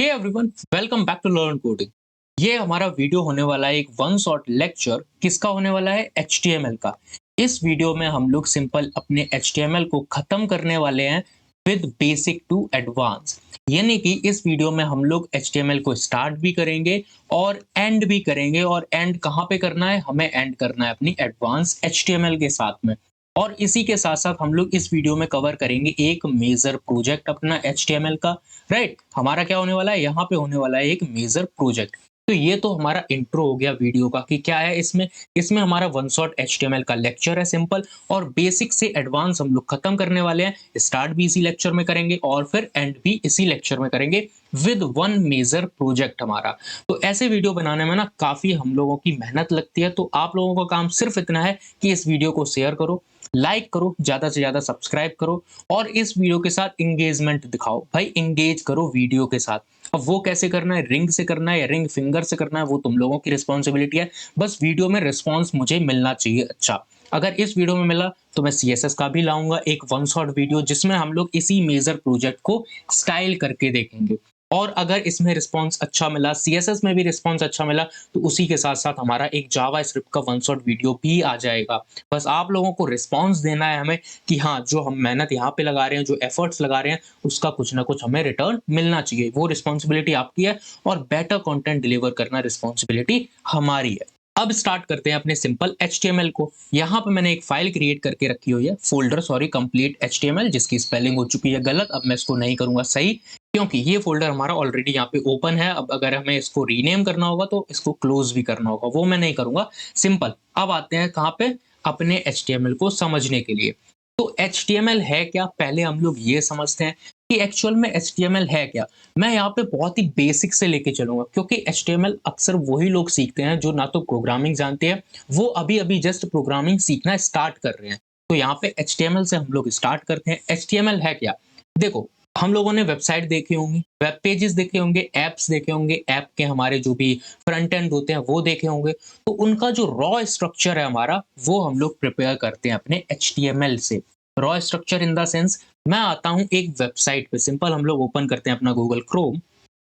Hey everyone, welcome back to learn coding. ये हमारा video होने वाला है एक वन शॉट लेक्चर। किसका होने वाला है? एचटीएमएल का। इस वीडियो में हम लोग सिंपल अपने एचटीएमएल को खत्म करने वाले हैं विद बेसिक टू एडवांस। यानी कि इस वीडियो में हम लोग एचटीएमएल को स्टार्ट भी करेंगे और एंड भी करेंगे। और एंड कहाँ पे करना है? हमें एंड करना है अपनी एडवांस एचटीएमएल के साथ में। और इसी के साथ साथ हम लोग इस वीडियो में कवर करेंगे एक मेजर प्रोजेक्ट अपना एचटीएमएल का। राइट, हमारा क्या होने वाला है? यहाँ पे होने वाला है एक मेजर प्रोजेक्ट। तो ये तो हमारा इंट्रो हो गया वीडियो का कि क्या है इसमें। इसमें हमारा वन शॉट एचटीएमएल का लेक्चर है सिंपल, और बेसिक से एडवांस हम लोग खत्म करने वाले हैं। स्टार्ट भी इसी लेक्चर में करेंगे और फिर एंड भी इसी लेक्चर में करेंगे विद वन मेजर प्रोजेक्ट हमारा। तो ऐसे वीडियो बनाने में ना काफी हम लोगों की मेहनत लगती है। तो आप लोगों का काम सिर्फ इतना है कि इस वीडियो को शेयर करो, लाइक करो, ज्यादा से ज्यादा सब्सक्राइब करो और इस वीडियो के साथ इंगेजमेंट दिखाओ। भाई इंगेज करो वीडियो के साथ। अब वो कैसे करना है? रिंग से करना है या रिंग फिंगर से करना है, वो तुम लोगों की रिस्पॉन्सिबिलिटी है। बस वीडियो में रिस्पॉन्स मुझे मिलना चाहिए। अच्छा, अगर इस वीडियो में मिला तो मैं सीएसएस का भी लाऊंगा एक वन शॉट वीडियो, जिसमें हम लोग इसी मेजर प्रोजेक्ट को स्टाइल करके देखेंगे। और अगर इसमें रिस्पॉन्स अच्छा मिला, सीएसएस में भी रिस्पॉन्स अच्छा मिला, तो उसी के साथ साथ हमारा एक जावा स्क्रिप्ट का वन शॉट वीडियो भी आ जाएगा। बस आप लोगों को रिस्पॉन्स देना है हमें कि हाँ, जो हम मेहनत यहाँ पे लगा रहे हैं, जो एफर्ट्स लगा रहे हैं, उसका कुछ ना कुछ हमें रिटर्न मिलना चाहिए। वो रिस्पॉन्सिबिलिटी आपकी है और बेटर कंटेंट डिलीवर करना रिस्पॉन्सिबिलिटी हमारी है। अब स्टार्ट करते हैं अपने सिंपल एचटीएमएल को। यहाँ पे मैंने एक फाइल क्रिएट करके रखी हुई है, फोल्डर सॉरी कंप्लीट एचटीएमएल, जिसकी स्पेलिंग हो चुकी है गलत। अब मैं इसको नहीं करूंगा सही, क्योंकि ये फोल्डर हमारा ऑलरेडी यहाँ पे ओपन है। अब अगर हमें इसको रीनेम करना होगा तो इसको क्लोज भी करना होगा, वो मैं नहीं करूंगा। सिंपल। अब आते हैं कहाँ पे? अपने एचटीएमएल को समझने के लिए। तो एचटीएमएल है क्या, पहले हम लोग ये समझते हैं कि एक्चुअल में एचटीएमएल है क्या। मैं यहाँ पे बहुत ही बेसिक से लेके चलूंगा, क्योंकि एचटीएमएल अक्सर वही लोग सीखते हैं जो ना तो प्रोग्रामिंग जानते हैं, वो अभी अभी जस्ट प्रोग्रामिंग सीखना स्टार्ट कर रहे हैं। तो यहाँ पे एचटीएमएल से हम लोग स्टार्ट करते हैं। एचटीएमएल है क्या? देखो, हम लोगों ने वेबसाइट देखे होंगे, वेब पेजेस देखे होंगे, एप्स देखे होंगे, ऐप के हमारे जो भी फ्रंट एंड होते हैं वो देखे होंगे। तो उनका जो रॉ स्ट्रक्चर है हमारा, वो हम लोग प्रिपेयर करते हैं अपने एचटीएमएल से। Raw structure in the sense, मैं आता हूँ एक वेबसाइट पे, सिंपल हम लोग ओपन करते हैं अपना गूगल क्रोम,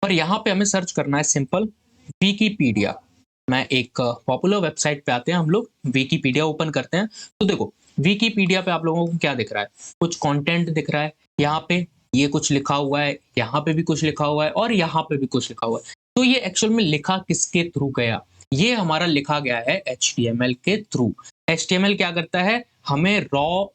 और यहाँ पे हमें सर्च करना है सिंपल विकिपीडिया। मैं एक पॉपुलर वेबसाइट पे आते हैं हम लोग, विकिपीडिया ओपन करते हैं। तो देखो, विकिपीडिया पे आप लोगों को क्या दिख रहा है? कुछ कंटेंट दिख रहा है यहाँ पे, ये कुछ लिखा हुआ है, यहाँ पे भी कुछ लिखा हुआ है और यहाँ पे भी कुछ लिखा हुआ है। तो ये एक्चुअल में लिखा किसके थ्रू गया? ये हमारा लिखा गया है एचटीएमएल के थ्रू। एचटीएमएल क्या करता है? हमें रॉ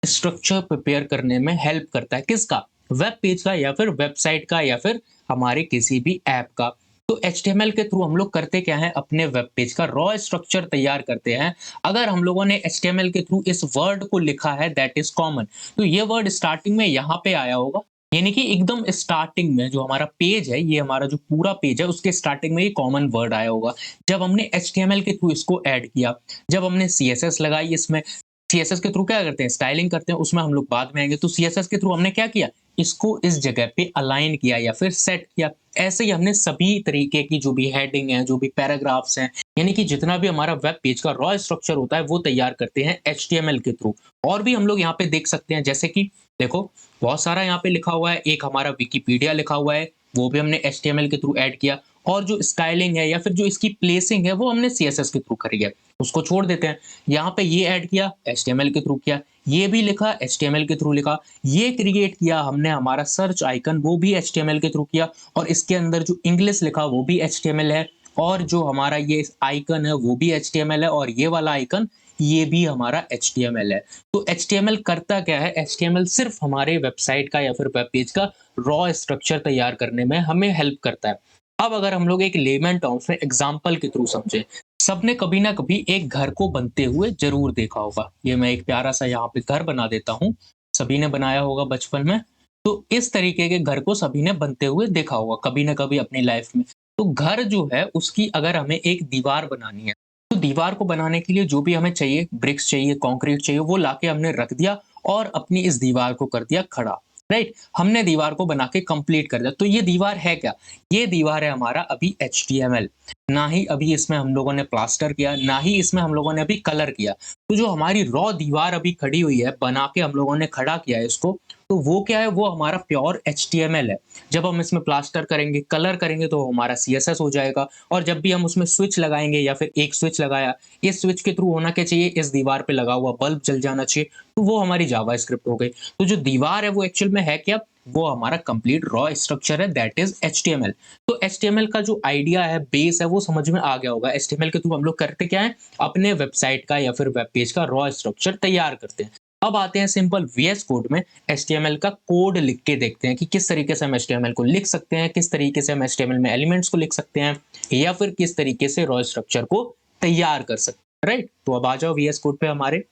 स्ट्रक्चर प्रिपेयर करने में हेल्प करता है। किसका? वेब पेज का, या फिर वेबसाइट का, या फिर हमारे किसी भी ऐप का। तो एचटीएमएल के थ्रू हम लोग करते क्या है? अपने वेब पेज का रॉ स्ट्रक्चर तैयार करते हैं। अगर हम लोगों ने एचटीएमएल के थ्रू इस वर्ड को लिखा है, दैट इज कॉमन, तो ये वर्ड स्टार्टिंग में यहाँ पे आया होगा। यानी कि एकदम स्टार्टिंग में जो हमारा पेज है, ये हमारा जो पूरा पेज है, उसके स्टार्टिंग में ये कॉमन वर्ड आया होगा। जब हमने एचटीएमएल के थ्रू इसको ऐड किया, जब हमने सीएसएस लगाई इसमें, सीएसएस के थ्रू क्या करते हैं? स्टाइलिंग करते हैं, उसमें हम लोग बाद में आएंगे। तो सीएसएस के थ्रू हमने क्या किया? इसको इस जगह पे अलाइन किया या फिर सेट किया। ऐसे ही हमने सभी तरीके की जो भी हेडिंग है, जो भी पैराग्राफ्स हैं, यानी कि जितना भी हमारा वेब पेज का रॉ स्ट्रक्चर होता है, वो तैयार करते हैं एचटीएमएल के थ्रू। और भी हम लोग यहाँ पे देख सकते हैं, जैसे कि देखो, बहुत सारा यहाँ पे लिखा हुआ है। एक हमारा विकिपीडिया लिखा हुआ है, वो भी हमने एचटीएमएल के थ्रू ऐड किया। और जो स्टाइलिंग है या फिर जो इसकी प्लेसिंग है, वो हमने सीएसएस के थ्रू करी है, उसको छोड़ देते हैं। यहाँ पे ये ऐड किया, एचटीएमएल के थ्रू किया। ये भी लिखा, एचटीएमएल के थ्रू लिखा। ये क्रिएट किया हमने हमारा सर्च आइकन, वो भी एचटीएमएल के थ्रू किया। और इसके अंदर जो इंग्लिश लिखा, वो भी एचटीएमएल है। और जो हमारा ये आइकन है, वो भी एचटीएमएल है। और ये वाला आइकन, ये भी हमारा एचटीएमएल है। तो एचटीएमएल करता क्या है? एचटीएमएल सिर्फ हमारे वेबसाइट का या फिर वेब पेज का रॉ स्ट्रक्चर तैयार करने में हमें हेल्प करता है। अब अगर हम लोग एक लेमन टर्म्स में एग्जांपल के थ्रू समझे, सबने कभी ना कभी एक घर को बनते हुए जरूर देखा होगा। ये मैं एक प्यारा सा यहाँ पे घर बना देता हूँ, सभी ने बनाया होगा बचपन में। तो इस तरीके के घर को सभी ने बनते हुए देखा होगा कभी ना कभी अपनी लाइफ में। तो घर जो है, उसकी अगर हमें एक दीवार बनानी है, तो दीवार को बनाने के लिए जो भी हमें चाहिए, ब्रिक्स चाहिए, कंक्रीट चाहिए, वो लाके हमने रख दिया और अपनी इस दीवार को कर दिया खड़ा। राइट, हमने दीवार को बना के कंप्लीट कर दिया। तो ये दीवार है क्या? ये दीवार है हमारा अभी एचटीएमएल। ना ही अभी इसमें हम लोगों ने प्लास्टर किया, ना ही इसमें हम लोगों ने अभी कलर किया। तो जो हमारी रॉ दीवार अभी खड़ी हुई है, बना के हम लोगों ने खड़ा किया है इसको, तो वो क्या है, वो हमारा प्योर एचटीएमएल है। जब हम इसमें प्लास्टर करेंगे, कलर करेंगे तो हमारा सीएसएस हो जाएगा, और जब भी हम उसमें स्विच लगाएँगे या फिर एक स्विच लगाया, इस स्विच के थ्रू होना क्या चाहिए, इस दीवार पे लगा हुआ बल्ब जल जाना चाहिए, तो वो हमारी जावास्क्रिप्ट हो गई। तो जो दीवार है वो एक्चुअल में है क्या? वो हमारा कंप्लीट रॉ स्ट्रक्चर है, दैट इज़ एचटीएमएल। तो एचटीएमएल का जो आइडिया है, बेस है, वो समझ में आ गया होगा। एचटीएमएल के थ्रू हम लोग करते क्या है, अपने वेबसाइट का या फिर वेब पेज का रॉ स्ट्रक्चर तैयार करते हैं। अब आते हैं सिंपल वीएस कोड में, एचटीएमएल का कोड लिख के देखते हैं कि किस तरीके से हम एचटीएमएल को लिख सकते हैं, किस तरीके से हम एचटीएमएल में एलिमेंट्स को लिख सकते हैं, या फिर किस तरीके से रॉ स्ट्रक्चर को तैयार कर सकते हैं, राइट? तो अब आ जाओ वीएस कोड पे हमारे।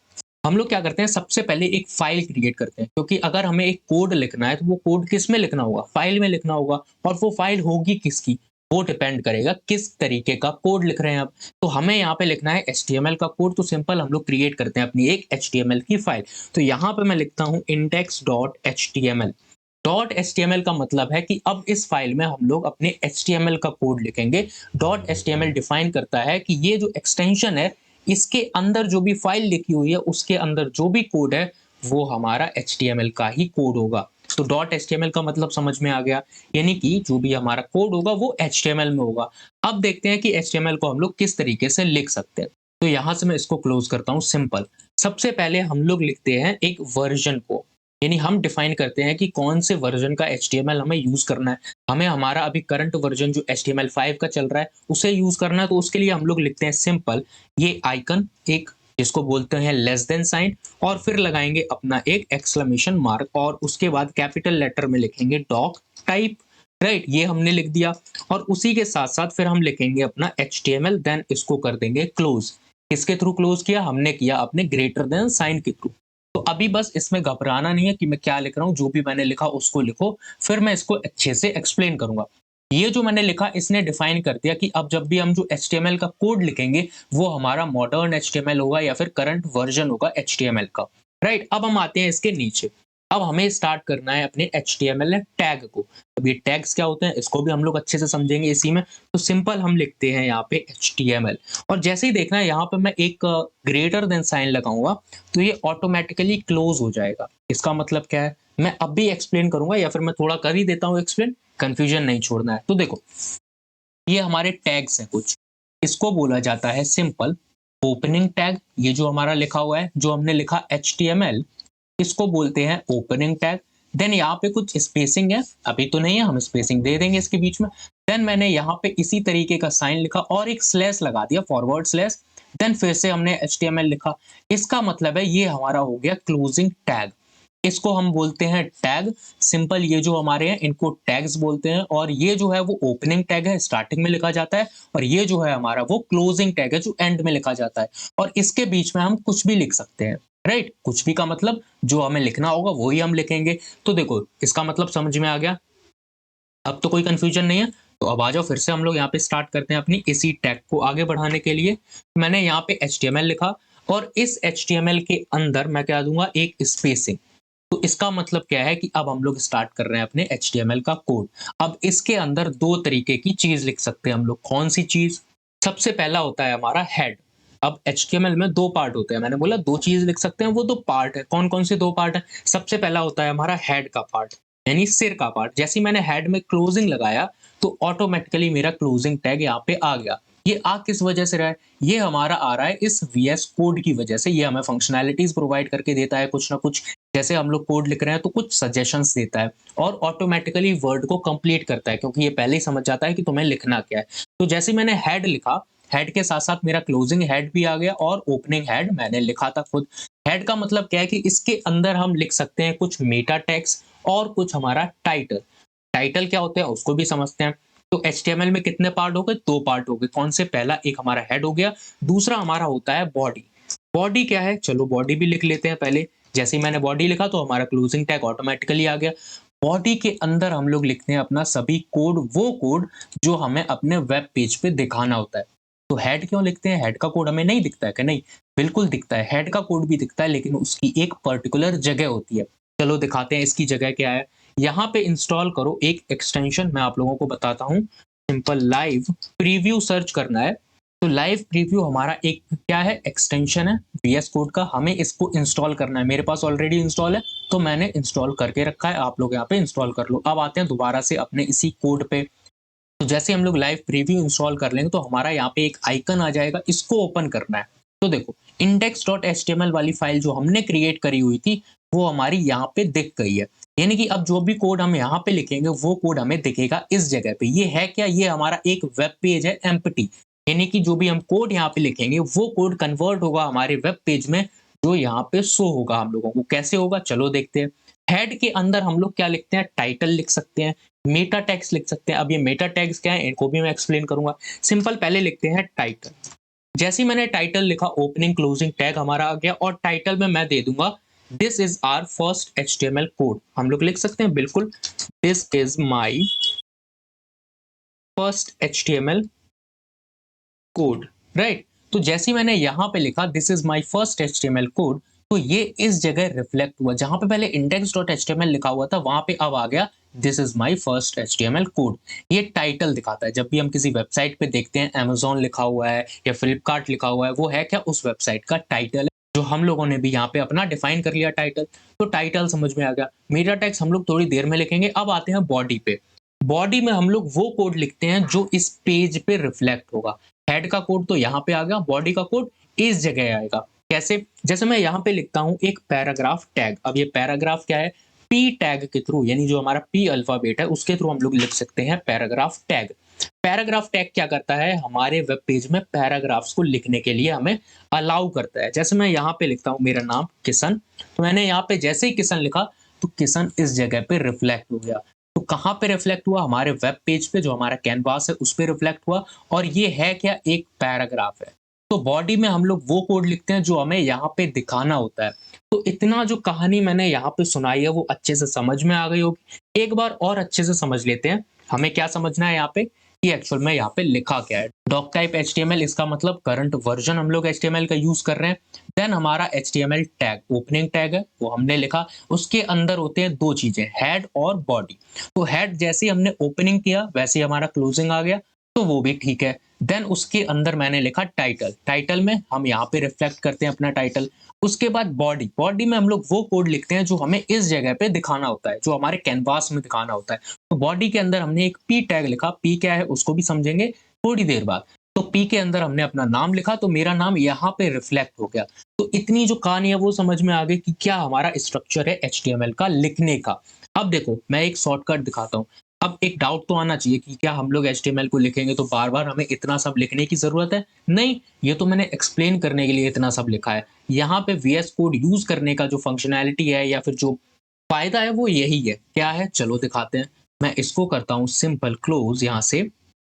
हम लोग क्या करते हैं, सबसे पहले एक फाइल क्रिएट करते हैं, क्योंकि अगर हमें एक कोड लिखना है तो वो कोड किस में लिखना होगा, फाइल में लिखना होगा। और वो फाइल होगी किसकी, वो डिपेंड करेगा किस तरीके का कोड लिख रहे हैं आप। तो हमें यहाँ पे लिखना है एचटीएमएल का कोड, तो सिंपल हम लोग क्रिएट करते हैं अपनी एक एचटीएमएल की फाइल। तो यहाँ पे मैं लिखता हूँ index.html। डॉट एचटीएमएल का मतलब है कि अब इस फाइल में हम लोग अपने एचटीएमएल का कोड लिखेंगे। डॉट एचटीएमएल डिफाइन करता है कि ये जो एक्सटेंशन है, इसके अंदर जो भी फाइल लिखी हुई है, उसके अंदर जो भी कोड है, वो हमारा एचटीएमएल का ही कोड होगा। तो डॉट एचटीएमएल का मतलब समझ में आ गया, यानी कि जो भी हमारा कोड होगा वो एचटीएमएल में होगा। अब देखते हैं कि एचटीएमएल को हम लोग किस तरीके से लिख सकते हैं। तो यहाँ से मैं इसको क्लोज करता हूँ, सिंपल। सबसे पहले हम लोग लिखते हैं एक वर्जन को, यानी हम डिफाइन करते हैं कि कौन से वर्जन का एचटीएमएल हमें यूज करना है। हमें हमारा अभी करंट वर्जन जो HTML5 का चल रहा है उसे यूज करना है, तो उसके लिए हम लोग लिखते हैं सिंपल ये आइकन, एक जिसको बोलते हैं लेस देन साइन, और फिर लगाएंगे अपना एक एक्सक्लेमेशन मार्क, और उसके बाद कैपिटल लेटर में लिखेंगे डॉक टाइप, राइट? ये हमने लिख दिया। और उसी के साथ साथ फिर हम लिखेंगे अपना HTML, देन इसको कर देंगे क्लोज। किसके थ्रू क्लोज किया हमने, किया अपने ग्रेटर देन साइन के थ्रू। तो अभी बस इसमें घबराना नहीं है कि मैं क्या लिख रहा हूँ, जो भी मैंने लिखा उसको लिखो, फिर मैं इसको अच्छे से एक्सप्लेन करूंगा। ये जो मैंने लिखा इसने डिफाइन कर दिया कि अब जब भी हम जो HTML का कोड लिखेंगे वो हमारा मॉडर्न HTML होगा या फिर करंट वर्जन होगा HTML का, राइट? अब हम आते हैं इसके नीचे। अब हमें स्टार्ट करना है अपने HTML टैग को। अब ये टैग्स क्या होते हैं इसको भी हम लोग अच्छे से समझेंगे इसी में। तो सिंपल हम लिखते हैं यहाँ पे HTML, और जैसे ही देखना है यहाँ पे मैं एक ग्रेटर देन साइन लगाऊंगा, तो ये ऑटोमेटिकली क्लोज हो जाएगा। इसका मतलब क्या है, मैं अब भी एक्सप्लेन करूंगा या फिर मैं थोड़ा कर ही देता हूँ एक्सप्लेन, कंफ्यूजन नहीं छोड़ना है। तो देखो, ये हमारे टैग्स हैं कुछ, इसको बोला जाता है सिंपल ओपनिंग टैग। ये जो हमारा लिखा हुआ है, जो हमने लिखा HTML, इसको बोलते हैं ओपनिंग टैग। देन यहाँ पे कुछ स्पेसिंग है, अभी तो नहीं है, हम स्पेसिंग दे देंगे इसके बीच में। देन मैंने यहाँ पे इसी तरीके का साइन लिखा और एक स्लैश लगा दिया, फॉरवर्ड स्लैश। देन फिर से हमने HTML लिखा। इसका मतलब है ये हमारा हो गया क्लोजिंग टैग। इसको हम बोलते हैं टैग। सिंपल ये जो हमारे हैं इनको टैग्स बोलते हैं, और ये जो है वो ओपनिंग टैग है, स्टार्टिंग में लिखा जाता है, और ये जो है हमारा वो क्लोजिंग टैग है जो एंड में लिखा जाता है। और इसके बीच में हम कुछ भी लिख सकते हैं, राइट? कुछ भी का मतलब जो हमें लिखना होगा वही हम लिखेंगे। तो देखो इसका मतलब समझ में आ गया, अब तो कोई कंफ्यूजन नहीं है। तो अब आ जाओ फिर से हम लोग यहाँ पे स्टार्ट करते हैं अपनी इसी टैग को आगे बढ़ाने के लिए। मैंने यहाँ पे HTML लिखा, और इस HTML के अंदर मैं क्या दूंगा, एक स्पेसिंग। तो इसका मतलब क्या है कि अब हम लोग स्टार्ट कर रहे हैं अपने HTML का कोड। अब इसके अंदर दो तरीके की चीज लिख सकते हैं हम लोग। कौन सी चीज? सबसे पहला होता है हमारा हेड। अब HTML में दो पार्ट होते हैं, मैंने बोला दो चीज लिख सकते हैं, वो दो पार्ट है। कौन कौन से दो पार्ट है? सबसे पहला होता है हमारा हेड का पार्ट, यानी सिर का पार्ट। जैसे ही मैंने हेड में क्लोजिंग लगाया तो ऑटोमेटिकली मेरा क्लोजिंग टैग यहाँ पे आ गया। ये आ किस वजह से रहा है? ये हमारा आ रहा है इस VS कोड की वजह से। ये हमें फंक्शनैलिटीज प्रोवाइड करके देता है कुछ ना कुछ। जैसे हम लोग कोड लिख रहे हैं तो कुछ सजेशंस देता है, और ऑटोमेटिकली वर्ड को कंप्लीट करता है, क्योंकि ये पहले ही समझ जाता है कि तुम्हें लिखना क्या है। तो जैसे मैंने हेड लिखा, हेड के साथ साथ मेरा क्लोजिंग हेड भी आ गया, और ओपनिंग हेड मैंने लिखा था खुद। हेड का मतलब क्या है कि इसके अंदर हम लिख सकते हैं कुछ मेटा टेक्स्ट और कुछ हमारा टाइटल। टाइटल क्या होते हैं उसको भी समझते हैं। तो HTML में कितने पार्ट हो गए? दो पार्ट हो गए। कौन से? पहला एक हमारा हेड हो गया, दूसरा हमारा होता है बॉडी। बॉडी क्या है? चलो बॉडी भी लिख लेते हैं पहले। जैसे ही मैंने बॉडी लिखा तो हमारा क्लोजिंग टैग ऑटोमेटिकली आ गया। बॉडी के अंदर हम लोग लिखते हैं अपना सभी कोड, वो कोड जो हमें अपने वेब पेज पे दिखाना होता है। तो हेड क्यों लिखते हैं? हेड का कोड हमें नहीं दिखता है क्या? नहीं, बिल्कुल दिखता है। हेड का कोड भी दिखता है, लेकिन उसकी एक पर्टिकुलर जगह होती है। चलो दिखाते हैं इसकी जगह क्या है। यहाँ पे इंस्टॉल करो एक एक्सटेंशन, मैं आप लोगों को बताता हूँ। सिंपल लाइव प्रीव्यू सर्च करना है। तो लाइव प्रीव्यू हमारा एक क्या है, एक्सटेंशन है वीएस कोड का। हमें इसको इंस्टॉल करना है, मेरे पास ऑलरेडी इंस्टॉल है तो मैंने इंस्टॉल करके रखा है, आप लोग यहाँ पे इंस्टॉल कर लो। अब आते हैं दोबारा से अपने इसी कोड पे। तो जैसे हम लोग लाइव प्रीव्यू इंस्टॉल कर लेंगे तो हमारा यहाँ पे एक आइकन आ जाएगा, इसको ओपन करना है। तो देखो index.html वाली फाइल जो हमने क्रिएट करी हुई थी वो हमारी यहाँ पे दिख गई है। यानी कि अब जो भी कोड हम यहाँ पे लिखेंगे वो कोड हमें दिखेगा इस जगह पे। ये है क्या, ये हमारा एक वेब पेज है एम्प्टी। यानी कि जो भी हम कोड यहाँ पे लिखेंगे वो कोड कन्वर्ट होगा हमारे वेब पेज में, जो यहाँ पे शो होगा हम लोगों को। कैसे होगा चलो देखते हैं। हेड के अंदर हम लोग क्या लिखते हैं, टाइटल लिख सकते हैं, मेटा टैग्स लिख सकते हैं। अब ये मेटा टैग्स क्या है इनको भी मैं एक्सप्लेन करूंगा। सिंपल पहले लिखते हैं टाइटल। जैसे ही मैंने टाइटल लिखा ओपनिंग क्लोजिंग टैग हमारा आ गया, और टाइटल में मैं दे दूंगा this is our first HTML code. हम लोग लिख सकते हैं बिल्कुल, this is my first HTML code, right. तो जैसे ही मैंने यहाँ पे लिखा this is my first HTML code, तो ये इस जगह रिफ्लेक्ट हुआ। जहां पे पहले index.html लिखा हुआ था वहां पे अब आ गया this is my first HTML code. ये टाइटल दिखाता है। जब भी हम किसी वेबसाइट पे देखते हैं अमेजोन लिखा हुआ है या फ्लिपकार्ट लिखा हुआ है, वो है क्या, उस वेबसाइट का टाइटल है, जो हम लोगों ने भी यहाँ पे अपना डिफाइन कर लिया टाइटल। तो टाइटल समझ में आ गया। मेटा टैग्स हम लोग थोड़ी देर में लिखेंगे। अब आते हैं बॉडी पे। बॉडी में हम लोग वो कोड लिखते हैं जो इस पेज पे रिफ्लेक्ट होगा। हेड का कोड तो यहाँ पे आ गया, बॉडी का कोड इस जगह आएगा। कैसे, जैसे मैं यहाँ पे लिखता हूँ एक पैराग्राफ टैग। अब ये पैराग्राफ क्या है, पी टैग के थ्रू, यानी जो हमारा पी अल्फाबेट है उसके थ्रू हम लोग लिख सकते हैं पैराग्राफ टैग। पैराग्राफ टैग क्या करता है, हमारे वेब पेज में पैराग्राफ्स को लिखने के लिए हमें अलाउ करता है। जैसे मैं यहाँ पे लिखता हूँ मेरा नाम किशन, तो मैंने यहाँ पे जैसे ही किशन लिखा तो किशन इस जगह पे रिफ्लेक्ट हो गया। तो कहाँ पे रिफ्लेक्ट हुआ, हमारे वेब पेज पे, जो हमारा कैनवास है उस पे रिफ्लेक्ट हुआ। और ये है क्या, एक पैराग्राफ है। तो बॉडी में हम लोग वो कोड लिखते हैं जो हमें यहाँ पे दिखाना होता है। तो इतना जो कहानी मैंने यहाँ पे सुनाई है वो अच्छे से समझ में आ गई होगी। एक बार और अच्छे से समझ लेते हैं। हमें क्या समझना है यहाँ पे कि एक्चुअल में यहाँ पे लिखा क्या है। डॉक टाइप एचटीएमएल, इसका मतलब करंट वर्जन हम लोग एचटीएमएल का यूज कर रहे हैं। देन हमारा एचटीएमएल टैग ओपनिंग टैग है, वो हमने लिखा। उसके अंदर होते हैं दो चीजें, हेड और बॉडी। तो हेड जैसे ही हमने ओपनिंग किया वैसे ही हमारा क्लोजिंग आ गया, तो वो भी ठीक है। देन उसके अंदर मैंने लिखा टाइटल। टाइटल में हम यहाँ पे रिफ्लेक्ट करते हैं अपना टाइटल। उसके बाद बॉडी। बॉडी में हम लोग वो कोड लिखते हैं जो हमें इस जगह पे दिखाना होता है, जो हमारे कैनवास में दिखाना होता है। तो बॉडी के अंदर हमने एक पी टैग लिखा। पी क्या है उसको भी समझेंगे थोड़ी देर बाद। तो पी के अंदर हमने अपना नाम लिखा, तो मेरा नाम यहाँ पे रिफ्लेक्ट हो गया। तो इतनी जो कहानी है वो समझ में आ गई कि क्या हमारा स्ट्रक्चर है एचटीएमएल का लिखने का। अब देखो मैं एक शॉर्टकट दिखाता हूँ। अब एक डाउट तो आना चाहिए कि क्या हम लोग एचटीएमएल को लिखेंगे तो बार बार हमें इतना सब लिखने की जरूरत है। नहीं, ये तो मैंने एक्सप्लेन करने के लिए इतना सब लिखा है। यहाँ पे वीएस कोड यूज करने का जो फंक्शनैलिटी है या फिर जो फायदा है वो यही है। क्या है चलो दिखाते हैं। मैं इसको करता हूँ सिंपल क्लोज यहाँ से,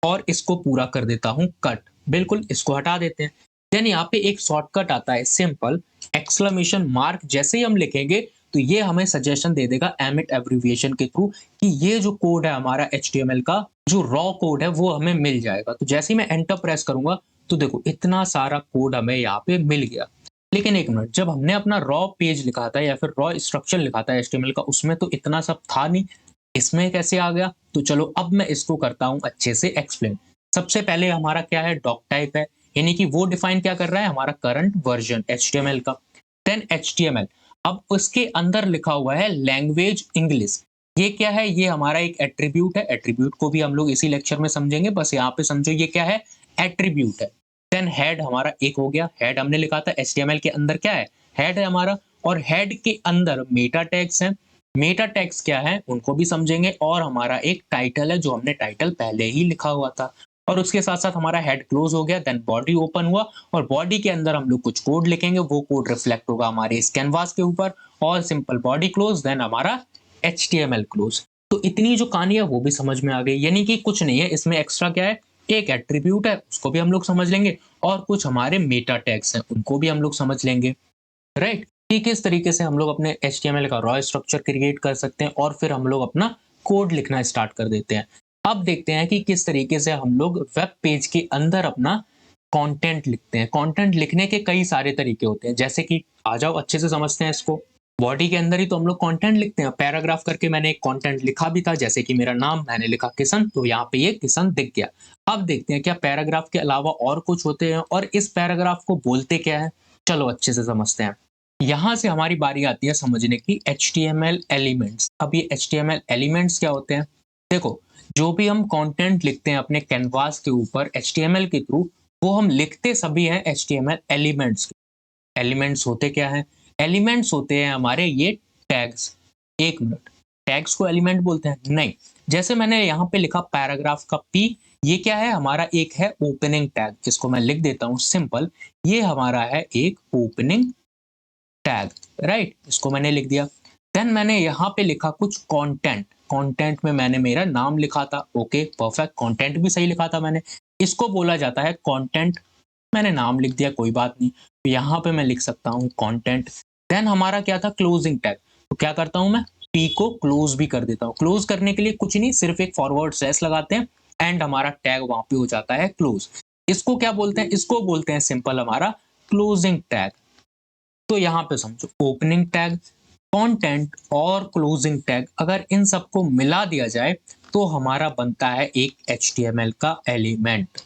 और इसको पूरा कर देता हूँ कट। बिल्कुल इसको हटा देते हैं। देन यहाँ पे एक शॉर्टकट आता है सिंपल एक्सक्लेमेशन मार्क। जैसे ही हम लिखेंगे तो ये हमें सजेशन दे देगा एमिट एब्रिविएशन के थ्रू कि ये जो कोड है हमारा एचटीएमएल का, जो रॉ कोड है वो हमें मिल जाएगा। तो जैसे ही मैं एंटर प्रेस करूंगा तो देखो इतना सारा कोड हमें यहाँ पे मिल गया। लेकिन एक मिनट, जब हमने अपना रॉ पेज लिखा था या फिर रॉ स्ट्रक्चर लिखा था एचटीएमएल का, उसमें तो इतना सब था नहीं, इसमें कैसे आ गया। तो चलो अब मैं इसको करता हूं अच्छे से एक्सप्लेन। सबसे पहले हमारा क्या है, डॉक टाइप है, यानी कि वो डिफाइन क्या कर रहा है, हमारा करंट वर्जन एचटीएमएल का। देन एचटीएमएल, अब उसके अंदर लिखा हुआ है लैंग्वेज इंग्लिश। ये क्या है, ये हमारा एक एट्रीब्यूट है। एट्रीब्यूट को भी हम लोग इसी लेक्चर में समझेंगे, बस यहाँ पे समझो ये क्या है, एट्रीब्यूट है। देन हेड हमारा एक हो गया। हेड हमने लिखा था एचटीएमएल के अंदर क्या है, हेड है हमारा। और हेड के अंदर मेटा टैग्स हैं। मेटा टैग्स क्या है उनको भी समझेंगे। और हमारा एक टाइटल है जो हमने टाइटल पहले ही लिखा हुआ था। और उसके साथ साथ हमारा हेड क्लोज हो गया। देन बॉडी ओपन हुआ, और बॉडी के अंदर हम लोग कुछ कोड लिखेंगे, वो कोड रिफ्लेक्ट होगा हमारे इस कैनवास के ऊपर। और सिंपल बॉडी क्लोज, देन हमारा एचटीएमएल क्लोज। तो इतनी जो कहानी है वो भी समझ में आ गई। यानी कि कुछ नहीं है इसमें, एक्स्ट्रा क्या है, एक एट्रीब्यूट है उसको भी हम लोग समझ लेंगे, और कुछ हमारे मेटा टैग्स हैं उनको भी हम लोग समझ लेंगे, राइट। कि किस तरीके से हम लोग अपने HTML का रॉ स्ट्रक्चर क्रिएट कर सकते हैं और फिर हम लोग अपना कोड लिखना स्टार्ट कर देते हैं। अब देखते हैं कि किस तरीके से हम लोग वेब पेज के अंदर अपना कंटेंट लिखते हैं। कंटेंट लिखने के कई सारे तरीके होते हैं, जैसे कि आ जाओ अच्छे से समझते हैं इसको। बॉडी के अंदर ही तो हम लोग कंटेंट लिखते हैं। पैराग्राफ करके मैंने एक कंटेंट लिखा भी था, जैसे कि मेरा नाम, मैंने लिखा किशन, तो यहाँ पे ये किशन दिख गया। अब देखते हैं क्या पैराग्राफ के अलावा और कुछ होते हैं और इस पैराग्राफ को बोलते क्या है। चलो अच्छे से समझते हैं। यहाँ से हमारी बारी आती है समझने की HTML एलिमेंट्स। अब ये HTML एलिमेंट्स क्या होते हैं? देखो, जो भी हम कंटेंट लिखते हैं अपने कैनवास के ऊपर HTML के थ्रू, वो हम लिखते सभी हैं HTML एलिमेंट्स। एलिमेंट्स होते क्या हैं? एलिमेंट्स होते हैं हमारे ये टैग्स। एक मिनट, टैग्स को एलिमेंट बोलते हैं? नहीं। जैसे मैंने यहाँ पे लिखा पैराग्राफ का P, ये क्या है हमारा? एक है ओपनिंग टैग। इसको मैं लिख देता हूँ सिंपल, ये हमारा है एक ओपनिंग टैग, राइट? इसको मैंने लिख दिया। देन मैंने यहाँ पे लिखा कुछ कंटेंट। कंटेंट में मैंने मेरा नाम लिखा था। ओके परफेक्ट, कंटेंट भी सही लिखा था मैंने। इसको बोला जाता है कंटेंट। मैंने नाम लिख दिया, कोई बात नहीं। तो यहाँ पे मैं लिख सकता हूँ कंटेंट। देन हमारा क्या था? Closing tag. तो क्या करता हूँ मैं? पी को क्लोज भी कर देता हूँ। क्लोज करने के लिए कुछ नहीं, सिर्फ एक फॉरवर्ड स्लैश लगाते हैं एंड हमारा टैग वहां पे हो जाता है क्लोज। इसको क्या बोलते हैं? इसको बोलते हैं सिंपल हमारा क्लोजिंग टैग। तो यहाँ पे समझो, ओपनिंग टैग, कंटेंट और क्लोजिंग टैग, अगर इन सबको मिला दिया जाए तो हमारा बनता है एक HTML का एलिमेंट।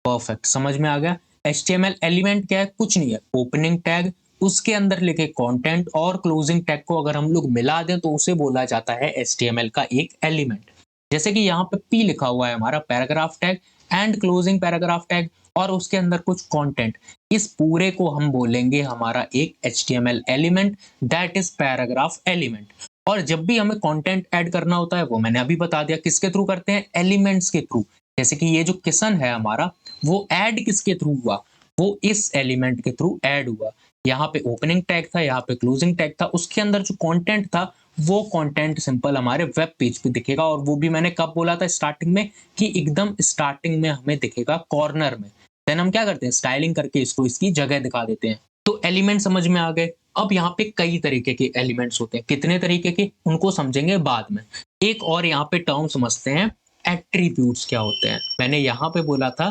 परफेक्ट, समझ में आ गया? HTML एलिमेंट क्या है? कुछ नहीं है, ओपनिंग टैग, उसके अंदर लिखे कंटेंट और क्लोजिंग टैग को अगर हम लोग मिला दें तो उसे बोला जाता है HTML का एक एलिमेंट। जैसे कि यहाँ पे P लिखा हुआ है हमारा paragraph tag and closing paragraph tag और उसके अंदर कुछ कंटेंट, इस पूरे को हम बोलेंगे हमारा एक HTML element, that is paragraph element. और जब भी हमें कंटेंट ऐड करना होता है, वो मैंने अभी बता दिया, किसके थ्रू करते हैं? एलिमेंट्स के थ्रू। जैसे कि ये जो किशन है हमारा, वो ऐड किसके थ्रू हुआ? वो इस एलिमेंट के थ्रू ऐड हुआ। यहाँ पे ओपनिंग टैग था, यहाँ पे क्लोजिंग टैग था, उसके अंदर जो कंटेंट था वो कंटेंट सिंपल हमारे वेब पेज पे दिखेगा। और वो भी मैंने कब बोला था स्टार्टिंग में, कि एकदम स्टार्टिंग में हमें दिखेगा कॉर्नर में। देन हम क्या करते हैं? स्टाइलिंग करके इसको इसकी जगह दिखा देते हैं। तो एलिमेंट समझ में आ गए। अब यहाँ पे कई तरीके के एलिमेंट्स होते हैं। कितने तरीके के, उनको समझेंगे बाद में। एक और यहाँ पे टर्म समझते हैं, एट्रीब्यूट्स क्या होते हैं। मैंने यहाँ पे बोला था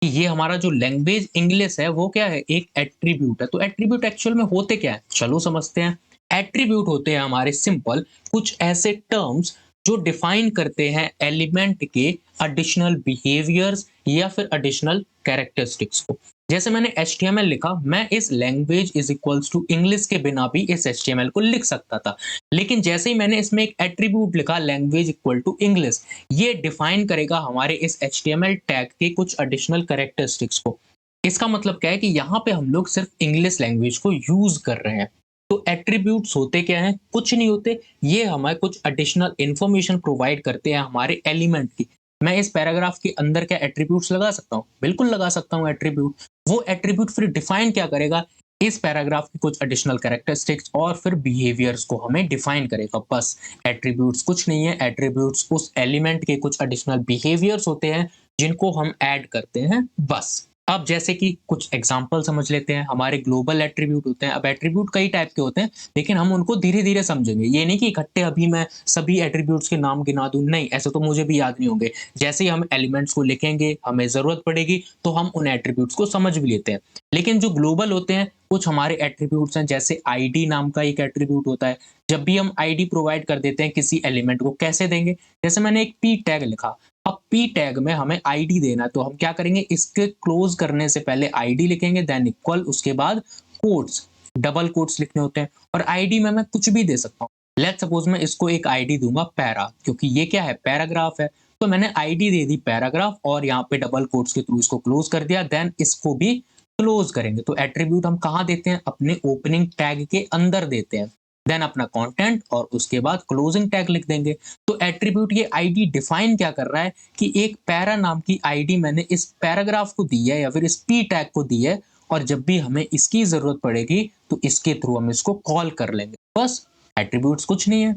कि ये हमारा जो लैंग्वेज इंग्लिश है वो क्या है? एक एट्रीब्यूट है। तो एट्रीब्यूट एक्चुअल में होते क्या है, चलो समझते हैं। एट्रीब्यूट होते हैं हमारे सिंपल कुछ ऐसे टर्म्स जो डिफाइन करते हैं एलिमेंट के एडिशनल बिहेवियर्स या फिर एडिशनल कैरेक्टरिस्टिक्स को। जैसे मैंने HTML लिखा, मैं इस language is equals to English के बिना भी इस HTML को लिख सकता था। लेकिन जैसे ही मैंने इसमें एक एट्रीब्यूट लिखा, लैंग्वेज इक्वल टू इंग्लिश, ये डिफाइन करेगा हमारे इस HTML टैग के कुछ एडिशनल कैरेक्टरिस्टिक्स को। इसका मतलब क्या है कि यहाँ पे हम लोग सिर्फ इंग्लिश लैंग्वेज को यूज कर रहे हैं। तो एट्रीब्यूट्स होते क्या हैं? कुछ नहीं होते, ये हमें कुछ एडिशनल इंफॉर्मेशन प्रोवाइड करते हैं हमारे एलिमेंट की। मैं इस पैराग्राफ के अंदर क्या एट्रीब्यूट्स लगा सकता हूँ? बिल्कुल लगा सकता हूँ एट्रीब्यूट। वो एट्रीब्यूट फिर डिफाइन क्या करेगा? इस पैराग्राफ की कुछ एडिशनल कैरेक्टरिस्टिक्स और फिर बिहेवियर्स को हमें डिफाइन करेगा, बस। एट्रीब्यूट्स कुछ नहीं है, एट्रीब्यूट्स उस एलिमेंट के कुछ एडिशनल बिहेवियर्स होते हैं जिनको हम ऐड करते हैं, बस। अब जैसे कि कुछ एग्जांपल समझ लेते हैं। हमारे ग्लोबल एट्रीब्यूट होते हैं। अब एट्रीब्यूट कई टाइप के होते हैं, लेकिन हम उनको धीरे धीरे समझेंगे। ये नहीं कि इकट्ठे अभी मैं सभी एट्रीब्यूट्स के नाम गिना दूं, नहीं, ऐसे तो मुझे भी याद नहीं होंगे। जैसे ही हम एलिमेंट्स को लिखेंगे, हमें जरूरत पड़ेगी तो हम उन एट्रीब्यूट्स को समझ भी लेते हैं। लेकिन जो ग्लोबल होते हैं, कुछ हमारे एट्रीब्यूट्स हैं, जैसे आईडी नाम का एक एट्रीब्यूट होता है। जब भी हम आईडी प्रोवाइड कर देते हैं किसी एलिमेंट को, कैसे देंगे? जैसे मैंने एक पी टैग लिखा, अब पी टैग में हमें आईडी देना है, तो हम क्या करेंगे? इसके क्लोज करने से पहले आईडी लिखेंगे, देन इक्वल, उसके बाद कोट्स, डबल कोट्स लिखने होते हैं। और आईडी में मैं कुछ भी दे सकता हूँ। लेट्स सपोज मैं इसको एक आईडी दूंगा पैरा, क्योंकि ये क्या है? पैराग्राफ है। तो मैंने आईडी दे दी पैराग्राफ और यहाँ पे डबल कोट्स के थ्रू इसको क्लोज कर दिया, देन इसको भी क्लोज करेंगे। तो एट्रीब्यूट हम कहाँ देते हैं? अपने ओपनिंग टैग के अंदर देते हैं। देन अपना कंटेंट और उसके बाद क्लोजिंग टैग लिख देंगे। तो एट्रीब्यूट ये आईडी डिफाइन क्या कर रहा है कि एक पैरा नाम की आईडी मैंने इस पैराग्राफ को दी है या फिर इस पी टैग को दी है, और जब भी हमें इसकी जरूरत पड़ेगी तो इसके थ्रू हम इसको कॉल कर लेंगे, बस। एट्रीब्यूट्स कुछ नहीं है।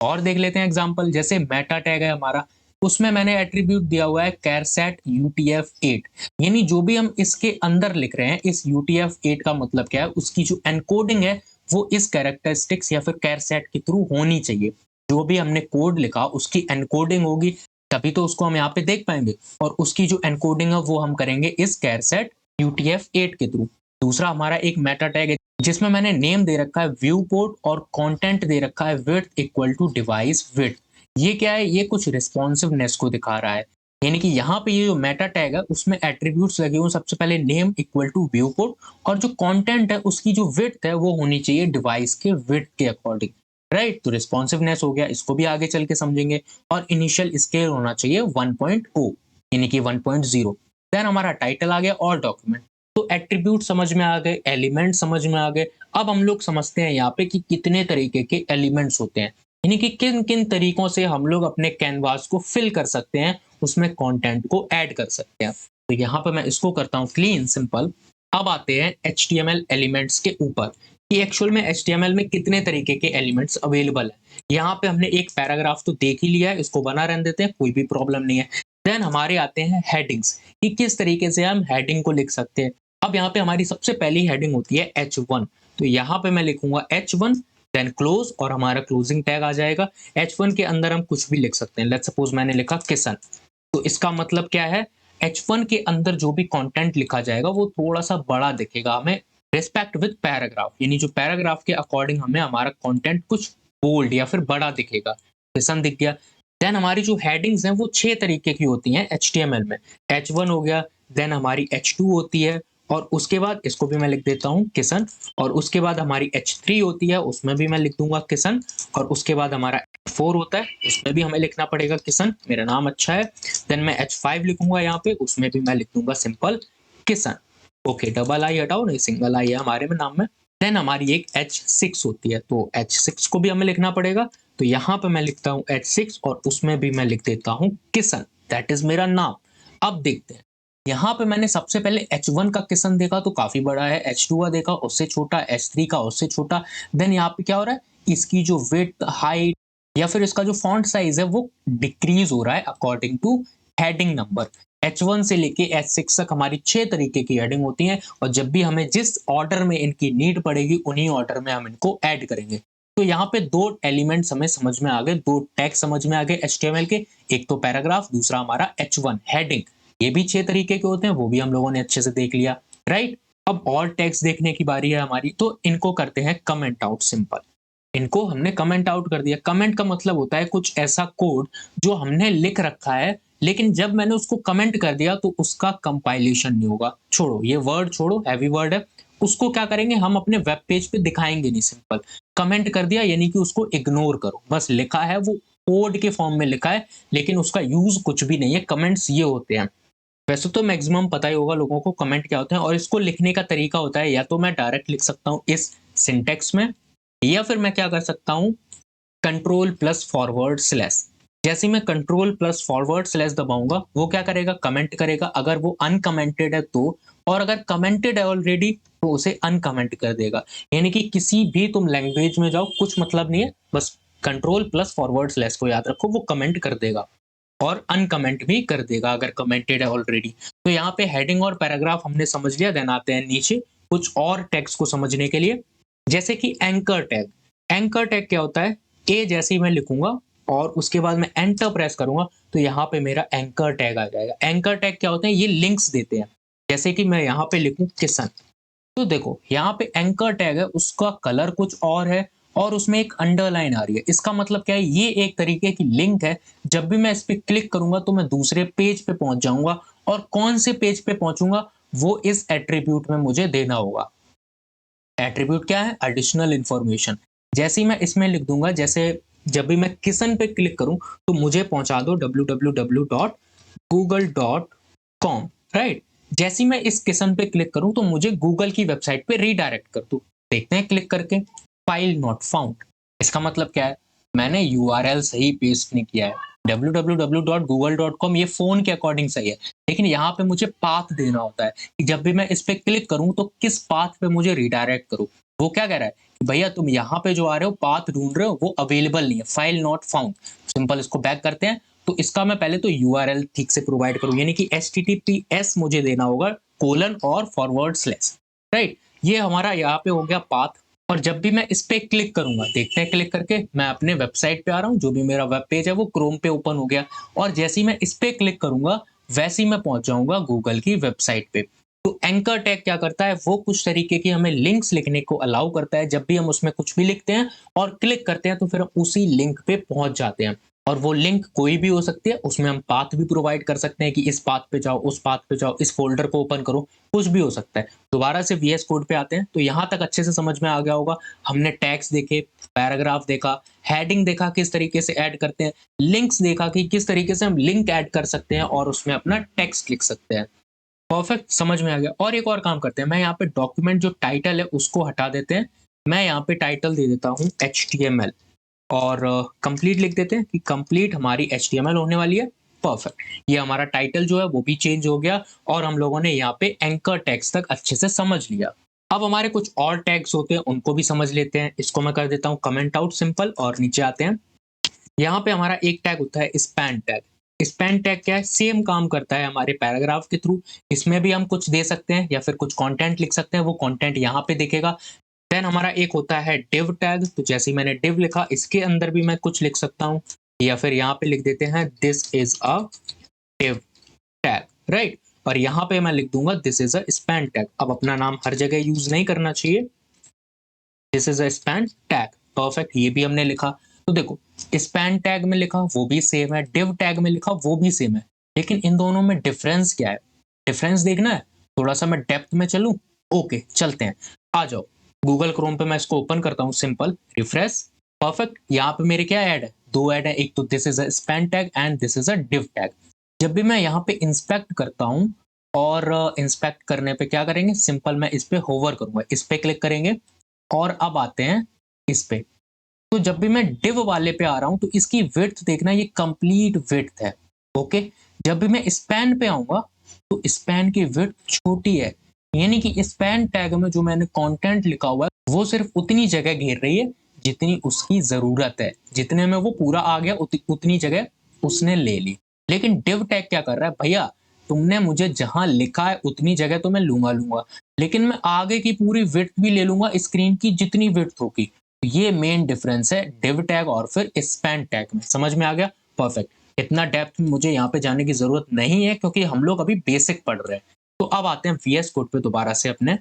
और देख लेते हैं एग्जांपल। जैसे मेटा टैग है हमारा, उसमें मैंने एट्रीब्यूट दिया हुआ है कैरसेट UTF-8, यानी जो भी हम इसके अंदर लिख रहे हैं, इस UTF-8 का मतलब क्या है? उसकी जो एनकोडिंग है वो इस कैरेक्टरिस्टिक्स या फिर कैरसेट के थ्रू होनी चाहिए। जो भी हमने कोड लिखा उसकी एनकोडिंग होगी, तभी तो उसको हम यहाँ पे देख पाएंगे। और उसकी जो एनकोडिंग है वो हम करेंगे इस कैरसेट UTF-8 के थ्रू। दूसरा हमारा एक मेटा टैग है, जिसमें मैंने नेम दे रखा है व्यू पोर्ट और कंटेंट दे रखा है width equal to device width. ये क्या है? ये कुछ रिस्पॉन्सिवनेस को दिखा रहा है। यानी कि यहाँ पे ये जो मेटा टैग है उसमें एट्रीब्यूट्स लगे हुए हैं। सबसे पहले name equal to viewport और जो कंटेंट है उसकी जो विड्थ है वो होनी चाहिए डिवाइस के विड्थ के अकॉर्डिंग। राइट, तो रिस्पॉन्सिवनेस हो गया, इसको भी आगे चल के समझेंगे। और इनिशियल स्केल होना चाहिए 1.0 यानी कि 1.0। देन हमारा टाइटल आ गया और डॉक्यूमेंट। तो एट्रीब्यूट समझ में आ गए, एलिमेंट समझ में आ गए। अब हम लोग समझते हैं यहाँ पे कि कितने तरीके के एलिमेंट्स होते हैं, यानी कि किन किन तरीकों से हम लोग अपने कैनवास को फिल कर सकते हैं, उसमें कंटेंट को ऐड कर सकते हैं। तो यहाँ पे मैं इसको करता हूँ क्लीन सिंपल। अब आते हैं HTML एलिमेंट्स के ऊपर कि एक्चुअल में HTML में कितने तरीके के एलिमेंट्स अवेलेबल है। यहाँ पे हमने एक पैराग्राफ तो देख ही लिया है, इसको बना रहने देते हैं, कोई भी प्रॉब्लम नहीं है। देन हमारे आते हैं हेडिंग्स कि किस तरीके से हम हेडिंग को लिख सकते हैं। अब यहाँ पे हमारी सबसे पहली हेडिंग होती है H1। तो यहाँ पे मैं लिखूंगा H1 देन क्लोज और हमारा क्लोजिंग टैग आ जाएगा। H1 के अंदर हम कुछ भी लिख सकते हैं। लेट्स सपोज मैंने लिखा किशन, तो इसका मतलब क्या है? H1 के अंदर जो भी कंटेंट लिखा जाएगा वो थोड़ा सा बड़ा दिखेगा हमें रिस्पेक्ट विद पैराग्राफ, यानी जो पैराग्राफ के अकॉर्डिंग हमें हमारा कंटेंट कुछ बोल्ड या फिर बड़ा दिखेगा। किशन दिख गया। देन हमारी जो हेडिंग्स हैं वो 6 तरीके की होती हैं HTML में। H1 हो गया, देन हमारी H2 होती है और उसके बाद इसको भी मैं लिख देता हूँ किशन। और उसके बाद हमारी H3 होती है, उसमें भी मैं लिख दूंगा किशन। और उसके बाद हमारा H4 होता है, उसमें भी हमें लिखना पड़ेगा किशन, मेरा नाम अच्छा है। देन मैं H5 लिखूंगा यहाँ पे, उसमें भी मैं लिख दूंगा सिंपल किशन। ओके, डबल आई हटाओ, नहीं सिंगल आई है हमारे में नाम में। देन हमारी एक H6 होती है, तो H6 को भी हमें लिखना पड़ेगा। तो यहाँ पे मैं लिखता हूँ H6 और उसमें भी मैं लिख देता हूँ किशन, दैट इज मेरा नाम। अब देखते हैं, यहाँ पे मैंने सबसे पहले H1 का किशन देखा तो काफी बड़ा है, H2 का देखा उससे छोटा, H3 का उससे छोटा। देन यहाँ पे क्या हो रहा है, इसकी जो विड्थ, हाइट या फिर इसका जो फॉन्ट साइज है वो डिक्रीज हो रहा है according two heading number. H1 से लेके H6 तक हमारी 6 तरीके की हेडिंग होती हैं और जब भी हमें जिस ऑर्डर में इनकी नीड पड़ेगी उन्हीं ऑर्डर में हम इनको ऐड करेंगे। तो यहाँ पे 2 एलिमेंट्स हमें समझ में आ गए, 2 टैग समझ में आ गए HTML के। एक तो पैराग्राफ, दूसरा हमारा H1 हेडिंग। ये भी 6 तरीके के होते हैं, वो भी हम लोगों ने अच्छे से देख लिया। राइट, अब और टैग्स देखने की बारी है हमारी, तो इनको करते हैं कमेंट आउट सिंपल। इनको हमने कमेंट आउट कर दिया। कमेंट का मतलब होता है कुछ ऐसा कोड जो हमने लिख रखा है लेकिन जब मैंने उसको कमेंट कर दिया तो उसका कंपाइलेशन नहीं होगा। छोड़ो ये वर्ड, छोड़ो हैवी वर्ड है, उसको क्या करेंगे हम अपने वेब पेज पे दिखाएंगे नहीं। सिंपल कमेंट कर दिया यानी कि उसको इग्नोर करो, बस लिखा है वो कोड के फॉर्म में लिखा है लेकिन उसका यूज कुछ भी नहीं है। कमेंट्स ये होते हैं, वैसे तो मैक्सिमम पता ही होगा लोगों को कमेंट क्या होते हैं। और इसको लिखने का तरीका होता है, या तो मैं डायरेक्ट लिख सकता हूँ इस सिंटेक्स में, या फिर मैं क्या कर सकता हूँ कंट्रोल प्लस फॉरवर्ड स्लैश। जैसे मैं कंट्रोल प्लस फॉरवर्ड स्लैश दबाऊंगा वो क्या करेगा, कमेंट करेगा अगर वो अनकमेंटेड है तो, और अगर कमेंटेड है ऑलरेडी तो उसे अनकमेंट कर देगा। यानी कि किसी भी तुम लैंग्वेज में जाओ कुछ मतलब नहीं है, बस कंट्रोल प्लस फॉरवर्ड स्लैश को याद रखो, वो कमेंट कर देगा और अनकमेंट भी कर देगा अगर कमेंटेड है ऑलरेडी। तो यहाँ पे हेडिंग और पैराग्राफ हमने समझ लिया। देन आते हैं नीचे कुछ और टैग्स को समझने के लिए, जैसे कि एंकर टैग। एंकर टैग क्या होता है, ए जैसे ही मैं लिखूंगा और उसके बाद मैं एंटर प्रेस करूंगा तो यहाँ पे मेरा एंकर टैग आ जाएगा। एंकर टैग क्या होते हैं, ये लिंक्स देते हैं। जैसे कि मैं यहाँ पे लिखूं किशन, तो देखो यहाँ पे एंकर टैग है, उसका कलर कुछ और है और उसमें एक अंडरलाइन आ रही है। इसका मतलब क्या है, ये एक तरीके की लिंक है। जब भी मैं इस पे क्लिक करूंगा तो मैं दूसरे पेज पे पहुंच जाऊंगा, और कौन से पेज पे पहुंचूंगा वो इस एट्रीब्यूट में मुझे देना होगा। एट्रीब्यूट क्या है, एडिशनल इंफॉर्मेशन। जैसे ही मैं इसमें लिख दूंगा, जैसे जब भी मैं किशन पे क्लिक करूं तो मुझे पहुंचा दो www.google.com। राइट, जैसे ही मैं इस किशन पे क्लिक करूं तो मुझे गूगल की वेबसाइट पे रीडायरेक्ट कर दो। देखते हैं क्लिक करके, फाइल नॉट फाउंड। इसका मतलब क्या है, मैंने यूआरएल सही पेस्ट नहीं किया है। www.google.com ये फोन के अकॉर्डिंग सही है, लेकिन यहाँ पे मुझे पाथ देना होता है कि जब भी मैं इस पे क्लिक करूं तो किस पाथ पे मुझे रिडायरेक्ट करूं। वो क्या कह रहा है कि भैया तुम यहाँ पे जो आ रहे हो पाथ ढूंढ रहे हो वो अवेलेबल नहीं है, फाइल नॉट फाउंड। सिंपल इसको बैक करते हैं, तो इसका मैं पहले तो यूआरएल ठीक से प्रोवाइड करूं, यानी कि HTTPS मुझे देना होगा कोलन और फॉरवर्ड स्लैश। राइट, ये हमारा यहाँ पे हो गया पाथ। और जब भी मैं इस पे क्लिक करूंगा, देखते हैं क्लिक करके मैं अपने वेबसाइट पे आ रहा हूँ, जो भी मेरा वेब पेज है वो क्रोम पे ओपन हो गया। और जैसे ही मैं इस पे क्लिक करूंगा वैसे ही मैं पहुंच जाऊंगा गूगल की वेबसाइट पे। तो एंकर टैग क्या करता है, वो कुछ तरीके की हमें लिंक्स लिखने को अलाउ करता है। जब भी हम उसमें कुछ भी लिखते हैं और क्लिक करते हैं तो फिर हम उसी लिंक पे पहुंच जाते हैं। और वो लिंक कोई भी हो सकती है, उसमें हम पाथ भी प्रोवाइड कर सकते हैं कि इस पाथ पे जाओ, उस पाथ पे जाओ, इस फोल्डर को ओपन करो, कुछ भी हो सकता है। दोबारा से वीएस कोड पे आते हैं, तो यहाँ तक अच्छे से समझ में आ गया होगा। हमने टैग्स देखे, पैराग्राफ देखा, हेडिंग देखा किस तरीके से ऐड करते हैं, लिंक्स देखा कि किस तरीके से हम लिंक ऐड कर सकते हैं और उसमें अपना टेक्स्ट लिख सकते हैं। परफेक्ट, समझ में आ गया। और एक और काम करते हैं, मैं यहाँ पे डॉक्यूमेंट जो टाइटल है उसको हटा देते हैं। मैं यहाँ पे टाइटल दे देता हूँ HTML और कंप्लीट लिख देते हैं कि कंप्लीट हमारी HTML होने वाली है। परफेक्ट, ये हमारा टाइटल जो है वो भी चेंज हो गया और हम लोगों ने यहाँ पे एंकर टैग्स तक अच्छे से समझ लिया। अब हमारे कुछ और टैग्स होते हैं, उनको भी समझ लेते हैं। इसको मैं कर देता हूँ कमेंट आउट सिंपल और नीचे आते हैं। यहाँ पे हमारा एक टैग होता है स्पैन टैग। स्पैन टैग क्या है, सेम काम करता है हमारे पैराग्राफ के थ्रू। इसमें भी हम कुछ दे सकते हैं या फिर कुछ कंटेंट लिख सकते हैं, वो कंटेंट यहाँ पे दिखेगा। देन हमारा एक होता है डिव टैग, तो जैसे ही मैंने डिव लिखा, इसके अंदर भी मैं कुछ लिख सकता हूँ या फिर यहाँ पे लिख देते हैं this is a div tag, right. और यहाँ पे मैं लिख दूंगा this is a span tag. अब अपना नाम हर जगह यूज नहीं करना चाहिए, this is a span tag. Perfect, ये भी हमने लिखा। तो देखो, स्पैन टैग में लिखा वो भी सेम है, डिव टैग में लिखा वो भी सेम है, लेकिन इन दोनों में डिफरेंस क्या है, डिफरेंस देखना है। थोड़ा सा मैं डेप्थ में चलूं, ओके चलते हैं। आ जाओ, गूगल क्रोम पे मैं इसको ओपन करता हूँ, सिंपल रिफ्रेश। परफेक्ट, यहाँ पे मेरे क्या ऐड है, दो ऐड है, एक तो this is a span tag and this is a div tag. जब भी मैं यहाँ पे इंस्पेक्ट करता हूँ और इंस्पेक्ट करने पे क्या करेंगे, सिंपल मैं इस पे होवर करूंगा, इस पे क्लिक करेंगे और अब आते हैं इस पे। तो जब भी मैं डिव वाले पे आ रहा हूं तो इसकी विड्थ देखना, ये कंप्लीट विड्थ है। ओके, जब भी मैं स्पैन पे आऊंगा तो स्पैन की विड्थ छोटी है, यानी कि स्पैन टैग में जो मैंने कंटेंट लिखा हुआ है वो सिर्फ उतनी जगह घेर रही है जितनी उसकी जरूरत है। जितने में वो पूरा आ गया उतनी जगह उसने ले ली। लेकिन डिव टैग क्या कर रहा है, भैया तुमने मुझे जहां लिखा है उतनी जगह तो मैं लूंगा लूंगा, लेकिन मैं आगे की पूरी विड्थ भी ले लूंगा, स्क्रीन की जितनी विड्थ होगी। ये मेन डिफरेंस है डिव टैग और फिर स्पैन टैग में। समझ में आ गया? परफेक्ट। इतना डेप्थ में मुझे यहाँ पे जाने की जरूरत नहीं है क्योंकि हम लोग अभी बेसिक पढ़ रहे हैं। तो अब आते हैं वीएस कोड पे दोबारा से अपने।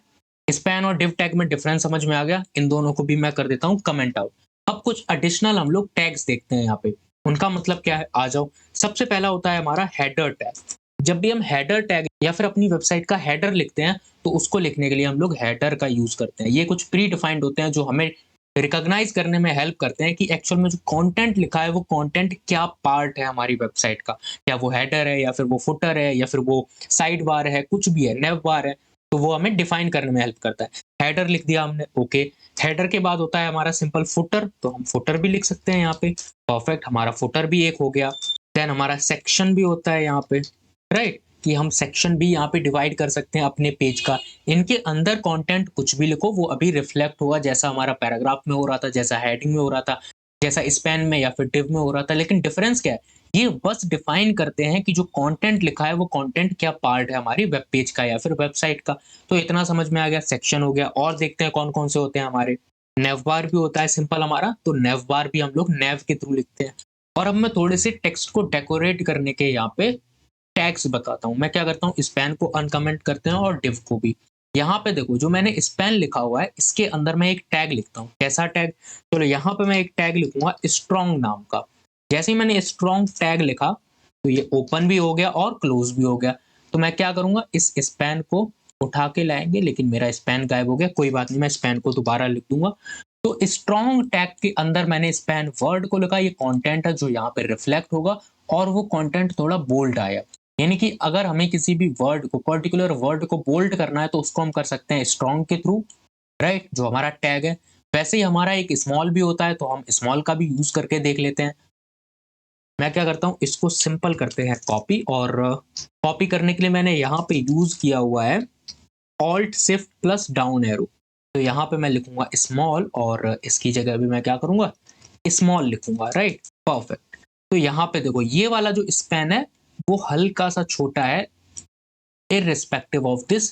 स्पैन और डिव टैग में डिफरेंस समझ में आ गया, इन दोनों को भी मैं कर देता हूँ कमेंट आउट। अब कुछ एडिशनल हम लोग टैग्स देखते हैं यहाँ पे, उनका मतलब क्या है, आ जाओ। सबसे पहला होता है हमारा हेडर टैग। जब भी हम हेडर टैग या फिर अपनी वेबसाइट का हेडर लिखते हैं तो उसको लिखने के लिए हम लोग हेडर का यूज करते हैं। ये कुछ प्री डिफाइंड होते हैं जो हमें रिकॉग्नाइज करने में हेल्प करते हैं कि एक्चुअल में जो कंटेंट लिखा है वो कंटेंट क्या पार्ट है हमारी वेबसाइट का। क्या वो हेडर है या फिर वो फुटर है या फिर वो साइड बार है, कुछ भी है, नेव बार है, तो वो हमें डिफाइन करने में हेल्प करता है। हेडर लिख दिया हमने, ओके। हेडर के बाद होता है हमारा सिंपल फुटर, तो हम फुटर भी लिख सकते हैं यहाँ पे। परफेक्ट, हमारा फुटर भी एक हो गया। देन हमारा सेक्शन भी होता है यहाँ पे, राइट, कि हम सेक्शन भी यहाँ पे डिवाइड कर सकते हैं अपने पेज का। इनके अंदर कंटेंट कुछ भी लिखो वो अभी रिफ्लेक्ट होगा, जैसा हमारा पैराग्राफ में हो रहा था, जैसा हेडिंग में हो रहा था, जैसा स्पैन में या फिर डिव में हो रहा था। लेकिन डिफरेंस क्या है, ये बस डिफाइन करते हैं कि जो कंटेंट लिखा है वो कंटेंट क्या पार्ट है हमारी वेब पेज का या फिर वेबसाइट का। तो इतना समझ में आ गया, सेक्शन हो गया। और देखते हैं कौन कौन से होते हैं हमारे। नेव बार भी होता है सिंपल हमारा, तो नेव बार भी हम लोग नेव के थ्रू लिखते हैं। और अब मैं थोड़े से टेक्स्ट को डेकोरेट करने के यहाँ पे टैग्स बताता हूँ। मैं क्या करता हूँ, स्पैन को अनकमेंट करते हैं और डिव को भी। यहाँ पे देखो, जो मैंने स्पैन लिखा हुआ है इसके अंदर मैं एक टैग लिखता हूँ। कैसा टैग, चलो यहाँ पे मैं एक टैग लिखूंगा स्ट्रॉन्ग नाम का। जैसे ही मैंने स्ट्रॉन्ग टैग लिखा तो ये ओपन भी हो गया और क्लोज भी हो गया। तो मैं क्या करूंगा, इस स्पैन को उठा के लाएंगे, लेकिन मेरा स्पैन गायब हो गया, कोई बात नहीं, मैं स्पैन को दोबारा लिख दूंगा। तो स्ट्रॉन्ग टैग के अंदर मैंने स्पैन वर्ड को लिखा, ये कंटेंट है जो यहाँ पे रिफ्लेक्ट होगा और वो कंटेंट थोड़ा बोल्ड आया। यानी कि अगर हमें किसी भी वर्ड को, पर्टिकुलर वर्ड को बोल्ड करना है तो उसको हम कर सकते हैं स्ट्रॉन्ग के थ्रू, राइट, जो हमारा टैग है। वैसे ही हमारा एक स्मॉल भी होता है तो हम स्मॉल का भी यूज करके देख लेते हैं। मैं क्या करता हूँ, इसको सिंपल करते हैं कॉपी, और कॉपी करने के लिए मैंने यहाँ पे यूज किया हुआ है alt shift plus down arrow. तो यहाँ पे मैं लिखूंगा स्मॉल और इसकी जगह भी मैं क्या करूंगा, स्मॉल लिखूंगा, राइट। परफेक्ट। तो यहाँ पे देखो, ये वाला जो स्पैन है वो हल्का सा छोटा है, इररिस्पेक्टिव ऑफ दिस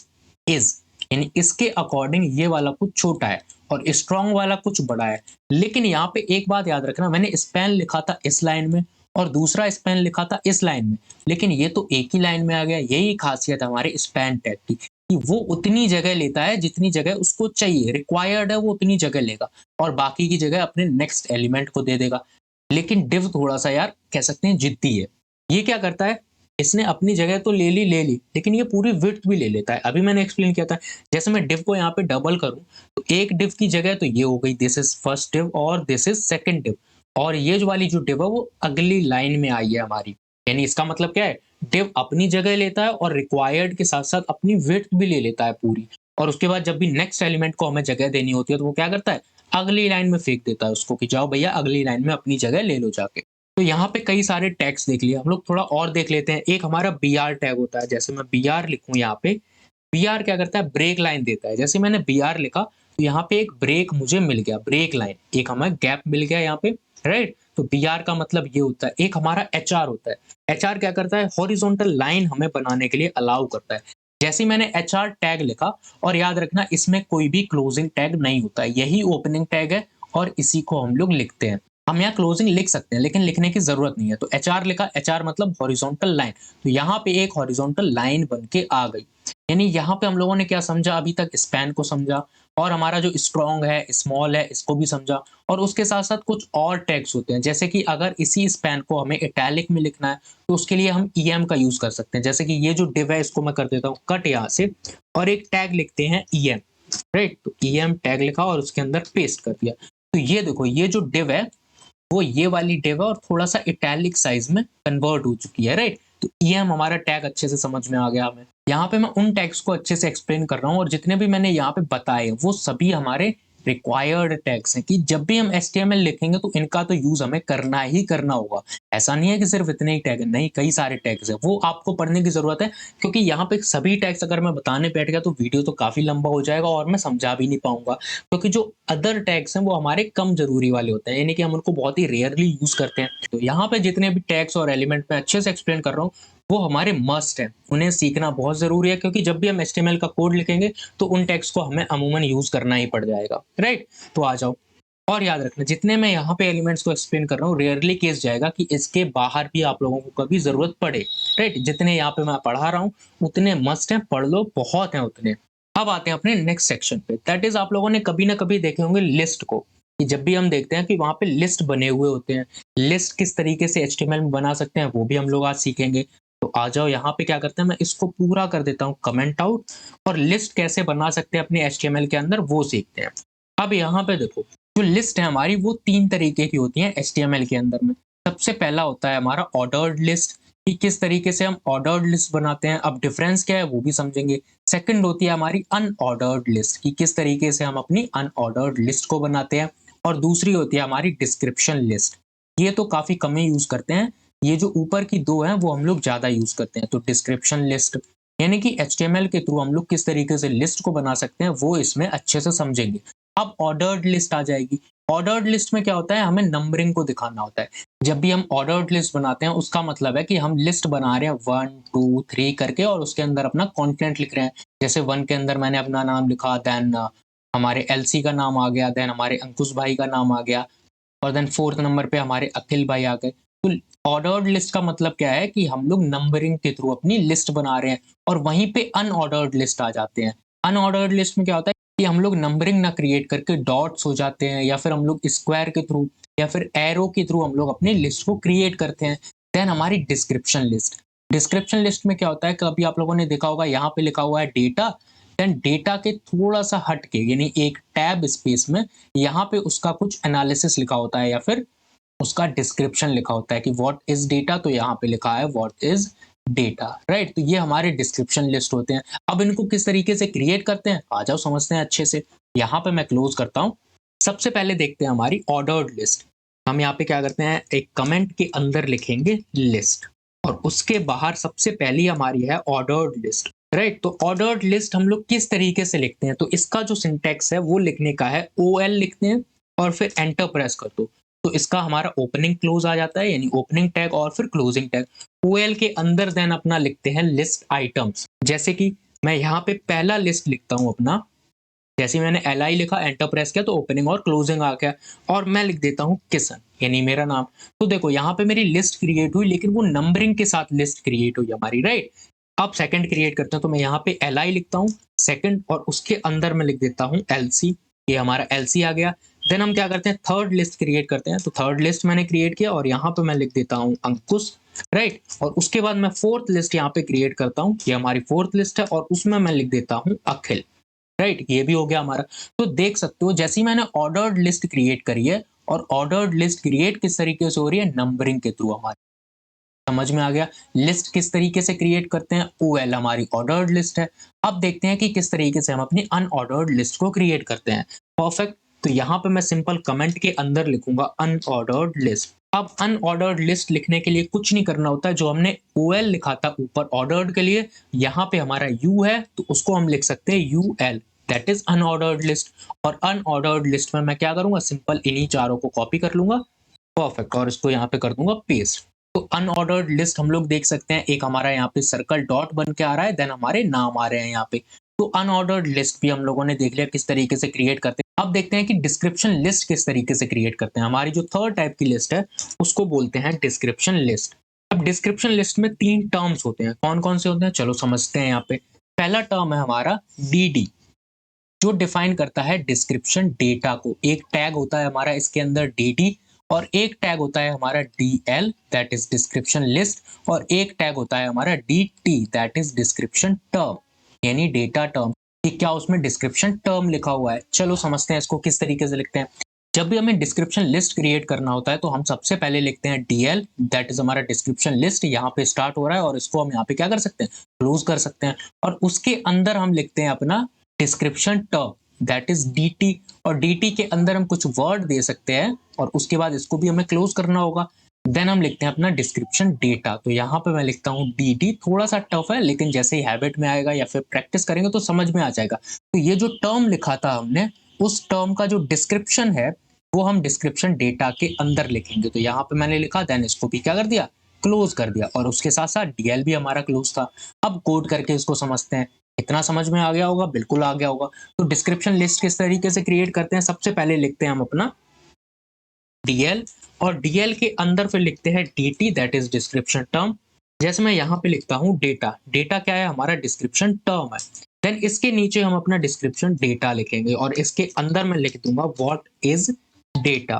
इज, यानी इसके अकॉर्डिंग ये वाला कुछ छोटा है और स्ट्रॉन्ग वाला कुछ बड़ा है। लेकिन यहाँ पे एक बात याद रखना, मैंने स्पैन लिखा था इस लाइन में और दूसरा स्पैन लिखा था इस लाइन में, लेकिन ये तो एक ही लाइन में आ गया। यही खासियत है हमारे स्पैन टैग की, कि वो उतनी जगह लेता है जितनी जगह उसको चाहिए, रिक्वायर्ड है वो उतनी जगह लेगा और बाकी की जगह अपने नेक्स्ट एलिमेंट को दे देगा। लेकिन div थोड़ा-सा यार कह सकते हैं जिद्दी है। ये क्या करता है, इसने अपनी जगह तो ले ली, लेकिन ये पूरी विड्थ भी ले लेता है। अभी मैंने एक्सप्लेन किया था, जैसे मैं div को यहाँ पे डबल करूँ, तो एक div की जगह तो ये हो गई, दिस इज़ फर्स्ट div और दिस इज़ सेकंड div और ये जो वाली जो div है वो अगली लाइन में आई है हमारी। यानी इसका मतलब क्या है, div अपनी जगह लेता है और रिक्वायर्ड के साथ-साथ अपनी विड्थ भी ले लेता है पूरी और उसके बाद जब भी नेक्स्ट एलिमेंट को हमें जगह देनी होती है, तो वो क्या करता है, अगली लाइन में फेंक देता है उसको कि जाओ भैया अगली लाइन में अपनी जगह ले लो जाके। तो यहाँ पे कई सारे टैग्स देख लिए, हम लोग थोड़ा और देख लेते हैं। एक हमारा बीआर टैग होता है, जैसे मैं बीआर लिखूँ यहाँ पे, बीआर क्या करता है, ब्रेक लाइन देता है। जैसे मैंने बीआर लिखा तो यहाँ पे एक ब्रेक मुझे मिल गया, ब्रेक लाइन, एक हमें गैप मिल गया यहाँ पे, राइट? तो बीआर का मतलब ये होता है। एक हमारा एचआर होता है, एचआर क्या करता है, हॉरिजॉन्टल लाइन हमें बनाने के लिए अलाउ करता है। जैसे ही मैंने एचआर टैग लिखा, और याद रखना इसमें कोई भी क्लोजिंग टैग नहीं होता है, यही ओपनिंग टैग है और इसी को हम लोग लिखते हैं। हम यहाँ क्लोजिंग लिख सकते हैं लेकिन लिखने की जरूरत नहीं है। तो एचआर लिखा, एचआर मतलब हॉरिजॉन्टल लाइन, तो यहाँ पे एक हॉरिजॉन्टल लाइन बन के आ गई। यानी यहाँ पे हम लोगों ने क्या समझा, अभी तक स्पैन को समझा और हमारा जो स्ट्रॉन्ग है, स्मॉल है, इसको भी समझा और उसके साथ साथ कुछ और टैग्स होते हैं। जैसे कि अगर इसी स्पैन को हमें इटैलिक में लिखना है तो उसके लिए हम ईएम का यूज कर सकते हैं। जैसे कि ये जो डिव है इसको मैं कर देता हूँ कट यहाँ से और एक टैग लिखते हैं ईएम, राइट? तो ईएम टैग लिखा और उसके अंदर पेस्ट कर दिया। तो ये देखो, ये जो डिव है वो ये वाली डिव है और थोड़ा-सा इटैलिक साइज में कन्वर्ट हो चुकी है, राइट? तो ईएम हमारा टैग अच्छे से समझ में आ गया हमें। यहाँ पे मैं उन टैग्स को अच्छे से एक्सप्लेन कर रहा हूँ और जितने भी मैंने यहाँ पे बताए वो सभी हमारे रिक्वायर्ड टैग्स हैं कि जब भी हम एचटीएमएल लिखेंगे तो इनका तो यूज हमें करना ही करना होगा। ऐसा नहीं है कि सिर्फ इतने ही टैग हैं, नहीं, कई सारे टैग्स हैं, वो आपको पढ़ने की जरूरत है क्योंकि यहाँ पे सभी टैग्स अगर मैं बताने बैठ गया तो वीडियो तो काफी लंबा हो जाएगा और मैं समझा भी नहीं पाऊंगा, क्योंकि जो अदर टैग्स हैं वो हमारे कम जरूरी वाले होते हैं, यानी कि हम उनको बहुत ही रेयरली यूज करते हैं। तो यहाँ पे जितने भी टैग्स और एलिमेंट मैं अच्छे से एक्सप्लेन कर रहा हूँ वो हमारे मस्ट है, उन्हें सीखना बहुत जरूरी है क्योंकि जब भी हम एचटीएमएल का कोड लिखेंगे तो उन टैग्स को हमें अमूमन यूज करना ही पड़ जाएगा, राइट? तो आ जाओ, और याद रखना जितने मैं यहाँ पे एलिमेंट्स को एक्सप्लेन कर रहा हूँ रेयरली केस जाएगा कि इसके बाहर भी आप लोगों को कभी जरूरत पड़े, राइट? जितने यहाँ पे मैं पढ़ा रहा हूँ उतने मस्ट हैं, पढ़ लो, बहुत हैं उतने। अब आते हैं अपने नेक्स्ट सेक्शन पे, दैट इज आप लोगों ने कभी ना कभी देखे होंगे लिस्ट को, कि जब भी हम देखते हैं कि वहां पे लिस्ट बने हुए होते हैं, लिस्ट किस तरीके से एचटीएमएल में बना सकते हैं वो भी हम लोग आज सीखेंगे। तो आ जाओ, यहाँ पे क्या करते हैं, मैं इसको पूरा कर देता हूँ कमेंट आउट और लिस्ट कैसे बना सकते हैं अपने एचटीएमएल के अंदर वो सीखते हैं। अब यहाँ पे देखो, जो लिस्ट है हमारी वो 3 तरीके की होती है एचटीएमएल के अंदर में। सबसे पहला होता है हमारा ऑर्डर्ड लिस्ट, कि किस तरीके से हम ऑर्डर्ड लिस्ट बनाते हैं, अब डिफरेंस क्या है वो भी समझेंगे। सेकंड होती है हमारी अनऑर्डर्ड लिस्ट, कि किस तरीके से हम अपनी अनऑर्डर्ड लिस्ट को बनाते हैं। और दूसरी होती है हमारी डिस्क्रिप्शन लिस्ट, ये तो काफी कम ही यूज करते हैं, ये जो ऊपर की दो हैं वो हम लोग ज्यादा यूज करते हैं। तो डिस्क्रिप्शन लिस्ट यानी कि एचटीएमएल के थ्रू हम लोग किस तरीके से लिस्ट को बना सकते हैं वो इसमें अच्छे से समझेंगे। अब ऑर्डर्ड लिस्ट आ जाएगी। ऑर्डर्ड लिस्ट में क्या होता है, हमें नंबरिंग को दिखाना होता है। जब भी हम ऑर्डर्ड लिस्ट बनाते हैं उसका मतलब है कि हम लिस्ट बना रहे हैं 1 2 3 करके और उसके अंदर अपना कंटेंट लिख रहे हैं। जैसे 1 के अंदर मैंने अपना नाम लिखा, देन हमारे एलसी का नाम आ गया, देन हमारे अंकुश भाई का नाम आ गया और देन 4th नंबर पे हमारे अखिल भाई आ गए। तो ऑर्डर्ड लिस्ट का मतलब क्या है कि हम लोग नंबरिंग के थ्रू अपनी लिस्ट बना रहे हैं और वहीं पे अनऑर्डर्ड लिस्ट आ जाते हैं। अनऑर्डर्ड लिस्ट में क्या होता है कि हम लोग नंबरिंग ना क्रिएट करके डॉट्स हो जाते हैं या फिर हम लोग स्क्वायर के थ्रू या फिर एरो के थ्रू हम लोग अपनी लिस्ट को क्रिएट करते हैं। देन हमारी डिस्क्रिप्शन लिस्ट, डिस्क्रिप्शन लिस्ट में क्या होता है, कभी आप लोगों ने देखा होगा यहाँ पे लिखा हुआ है डेटा, देन डेटा के थोड़ा सा हट के यानी एक टैब स्पेस में यहाँ पे उसका कुछ एनालिसिस लिखा होता है या फिर उसका डिस्क्रिप्शन लिखा होता है कि व्हाट इज डेटा, तो यहाँ पे लिखा है व्हाट इज डेटा, राइट? तो ये हमारे डिस्क्रिप्शन लिस्ट होते हैं। अब इनको किस तरीके से क्रिएट करते हैं आ जाओ समझते हैं अच्छे से। यहाँ पे मैं क्लोज करता हूँ। सबसे पहले देखते हैं हमारी ऑर्डर्ड लिस्ट। हम यहाँ पे क्या करते हैं, एक कमेंट के अंदर लिखेंगे लिस्ट और उसके बाहर सबसे पहली हमारी है ऑर्डर्ड लिस्ट, राइट? तो ऑर्डर्ड लिस्ट हम लोग किस तरीके से लिखते हैं, तो इसका जो सिंटेक्स है वो लिखने का है OL लिखते हैं और फिर एंटर प्रेस कर दो। तो इसका हमारा ओपनिंग क्लोज आ जाता है, यानी ओपनिंग टैग और फिर क्लोजिंग टैग। OL के अंदर देन अपना लिखते हैं लिस्ट आइटम्स। जैसे कि मैं यहाँ पे पहला लिस्ट लिखता हूँ अपना, जैसे मैंने LI लिखा, एंटर प्रेस किया तो ओपनिंग और क्लोजिंग आ गया और मैं लिख देता हूँ किशन, यानी मेरा नाम। तो देखो यहाँ पे मेरी लिस्ट क्रिएट हुई लेकिन वो नंबरिंग के साथ लिस्ट क्रिएट हुई हमारी, राइट? अब सेकंड क्रिएट करते हैं, तो मैं यहाँ पे li लिखता हूँ सेकंड, और उसके अंदर मैं लिख देता हूँ lc। ये हमारा lc आ गया। देन हम क्या करते हैं, थर्ड लिस्ट क्रिएट करते हैं। तो थर्ड लिस्ट मैंने क्रिएट किया और यहाँ पे मैं लिख देता हूँ अंकुश, राइट। और उसके बाद मैं फोर्थ लिस्ट यहाँ पे क्रिएट करता हूँ, ये हमारी फोर्थ लिस्ट है, और उसमें मैं लिख देता हूँ अखिल, राइट। ये भी हो गया हमारा। तो देख सकते हो जैसे ही मैंने ऑर्डर्ड लिस्ट क्रिएट करी है, और ऑर्डर्ड लिस्ट क्रिएट किस तरीके से हो रही है, नंबरिंग के थ्रू हमारी। समझ में आ गया लिस्ट किस तरीके से क्रिएट करते हैं। OL हमारी ऑर्डर्ड लिस्ट है। अब देखते हैं कि किस तरीके से हम अपनी अनऑर्डर्ड लिस्ट को क्रिएट करते हैं। परफेक्ट। तो यहाँ पे मैं सिंपल कमेंट के अंदर लिखूंगा अनऑर्डर्ड लिस्ट। अब अनऑर्डर्ड लिस्ट लिखने के लिए कुछ नहीं करना होता है, जो हमने OL लिखा था ऊपर ऑर्डर्ड के लिए, यहाँ पे हमारा U है, तो उसको हम लिख सकते हैं UL, that is unordered list. और अनऑर्डर्ड लिस्ट में मैं क्या करूंगा, सिंपल इन्हीं चारों को कॉपी कर लूंगा। परफेक्ट। और इसको यहाँ पे कर दूंगा पेस्ट। तो अनऑर्डर्ड लिस्ट हम लोग देख सकते हैं, एक हमारा यहाँ पे सर्कल डॉट बन के आ रहा है, देन हमारे नाम आ रहे हैं यहाँ पे। तो अनऑर्डर्ड लिस्ट भी हम लोगों ने देख लिया किस तरीके से क्रिएट करते हैं। अब देखते हैं कि डिस्क्रिप्शन लिस्ट किस तरीके से क्रिएट करते हैं। हमारी जो थर्ड टाइप की लिस्ट है उसको बोलते हैं डिस्क्रिप्शन लिस्ट। अब डिस्क्रिप्शन लिस्ट में 3 टर्म्स होते हैं। कौन कौन से होते हैं, चलो समझते हैं। यहाँ पे पहला टर्म है हमारा DD, जो डिफाइन करता है डिस्क्रिप्शन डेटा को। एक टैग होता है हमारा इसके अंदर DD, और एक टैग होता है हमारा DL, that is description list, और एक टैग होता है हमारा DT, that is description term, यानी डेटा टर्म। कि क्या उसमें डिस्क्रिप्शन टर्म लिखा हुआ है। चलो समझते हैं इसको किस तरीके से लिखते हैं। जब भी हमें डिस्क्रिप्शन लिस्ट क्रिएट करना होता है तो हम सबसे पहले लिखते हैं DL, दैट इज हमारा डिस्क्रिप्शन लिस्ट। यहाँ पे स्टार्ट हो रहा है और इसको हम यहाँ पे क्या कर सकते हैं, क्लोज कर सकते हैं। और उसके अंदर हम लिखते हैं अपना description term, that is DT। और DT के अंदर हम कुछ वर्ड दे सकते हैं, और उसके बाद इसको भी हमें क्लोज करना होगा। देन हम लिखते हैं अपना डिस्क्रिप्शन डेटा। तो यहाँ पे मैं लिखता हूँ DD। थोड़ा सा टफ है, लेकिन जैसे ही हैबिट में आएगा या फिर प्रैक्टिस करेंगे तो समझ में आ जाएगा। तो ये जो टर्म लिखा था हमने, उस टर्म का जो डिस्क्रिप्शन है वो हम डिस्क्रिप्शन डेटा के अंदर लिखेंगे। तो यहाँ पे मैंने लिखा, देन इसको भी क्या कर दिया, क्लोज कर दिया। और उसके साथ साथ DL भी हमारा क्लोज था। अब कोड करके इसको समझते हैं। इतना समझ में आ गया होगा, बिल्कुल आ गया होगा। तो डिस्क्रिप्शन लिस्ट किस तरीके से क्रिएट करते हैं, सबसे पहले लिखते हैं हम अपना DL, और DL के अंदर फिर लिखते हैं DT, that is description term. जैसे मैं यहाँ पे लिखता हूँ डेटा, डेटा क्या है, हमारा डिस्क्रिप्शन टर्म है। देन इसके नीचे हम अपना डिस्क्रिप्शन डेटा लिखेंगे, और इसके अंदर मैं लिख दूंगा व्हाट इज डेटा,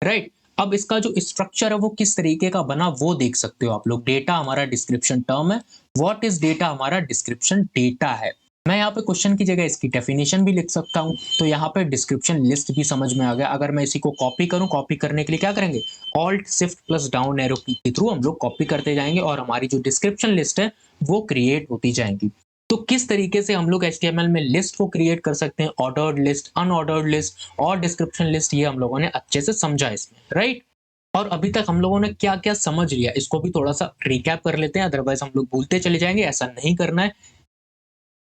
राइट। अब इसका जो स्ट्रक्चर है वो किस तरीके का बना वो देख सकते हो आप लोग। डेटा हमारा डिस्क्रिप्शन टर्म है, व्हाट इज डेटा हमारा डिस्क्रिप्शन डेटा है। मैं यहाँ पे क्वेश्चन की जगह इसकी डेफिनेशन भी लिख सकता हूँ। तो यहाँ पे डिस्क्रिप्शन लिस्ट भी समझ में आ गया। अगर मैं इसी को कॉपी करूँ, कॉपी करने के लिए क्या करेंगे, alt shift plus down arrow की के थ्रू हम लोग कॉपी करते जाएंगे, और हमारी जो डिस्क्रिप्शन लिस्ट है वो क्रिएट होती जाएंगी। तो किस तरीके से हम लोग HTML में लिस्ट को क्रिएट कर सकते हैं, ऑर्डर्ड लिस्ट, अनऑर्डर्ड लिस्ट और डिस्क्रिप्शन लिस्ट, ये हम लोगों ने अच्छे से समझा इसमें, राइट। और अभी तक हम लोगों ने क्या क्या समझ लिया, इसको भी थोड़ा सा रिकैप कर लेते हैं, अदरवाइज हम लोग भूलते चले जाएंगे, ऐसा नहीं करना है।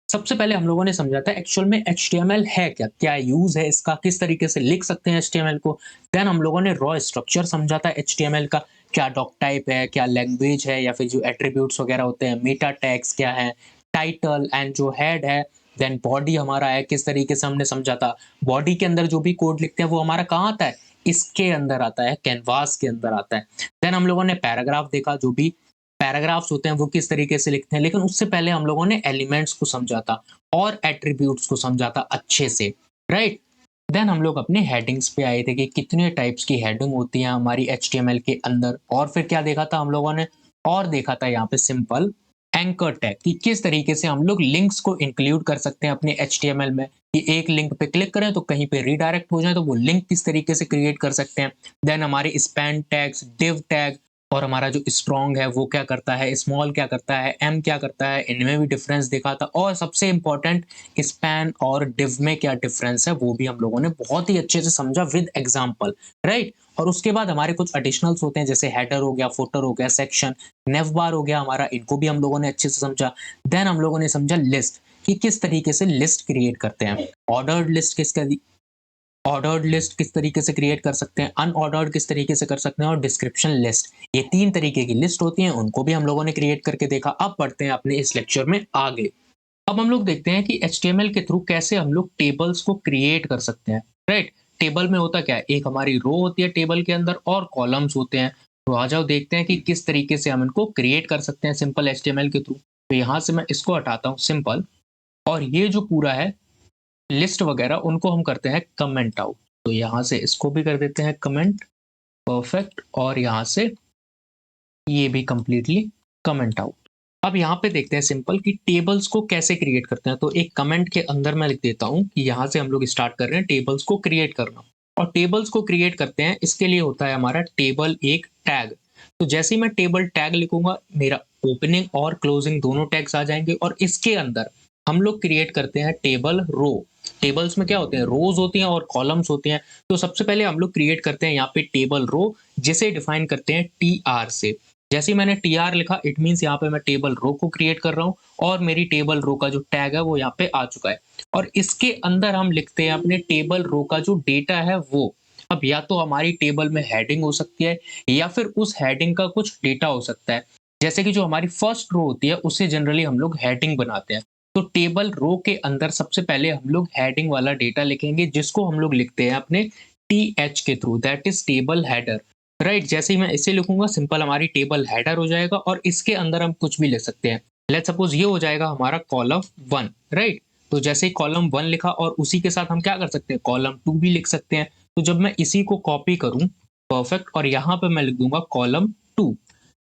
सबसे पहले हम लोगों ने समझा था एक्चुअल में HTML है क्या, क्या यूज है इसका, किस तरीके से लिख सकते हैं HTML को। देन हम लोगों ने रॉ स्ट्रक्चर समझा था HTML का, क्या डॉक टाइप है, क्या लैंग्वेज है, या फिर जो एट्रीब्यूट्स वगैरह होते हैं, मेटा टैग्स क्या है, टाइटल एंड जो हेड है। देन बॉडी हमारा है, किस तरीके से हमने समझा था। बॉडी के अंदर जो भी कोड लिखते हैं वो हमारा कहाँ आता है, इसके अंदर आता है, कैनवास के अंदर आता है। देन हम लोगों ने पैराग्राफ देखा, जो भी पैराग्राफ्स होते हैं वो किस तरीके से लिखते हैं। लेकिन उससे पहले हम लोगों ने एलिमेंट्स को समझा था और एट्रीब्यूट्स को समझा था अच्छे से, राइट। देन हम लोग अपने हेडिंग्स पे आए थे कि कितने टाइप्स की हेडिंग होती है हमारी HTML के अंदर। और फिर क्या देखा था हम लोगों ने, और देखा था यहाँ पे सिंपल एंकर टैग, कि किस तरीके से हम लोग लिंक्स को इंक्लूड कर सकते हैं अपने HTML में, कि एक लिंक पे क्लिक करें तो कहीं पे रीडायरेक्ट हो जाए, तो वो लिंक किस तरीके से क्रिएट कर सकते हैं। देन हमारे स्पैन टैग्स, डिव टैग, और हमारा जो स्ट्रॉन्ग है वो क्या करता है, स्मॉल क्या करता है, एम क्या करता है, इनमें भी डिफरेंस देखा था। और सबसे इंपॉर्टेंट स्पैन और डिव में क्या डिफरेंस है वो भी हम लोगों ने बहुत ही अच्छे से समझा विद एग्जांपल, राइट। और उसके बाद हमारे कुछ एडिशनल्स होते हैं, जैसे हेडर हो गया, फुटर हो गया, सेक्शन, नेव बार हो गया हमारा, इनको भी हम लोगों ने अच्छे से समझा। देन हम लोगों ने समझा लिस्ट, कि किस तरीके से लिस्ट क्रिएट करते हैं, ऑर्डर्ड लिस्ट ऑर्डर्ड लिस्ट किस तरीके से क्रिएट कर सकते हैं, अनऑर्डर्ड किस तरीके से कर सकते हैं, और डिस्क्रिप्शन लिस्ट, ये 3 तरीके की लिस्ट होती हैं, उनको भी हम लोगों ने क्रिएट करके देखा। अब बढ़ते हैं अपने इस लेक्चर में आगे। अब हम लोग देखते हैं कि HTML के थ्रू कैसे हम लोग टेबल्स को क्रिएट कर सकते हैं, राइट। टेबल में होता क्या है, एक हमारी रो होती है टेबल के अंदर और कॉलम्स होते हैं। तो आ जाओ देखते हैं कि किस तरीके से हम इनको क्रिएट कर सकते हैं सिंपल HTML के थ्रू। तो यहाँ से मैं इसको हटाता हूँ सिंपल, और ये जो पूरा है लिस्ट वगैरह उनको हम करते हैं कमेंट आउट। तो यहाँ से इसको भी कर देते हैं कमेंट, परफेक्ट, और यहाँ से ये भी कंप्लीटली कमेंट आउट। अब यहाँ पे देखते हैं सिंपल कि टेबल्स को कैसे क्रिएट करते हैं। तो एक कमेंट के अंदर मैं लिख देता हूँ कि यहाँ से हम लोग स्टार्ट कर रहे हैं टेबल्स को क्रिएट करना। और टेबल्स को क्रिएट करते हैं, इसके लिए होता है हमारा टेबल एक टैग। तो जैसे ही मैं टेबल टैग लिखूंगा, मेरा ओपनिंग और क्लोजिंग दोनों टैग्स आ जाएंगे, और इसके अंदर हम लोग क्रिएट करते हैं टेबल रो। टेबल्स में क्या होते हैं, रोज होती हैं और कॉलम्स होती हैं। तो सबसे पहले हम लोग क्रिएट करते हैं यहाँ पे टेबल रो, जिसे डिफाइन करते हैं टी आर से। जैसे ही मैंने टी आर लिखा, इट मीन्स यहाँ पे मैं टेबल रो को क्रिएट कर रहा हूँ, और मेरी टेबल रो का जो टैग है वो यहाँ पे आ चुका है। और इसके अंदर हम लिखते हैं अपने टेबल रो का जो डेटा है वो। अब या तो हमारी टेबल में हेडिंग हो सकती है, या फिर उस हेडिंग का कुछ डेटा हो सकता है। जैसे कि जो हमारी फर्स्ट रो होती है उससे जनरली हम लोग हेडिंग बनाते हैं। तो टेबल रो के अंदर सबसे पहले हम लोग हेडिंग वाला डेटा लिखेंगे, जिसको हम लोग लिखते हैं अपने टी एच के through, that is table header. Right, जैसे ही मैं इसे लिखूंगा सिंपल हमारी टेबल हेडर हो जाएगा, और इसके अंदर हम कुछ भी लिख सकते हैं। लेट्स सपोज ये हो जाएगा हमारा कॉलम 1। राइट, तो जैसे ही कॉलम 1 लिखा, और उसी के साथ हम क्या कर सकते हैं, कॉलम 2 भी लिख सकते हैं। तो जब मैं इसी को कॉपी करूं, परफेक्ट, और यहाँ पे मैं लिख दूंगा कॉलम 2।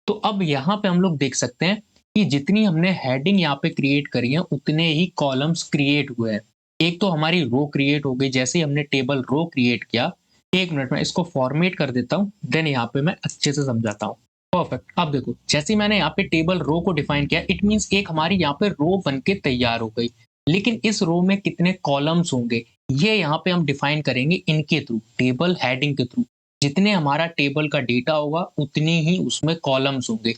तो अब यहाँ पे हम लोग देख सकते हैं कि जितनी हमने हेडिंग यहाँ पे क्रिएट करी है, उतने ही कॉलम्स क्रिएट हुए हैं। एक तो हमारी रो क्रिएट हो गई जैसे ही हमने टेबल रो क्रिएट किया। एक मिनट में इसको फॉर्मेट कर देता हूँ, देन यहाँ पे मैं अच्छे से समझाता हूँ। परफेक्ट, अब देखो जैसे ही मैंने यहाँ पे टेबल रो को डिफाइन किया, इट मीन्स एक हमारी यहाँ पे रो बन के तैयार हो गई। लेकिन इस रो में कितने कॉलम्स होंगे, ये यहाँ पे हम डिफाइन करेंगे इनके थ्रू, टेबल हेडिंग के थ्रू। जितने हमारा टेबल का डेटा होगा, उतनी ही उसमें कॉलम्स होंगे।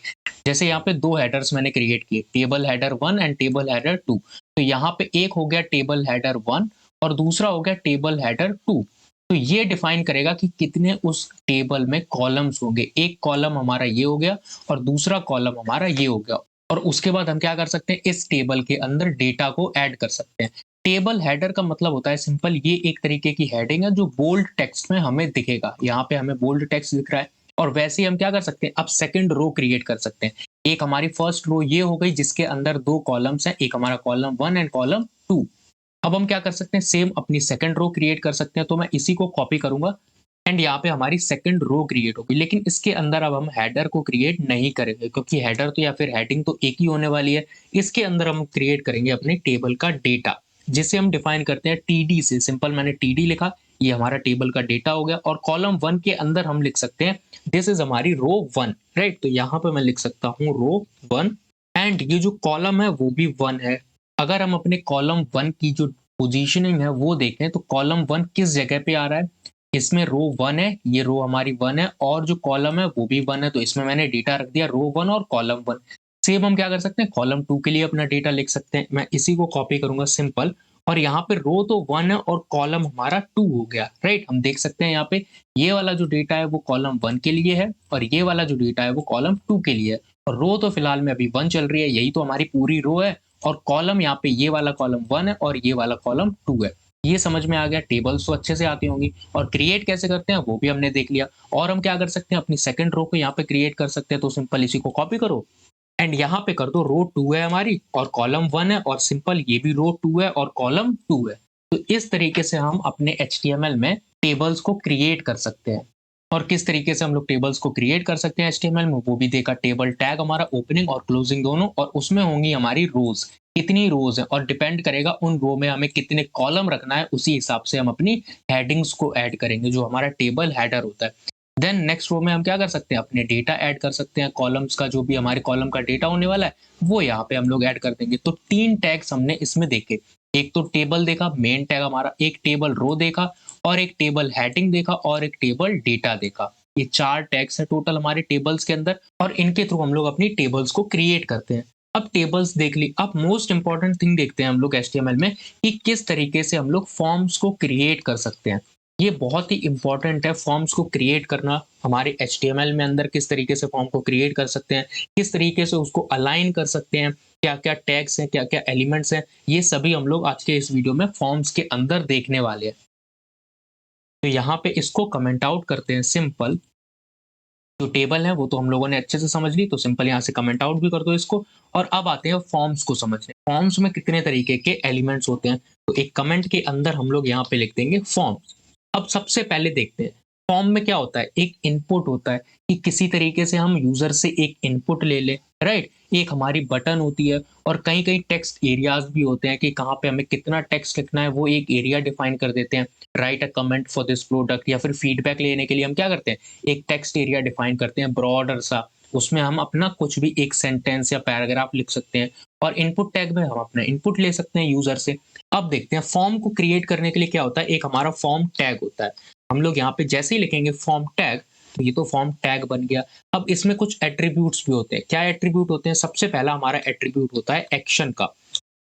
जैसे यहाँ पे दो हेडर्स मैंने क्रिएट किए, table header 1 and table header 2। तो यहाँ पे एक हो गया टेबल हेडर 1, और दूसरा हो गया टेबल हेडर 2। तो ये डिफाइन करेगा कि कितने उस टेबल में कॉलम्स होंगे। एक कॉलम हमारा ये हो गया, और दूसरा कॉलम हमारा ये हो गया। और उसके बाद हम क्या कर सकते हैं, इस टेबल के अंदर डेटा को ऐड कर सकते हैं। टेबल हेडर का मतलब होता है सिंपल, ये एक तरीके की हेडिंग है जो बोल्ड टेक्स्ट में हमें दिखेगा। यहाँ पे हमें बोल्ड टेक्स्ट दिख रहा है। और वैसे ही हम क्या कर सकते हैं, अब सेकंड रो क्रिएट कर सकते हैं। एक हमारी फर्स्ट रो ये हो गई जिसके अंदर दो कॉलम्स हैं, एक हमारा कॉलम 1 एंड कॉलम 2। अब हम क्या कर सकते हैं, सेम अपनी सेकंड रो क्रिएट कर सकते हैं। तो मैं इसी को कॉपी करूंगा, एंड यहाँ पे हमारी सेकंड रो क्रिएट होगी। लेकिन इसके अंदर अब हम हेडर को क्रिएट नहीं करेंगे, क्योंकि हेडर तो या फिर हेडिंग तो एक ही होने वाली है। इसके अंदर हम क्रिएट करेंगे अपने टेबल का डेटा, जिसे हम डिफाइन करते हैं टीडी से। सिंपल मैंने टीडी लिखा, ये हमारा टेबल का डेटा हो गया। और कॉलम 1 के अंदर हम लिख सकते हैं दिस इज हमारी रो 1। राइट, तो यहाँ पे मैं लिख सकता हूँ रो 1, एंड ये जो कॉलम है वो भी 1 है। अगर हम अपने कॉलम 1 की जो पोजीशनिंग है वो देखें, तो कॉलम 1 किस जगह पे आ रहा है, इसमें रो 1 है, ये रो हमारी 1 है, और जो कॉलम है वो भी 1 है। तो इसमें मैंने डेटा रख दिया रो 1 और कॉलम 1। सेम हम क्या कर सकते हैं, कॉलम 2 के लिए अपना डेटा लिख सकते हैं। मैं इसी को कॉपी करूंगा सिंपल, और यहाँ पे रो तो 1 है और कॉलम हमारा 2 हो गया। राइट, हम देख सकते हैं यहाँ पे ये वाला जो डेटा है वो कॉलम 1 के लिए है, और ये वाला जो डेटा है वो कॉलम 2 के लिए है। और रो तो फिलहाल में अभी 1 चल रही है, यही तो हमारी पूरी रो है। और कॉलम यहाँ पे ये वाला कॉलम 1 है, और ये वाला कॉलम 2 है। ये समझ में आ गया, टेबल्स तो अच्छे से आती होंगी। और क्रिएट कैसे करते हैं वो भी हमने देख लिया। और हम क्या कर सकते हैं, अपनी सेकंड रो को यहाँ पे क्रिएट कर सकते हैं। तो सिंपल इसी को कॉपी करो, एंड यहाँ पे कर दो रो 2 है हमारी, और कॉलम 1 है, और सिंपल ये भी रो 2 है और कॉलम 2 है। तो इस तरीके से हम अपने HTML में टेबल्स को क्रिएट कर सकते हैं। और किस तरीके से हम लोग टेबल्स को क्रिएट कर सकते हैं HTML में, वो भी देखा। टेबल टैग हमारा ओपनिंग और क्लोजिंग दोनों, और उसमें होंगी हमारी रोज, कितनी रोज है, और डिपेंड करेगा उन रो में हमें कितने कॉलम रखना है। उसी हिसाब से हम अपनी हेडिंग्स को ऐड करेंगे, जो हमारा टेबल हेडर होता है। देन नेक्स्ट रो में हम क्या कर सकते हैं, अपने डेटा ऐड कर सकते हैं। कॉलम्स का जो भी हमारे कॉलम का डेटा होने वाला है वो यहाँ पे हम लोग ऐड कर देंगे। तो 3 टैग्स हमने इसमें देखे। एक तो टेबल देखा, मेन टैग हमारा, एक टेबल रो देखा, और एक टेबल हेडिंग देखा, और एक टेबल डेटा देखा। ये 4 टैग्स है टोटल हमारे टेबल्स के अंदर, और इनके थ्रू हम लोग अपनी टेबल्स को क्रिएट करते हैं। अब टेबल्स देख ली, अब मोस्ट इंपॉर्टेंट थिंग देखते हैं हम लोग HTML में, कि किस तरीके से हम लोग फॉर्म्स को क्रिएट कर सकते हैं। ये बहुत ही इंपॉर्टेंट है, फॉर्म्स को क्रिएट करना। हमारे HTML में अंदर किस तरीके से फॉर्म को क्रिएट कर सकते हैं, किस तरीके से उसको अलाइन कर सकते हैं, क्या क्या टैग्स हैं, क्या क्या एलिमेंट्स हैं, ये सभी हम लोग आज के इस वीडियो में फॉर्म्स के अंदर देखने वाले हैं। तो यहाँ पे इसको कमेंट आउट करते हैं सिंपल, जो टेबल है वो तो हम लोगों ने अच्छे से समझ ली, तो सिंपल यहाँ से कमेंट आउट भी कर दो इसको। और अब आते हैं फॉर्म्स को समझने। फॉर्म्स में कितने तरीके के एलिमेंट्स होते हैं, तो एक कमेंट के अंदर हम लोग यहाँ पे लिख देंगे फॉर्म्स। अब सबसे पहले देखते हैं फॉर्म में क्या होता है। एक इनपुट होता है कि किसी तरीके से हम यूजर से एक इनपुट ले लें, राइट। एक हमारी बटन होती है, और कहीं कहीं टेक्स्ट एरियाज भी होते हैं कि कहाँ पे हमें कितना टेक्स्ट लिखना है, वो एक एरिया डिफाइन कर देते हैं। Right a comment for this product, या फिर फीडबैक लेने के लिए हम क्या करते हैं, एक टेक्स्ट एरिया डिफाइन करते हैं ब्रॉडर सा। उसमें हम अपना कुछ भी एक सेंटेंस या पैराग्राफ लिख सकते हैं। और इनपुट टैग में हम अपना इनपुट ले सकते हैं यूजर से। अब देखते हैं फॉर्म को क्रिएट करने के लिए क्या होता है। एक हमारा फॉर्म टैग होता है। हम लोग यहाँ पे जैसे ही लिखेंगे फॉर्म टैग, तो ये तो फॉर्म टैग बन गया। अब इसमें कुछ एट्रीब्यूट्स भी होते हैं। क्या एट्रीब्यूट होते हैं? सबसे पहला हमारा एट्रीब्यूट होता है एक्शन का।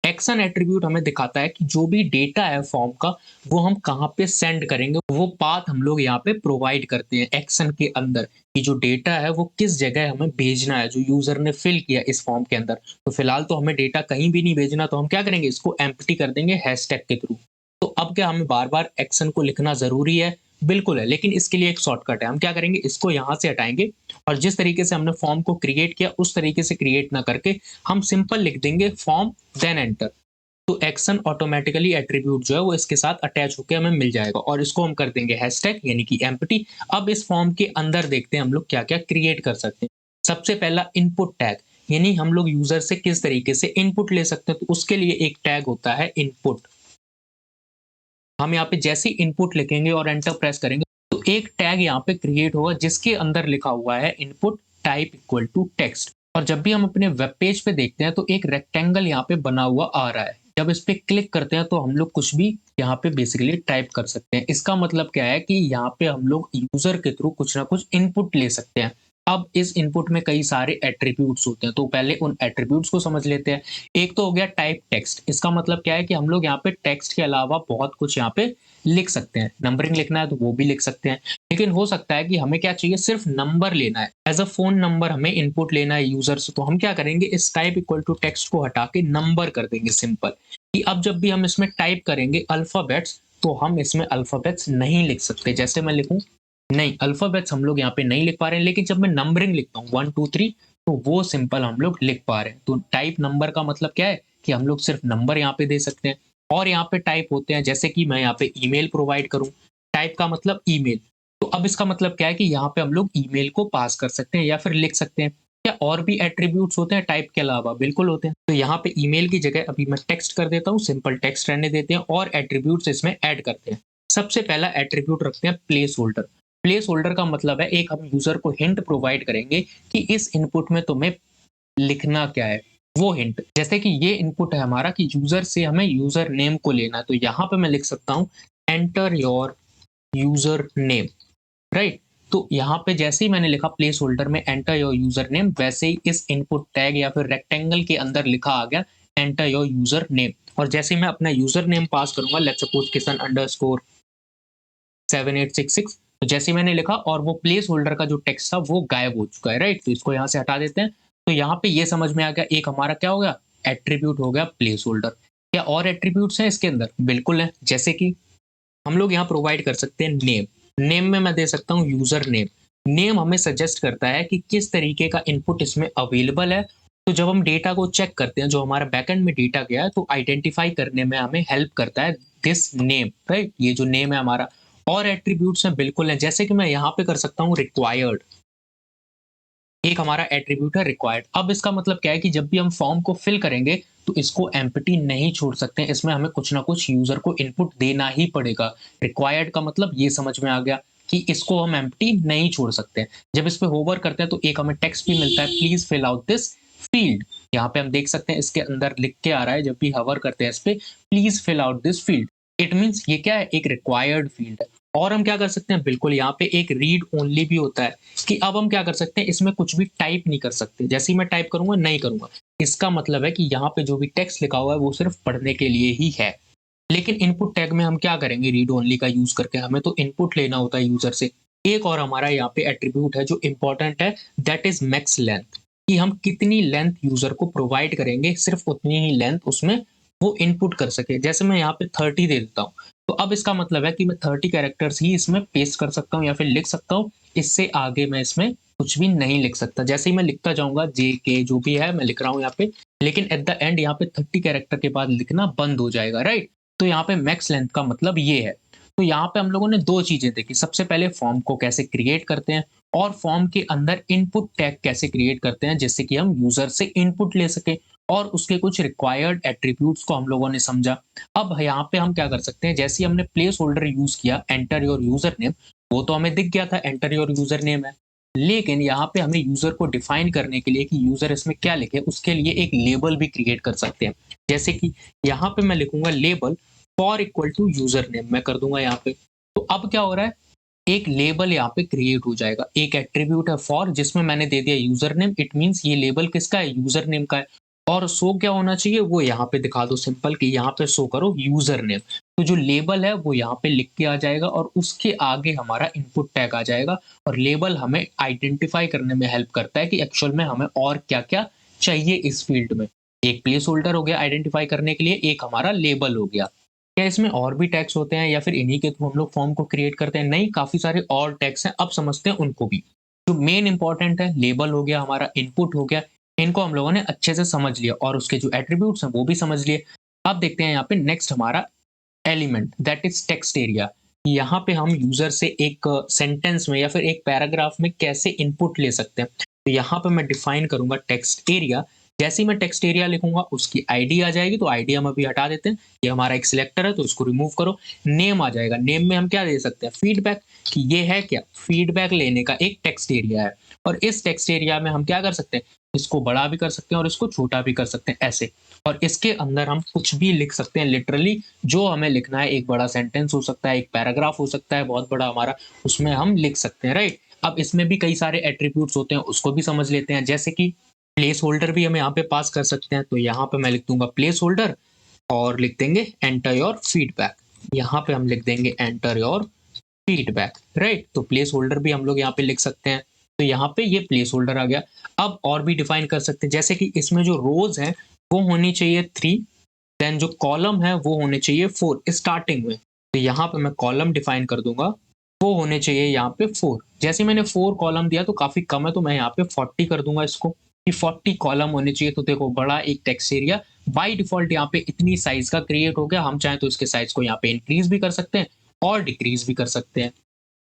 एक्शन एट्रीब्यूट हमें दिखाता है कि जो भी डेटा है फॉर्म का, वो हम कहाँ पे सेंड करेंगे। वो पाथ हम लोग यहाँ पे प्रोवाइड करते हैं एक्शन के अंदर, कि जो डेटा है वो किस जगह हमें भेजना है, जो यूजर ने फिल किया इस फॉर्म के अंदर। तो फिलहाल तो हमें डेटा कहीं भी नहीं भेजना, तो हम क्या करेंगे, इसको एम्प्टी कर देंगे हैशटैग के थ्रू। तो अब क्या हमें बार बार एक्शन को लिखना जरूरी है? बिल्कुल है, लेकिन इसके लिए एक शॉर्टकट है। हम क्या करेंगे, इसको यहाँ से हटाएंगे, और जिस तरीके से हमने फॉर्म को क्रिएट किया उस तरीके से क्रिएट ना करके हम सिंपल लिख देंगे फॉर्म देन एंटर। तो एक्शन ऑटोमेटिकली एट्रीब्यूट जो है वो इसके साथ अटैच होकर हमें मिल जाएगा, और इसको हम कर देंगे हैशटैग यानी कि एम्प्टी। अब इस फॉर्म के अंदर देखते हैं हम लोग क्या क्या क्रिएट कर सकते हैं। सबसे पहला इनपुट टैग, यानी हम लोग यूजर से किस तरीके से इनपुट ले सकते हैं, तो उसके लिए एक टैग होता है इनपुट। हम यहाँ पे जैसे ही इनपुट लिखेंगे और एंटर प्रेस करेंगे, तो एक टैग यहाँ पे क्रिएट होगा जिसके अंदर लिखा हुआ है input type equal to text. और जब भी हम अपने वेब पेज पे देखते हैं तो एक रेक्टेंगल यहाँ पे बना हुआ आ रहा है। जब इस पे क्लिक करते हैं तो हम लोग कुछ भी यहाँ पे बेसिकली टाइप कर सकते हैं। इसका मतलब क्या है कि यहाँ पे हम लोग यूजर के थ्रू कुछ ना कुछ इनपुट ले सकते हैं। अब इस इनपुट में कई सारे एट्रीब्यूट्स होते हैं, तो पहले उन एट्रीब्यूट्स को समझ लेते हैं। एक तो हो गया टाइप टेक्स्ट। इसका मतलब क्या है कि हम लोग यहाँ पे टेक्स्ट के अलावा बहुत कुछ यहाँ पे लिख सकते हैं। नंबरिंग लिखना है तो वो भी लिख सकते हैं, लेकिन हो सकता है कि हमें क्या चाहिए, सिर्फ नंबर लेना है, एज अ फोन नंबर हमें इनपुट लेना है यूजर से। तो हम क्या करेंगे, इस टाइप इक्वल टू टेक्स्ट को हटा के नंबर कर देंगे सिंपल। कि अब जब भी हम इसमें टाइप करेंगे अल्फाबेट्स, तो हम इसमें अल्फाबेट्स नहीं लिख सकते। जैसे मैं लिखूं, नहीं, अल्फाबेट्स हम लोग यहाँ पे नहीं लिख पा रहे हैं, लेकिन जब मैं नंबरिंग लिखता हूँ 1 2 3, तो वो सिंपल हम लोग लिख पा रहे हैं। तो टाइप नंबर का मतलब क्या है कि हम लोग सिर्फ नंबर यहाँ पे दे सकते हैं। और यहाँ पे टाइप होते हैं, जैसे कि मैं यहाँ पे ईमेल प्रोवाइड करूँ, टाइप का मतलब ईमेल। तो अब इसका मतलब क्या है कि यहाँ पे हम लोग ईमेल को पास कर सकते हैं या फिर लिख सकते हैं। क्या और भी एट्रीब्यूट्स होते हैं टाइप के अलावा? बिल्कुल होते हैं। तो यहाँ पे ईमेल की जगह अभी मैं टेक्स्ट कर देता हूँ, सिंपल टेक्स्ट रहने देते हैं और एट्रीब्यूट्स इसमें ऐड करते हैं। सबसे पहला एट्रीब्यूट रखते हैं प्लेस होल्डर। प्लेस होल्डर का मतलब है, एक हम यूजर को हिंट प्रोवाइड करेंगे कि इस इनपुट में तुम्हें लिखना क्या है। वो हिंट, जैसे कि ये इनपुट है हमारा कि यूजर से हमें यूजर नेम को लेना है, तो यहाँ पे मैं लिख सकता हूँ enter your user name, right. तो यहाँ पे जैसे ही मैंने लिखा प्लेस होल्डर में एंटर योर यूजर नेम, वैसे ही इस इनपुट टैग या फिर रेक्टेंगल के अंदर लिखा आ गया एंटर योर यूजर नेम। और जैसे ही मैं अपना यूजर नेम पास करूंगा, लेट्स सपोज किशन अंडरस्कोर 7866, तो जैसे ही मैंने लिखा और वो प्लेस होल्डर का जो टेक्स्ट था वो गायब हो चुका है, राइट। तो इसको यहाँ से हटा देते हैं। तो यहाँ पे ये समझ में आ गया, एक हमारा क्या हो गया, एट्रीब्यूट हो गया प्लेस होल्डर। क्या और एट्रीब्यूट्स हैं इसके अंदर? बिल्कुल है। जैसे कि हम लोग यहाँ प्रोवाइड कर सकते हैं नेम। नेम में मैं दे सकता हूँ यूजर नेम। नेम हमें सजेस्ट करता है कि किस तरीके का इनपुट इसमें अवेलेबल है। तो जब हम डेटा को चेक करते हैं, जो हमारा बैकएंड में डेटा गया है, तो आइडेंटिफाई करने में हमें हेल्प करता है दिस नेम, राइट। ये जो नेम है हमारा। और एट्रीब्यूट्स हैं, बिल्कुल है। जैसे कि मैं यहाँ पे कर सकता हूँ रिक्वायर्ड। एक हमारा एट्रीब्यूट है रिक्वायर्ड। अब इसका मतलब क्या है कि जब भी हम फॉर्म को फिल करेंगे तो इसको एम्प्टी नहीं छोड़ सकते हैं, इसमें हमें कुछ ना कुछ यूजर को इनपुट देना ही पड़ेगा। रिक्वायर्ड का मतलब ये समझ में आ गया कि इसको हम एम्प्टी नहीं छोड़ सकते हैं। जब इस पे होवर करते हैं तो एक हमें टेक्स्ट भी मिलता है, please fill out this field. यहाँ पे हम देख सकते हैं इसके अंदर लिख के आ रहा है, जब भी हवर करते हैं इस पे, please fill out this field. It means ये क्या है, एक रिक्वायर्ड फील्ड है। और हम क्या कर सकते हैं, बिल्कुल यहाँ पे एक रीड ओनली भी होता है, कि अब हम क्या कर सकते हैं, इसमें कुछ भी टाइप नहीं कर सकते। जैसे ही मैं टाइप करूंगा, नहीं करूंगा, इसका मतलब है कि यहाँ पे जो भी टेक्स्ट लिखा हुआ है वो सिर्फ पढ़ने के लिए ही है। लेकिन इनपुट टैग में हम क्या करेंगे, रीड ओनली का यूज करके हमें तो इनपुट लेना होता है यूजर से। एक और हमारा यहाँ पे एट्रीब्यूट है जो इंपॉर्टेंट है, दैट इज मैक्स लेंथ। कि हम कितनी लेंथ यूजर को प्रोवाइड करेंगे, सिर्फ उतनी ही लेंथ उसमें वो इनपुट कर सके। जैसे मैं यहाँ पे 30 दे देता हूँ, तो अब इसका मतलब है कि मैं 30 कैरेक्टर्स ही इसमें पेस्ट कर सकता हूँ या फिर लिख सकता हूँ। इससे आगे मैं इसमें कुछ भी नहीं लिख सकता। जैसे ही मैं लिखता जाऊंगा जे के जो भी है मैं लिख रहा हूँ यहाँ पे, लेकिन एट द एंड यहाँ पे 30 कैरेक्टर के बाद लिखना बंद हो जाएगा, राइट। तो यहाँ पे मैक्स लेंथ का मतलब ये है। तो यहाँ पे हम लोगों ने दो चीजें देखी, सबसे पहले फॉर्म को कैसे क्रिएट करते हैं और फॉर्म के अंदर इनपुट टैग कैसे क्रिएट करते हैं जिससे कि हम यूजर से इनपुट ले सके, और उसके कुछ रिक्वायर्ड एट्रीब्यूट्स को हम लोगों ने समझा। अब यहाँ पे हम क्या कर सकते हैं, जैसे ही हमने प्लेस होल्डर यूज किया एंटर योर यूजर नेम, वो तो हमें दिख गया था एंटर योर यूजर नेम है, लेकिन यहाँ पे हमें यूजर को डिफाइन करने के लिए कि यूजर इसमें क्या लिखे, उसके लिए एक लेबल भी क्रिएट कर सकते हैं। जैसे कि यहाँ पे मैं लिखूंगा label for equal to username, मैं कर दूंगा यहाँ पे। तो अब क्या हो रहा है, एक लेबल यहाँ पे क्रिएट हो जाएगा, एक एट्रीब्यूट है फॉर जिसमें मैंने दे दिया यूजर नेम, इट मींस ये लेबल किसका है, यूजर नेम का है। और शो क्या होना चाहिए, वो यहाँ पे दिखा दो सिंपल कि यहाँ पे शो करो यूजर नेम। तो जो लेबल है वो यहाँ पे लिख के आ जाएगा और उसके आगे हमारा इनपुट टैग आ जाएगा। और लेबल हमें आइडेंटिफाई करने में हेल्प करता है कि एक्चुअल में हमें और क्या क्या चाहिए इस फील्ड में। एक प्लेस होल्डर हो गया आइडेंटिफाई करने के लिए, एक हमारा लेबल हो गया। क्या इसमें और भी टैग्स होते हैं या फिर इन्हीं के थ्रू हम लोग फॉर्म को क्रिएट करते हैं? नहीं, काफी सारे और टैग्स हैं, अब समझते हैं उनको भी। जो मेन इंपॉर्टेंट है, लेबल हो गया, हमारा इनपुट हो गया, इनको हम लोगों ने अच्छे से समझ लिया और उसके जो एट्रीब्यूट्स हैं वो भी समझ लिए। अब देखते हैं यहाँ पे नेक्स्ट हमारा element that is text area. यहाँ पे हम यूजर से एक सेंटेंस में या फिर एक पैराग्राफ में कैसे इनपुट ले सकते हैं। तो यहाँ पे मैं डिफाइन करूंगा टेक्स्ट एरिया। जैसे ही मैं टेक्स्ट एरिया लिखूंगा उसकी आईडी आ जाएगी, तो आईडी हम अभी हटा देते हैं, ये हमारा एक सिलेक्टर है तो इसको रिमूव करो। नेम आ जाएगा, नेम में हम क्या दे सकते हैं, फीडबैक, कि ये है क्या, फीडबैक लेने का एक टेक्स्ट एरिया है। और इस टेक्स्ट एरिया में हम क्या कर सकते हैं, इसको बड़ा भी कर सकते हैं और इसको छोटा भी कर सकते हैं ऐसे। और इसके अंदर हम कुछ भी लिख सकते हैं लिटरली, जो हमें लिखना है, एक बड़ा सेंटेंस हो सकता है, एक पैराग्राफ हो सकता है बहुत बड़ा हमारा, उसमें हम लिख सकते हैं, राइट। अब इसमें भी कई सारे एट्रीब्यूट्स होते हैं, उसको भी समझ लेते हैं। जैसे कि प्लेस होल्डर भी हम यहाँ पे पास कर सकते हैं, तो यहाँ पे मैं लिख दूंगा प्लेस होल्डर और लिख देंगे एंटर योर फीडबैक। यहाँ पे हम लिख देंगे एंटर योर फीडबैक, राइट। तो प्लेस होल्डर भी हम लोग यहाँ पे लिख सकते हैं। तो यहाँ पे ये प्लेस होल्डर आ गया। अब और भी डिफाइन कर सकते हैं, जैसे कि इसमें जो रोज हैं वो होनी चाहिए 3, देन जो कॉलम है वो होने चाहिए 4 स्टार्टिंग में। तो यहाँ पे मैं कॉलम डिफाइन कर दूंगा, वो होने चाहिए यहाँ पे 4। जैसे मैंने 4 कॉलम दिया तो काफी कम है, तो मैं यहाँ पे 40 कर दूंगा इसको, कि 40 कॉलम होने चाहिए। तो देखो बड़ा एक टेक्स्ट एरिया बाय डिफॉल्ट यहाँ पे इतनी साइज का क्रिएट हो गया। हम चाहें तो इसके साइज को यहाँ पे इंक्रीज भी कर सकते हैं और डिक्रीज भी कर सकते हैं।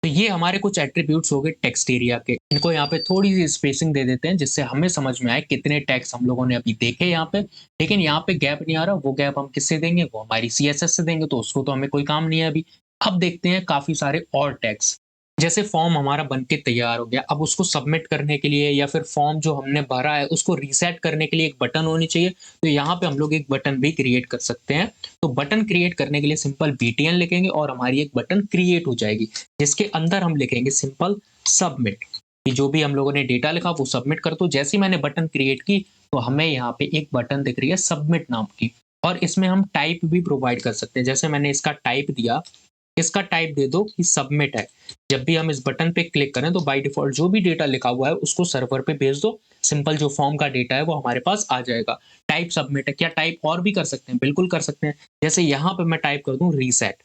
तो ये हमारे कुछ एट्रीब्यूट्स हो गए टेक्स्ट एरिया के। इनको यहाँ पे थोड़ी सी स्पेसिंग दे देते हैं जिससे हमें समझ में आए कितने टैग्स हम लोगों ने अभी देखे यहाँ पे। लेकिन यहाँ पे गैप नहीं आ रहा, वो गैप हम किससे देंगे, वो हमारी सीएसएस से देंगे, तो उसको तो हमें कोई काम नहीं है अभी। अब देखते हैं काफी सारे और टैग्स। जैसे फॉर्म हमारा बन के तैयार हो गया, अब उसको सबमिट करने के लिए या फिर फॉर्म जो हमने भरा है उसको रीसेट करने के लिए एक बटन होनी चाहिए। तो यहाँ पे हम लोग एक बटन भी क्रिएट कर सकते हैं। तो बटन क्रिएट करने के लिए सिंपल बीटीएन लिखेंगे और हमारी एक बटन क्रिएट हो जाएगी, जिसके अंदर हम लिखेंगे सिंपल सबमिट, कि जो भी हम लोगों ने डेटा लिखा वो सबमिट कर दो। जैसे ही मैंने बटन क्रिएट की तो हमें यहाँ पे एक बटन दिख रही है सबमिट नाम की, और इसमें हम टाइप भी प्रोवाइड कर सकते हैं। जैसे मैंने इसका टाइप दिया, इसका टाइप दे दो कि सबमिट है। जब भी हम इस बटन पे क्लिक करें तो बाय डिफॉल्ट जो भी डेटा लिखा हुआ है उसको सर्वर पे भेज दो, सिंपल जो फॉर्म का डेटा है वो हमारे पास आ जाएगा। टाइप सबमिट है। क्या टाइप और भी कर सकते हैं? बिल्कुल कर सकते हैं। जैसे यहाँ पे मैं टाइप कर दूं रीसेट,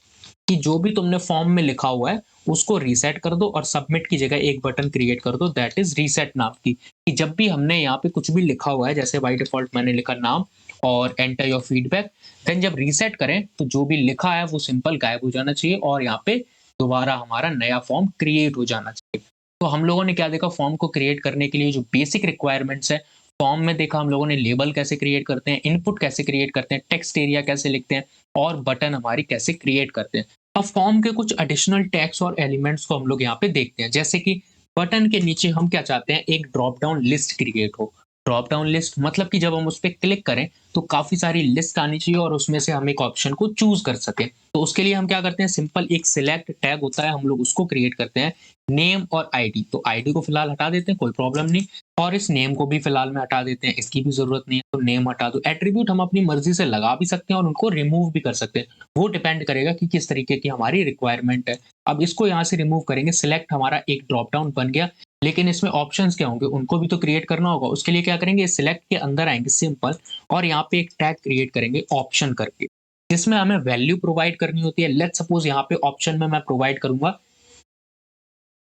कि जो भी तुमने फॉर्म में लिखा हुआ है उसको रीसेट कर दो और सबमिट की जगह एक बटन क्रिएट कर दो दैट इज रीसेट नाम की, कि जब भी हमने यहाँ पे कुछ भी लिखा हुआ है, जैसे बाय डिफॉल्ट मैंने लिखा नाम और एंटर योर फीडबैक, देन जब रीसेट करें तो जो भी लिखा है वो सिंपल गायब हो जाना चाहिए और यहाँ पे दोबारा हमारा नया फॉर्म क्रिएट हो जाना चाहिए। तो हम लोगों ने क्या देखा, फॉर्म को क्रिएट करने के लिए जो बेसिक रिक्वायरमेंट्स है फॉर्म में देखा हम लोगों ने, लेबल कैसे क्रिएट करते हैं, इनपुट कैसे क्रिएट करते हैं, टेक्स्ट एरिया कैसे लिखते हैं और बटन हमारी कैसे क्रिएट करते हैं। अब फॉर्म के कुछ एडिशनल टैग्स और एलिमेंट्स को हम लोग यहाँ पे देखते हैं। जैसे कि बटन के नीचे हम क्या चाहते हैं, एक ड्रॉप डाउन लिस्ट क्रिएट हो। ड्रॉप डाउन लिस्ट मतलब कि जब हम उस पर क्लिक करें तो काफी सारी लिस्ट आनी चाहिए और उसमें से हम एक ऑप्शन को चूज कर सकें। तो उसके लिए हम क्या करते हैं, सिंपल एक सिलेक्ट टैग होता है, हम लोग उसको क्रिएट करते हैं, नेम और आईडी। तो आईडी को फिलहाल हटा देते हैं, कोई प्रॉब्लम नहीं, और इस नेम को भी फिलहाल में हटा देते हैं, इसकी भी जरूरत नहीं है, तो नेम हटा दो। एट्रीब्यूट हम अपनी मर्जी से लगा भी सकते हैं और उनको रिमूव भी कर सकते हैं, वो डिपेंड करेगा कि किस तरीके की हमारी रिक्वायरमेंट है। अब इसको यहाँ से रिमूव करेंगे, सिलेक्ट हमारा एक ड्रॉप डाउन बन गया, लेकिन इसमें ऑप्शंस क्या होंगे उनको भी तो क्रिएट करना होगा। उसके लिए क्या करेंगे, सिलेक्ट के अंदर आएंगे सिंपल, और यहाँ पे एक टैग क्रिएट करेंगे ऑप्शन करके, जिसमें हमें वैल्यू प्रोवाइड करनी होती है। लेट्स सपोज यहाँ पे ऑप्शन में मैं प्रोवाइड करूंगा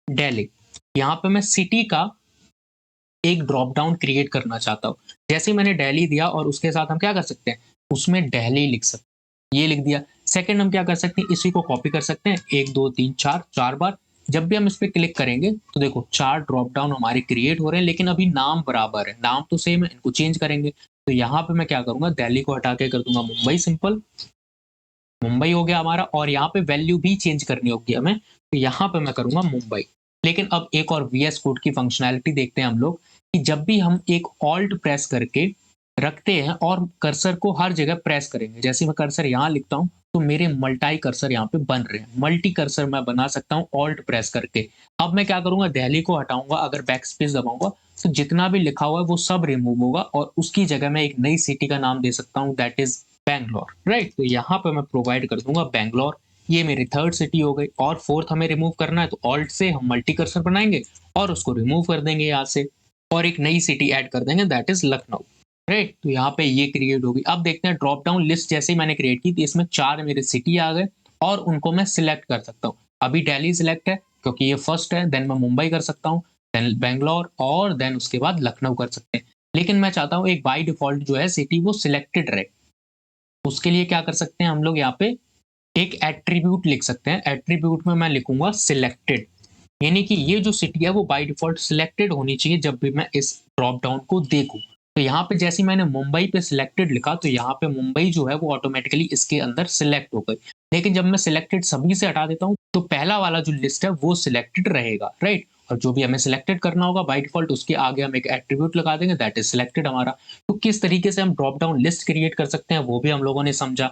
दिल्ली। यहाँ पे मैं सिटी का एक ड्रॉप डाउन क्रिएट करना चाहता हूँ। जैसे ही मैंने दिल्ली दिया और उसके साथ हम क्या कर सकते हैं, उसमें दिल्ली लिख सकते हैं, ये लिख दिया। सेकंड हम क्या कर सकते हैं, इसी को कॉपी कर सकते हैं 1 2 3 4 4 बार। जब भी हम इस पे क्लिक करेंगे तो देखो 4 ड्रॉप डाउन हमारे क्रिएट हो रहे हैं, लेकिन अभी नाम बराबर है, नाम तो सेम है, इनको चेंज करेंगे। तो यहाँ पे मैं क्या करूँगा, दिल्ली को हटा के कर दूँगा मुंबई सिंपल, मुंबई हो गया हमारा, और यहाँ पे वैल्यू भी चेंज करनी होगी हमें, तो यहाँ पे मैं करूँगा मुंबई। लेकिन अब एक और वीएस कोड की फंक्शनैलिटी देखते हैं हम लोग, कि जब भी हम एक ऑल्ट प्रेस करके रखते हैं और कर्सर को हर जगह प्रेस करेंगे, जैसे मैं कर्सर यहाँ लिखता हूँ, तो मेरे मल्टी कर्सर यहाँ पे बन रहे हैं। मल्टी कर्सर मैं बना सकता हूँ ऑल्ट प्रेस करके। अब मैं क्या करूँगा, दिल्ली को हटाऊँगा, अगर बैक स्पेस दबाऊँगा, तो जितना भी लिखा हुआ है वो सब रिमूव होगा और उसकी जगह मैं एक नई सिटी का नाम दे सकता हूँ, दैट इज़ बैंगलोर, राइट। तो यहाँ पे मैं प्रोवाइड कर दूंगा बैंगलोर, ये मेरी थर्ड सिटी हो गई। और फोर्थ हमें रिमूव करना है, तो ऑल्ट से हम मल्टी कर्सर बनाएंगे और उसको रिमूव कर देंगे यहाँ से, और एक नई सिटी ऐड कर देंगे, दैट इज लखनऊ, राइट। तो यहाँ पे ये क्रिएट होगी। अब देखते हैं ड्रॉप डाउन लिस्ट जैसे ही मैंने क्रिएट की, तो इसमें 4 मेरे सिटी आ गए और उनको मैं सिलेक्ट कर सकता हूँ। अभी दिल्ली सिलेक्ट है क्योंकि ये फर्स्ट है, देन मैं मुंबई कर सकता हूँ, देन बैंगलोर, और देन उसके बाद लखनऊ कर सकते हैं। लेकिन मैं चाहता हूँ एक बाई डिफॉल्ट जो है सिटी वो सिलेक्टेड रहे। उसके लिए क्या कर सकते हैं हम लोग, यहाँ पे एक एट्रीब्यूट लिख सकते हैं। एट्रीब्यूट में मैं लिखूंगा सिलेक्टेड, यानी कि ये जो सिटी है वो बाय डिफॉल्ट सिलेक्टेड होनी चाहिए जब भी मैं इस ड्रॉप डाउन को देखूं। तो यहाँ पे जैसे ही मैंने मुंबई पे सिलेक्टेड लिखा, तो यहाँ पे मुंबई जो है वो ऑटोमेटिकली इसके अंदर सिलेक्ट हो गई। लेकिन जब मैं सिलेक्टेड सभी से हटा देता हूँ, तो पहला वाला जो लिस्ट है वो सिलेक्टेड रहेगा, राइट। और जो भी हमें सिलेक्टेड करना होगा बाय डिफॉल्ट, उसके आगे हम एक एट्रीब्यूट लगा देंगे, दैट इज सिलेक्टेड हमारा। तो किस तरीके से हम ड्रॉप डाउन लिस्ट क्रिएट कर सकते हैं वो भी हम लोगों ने समझा।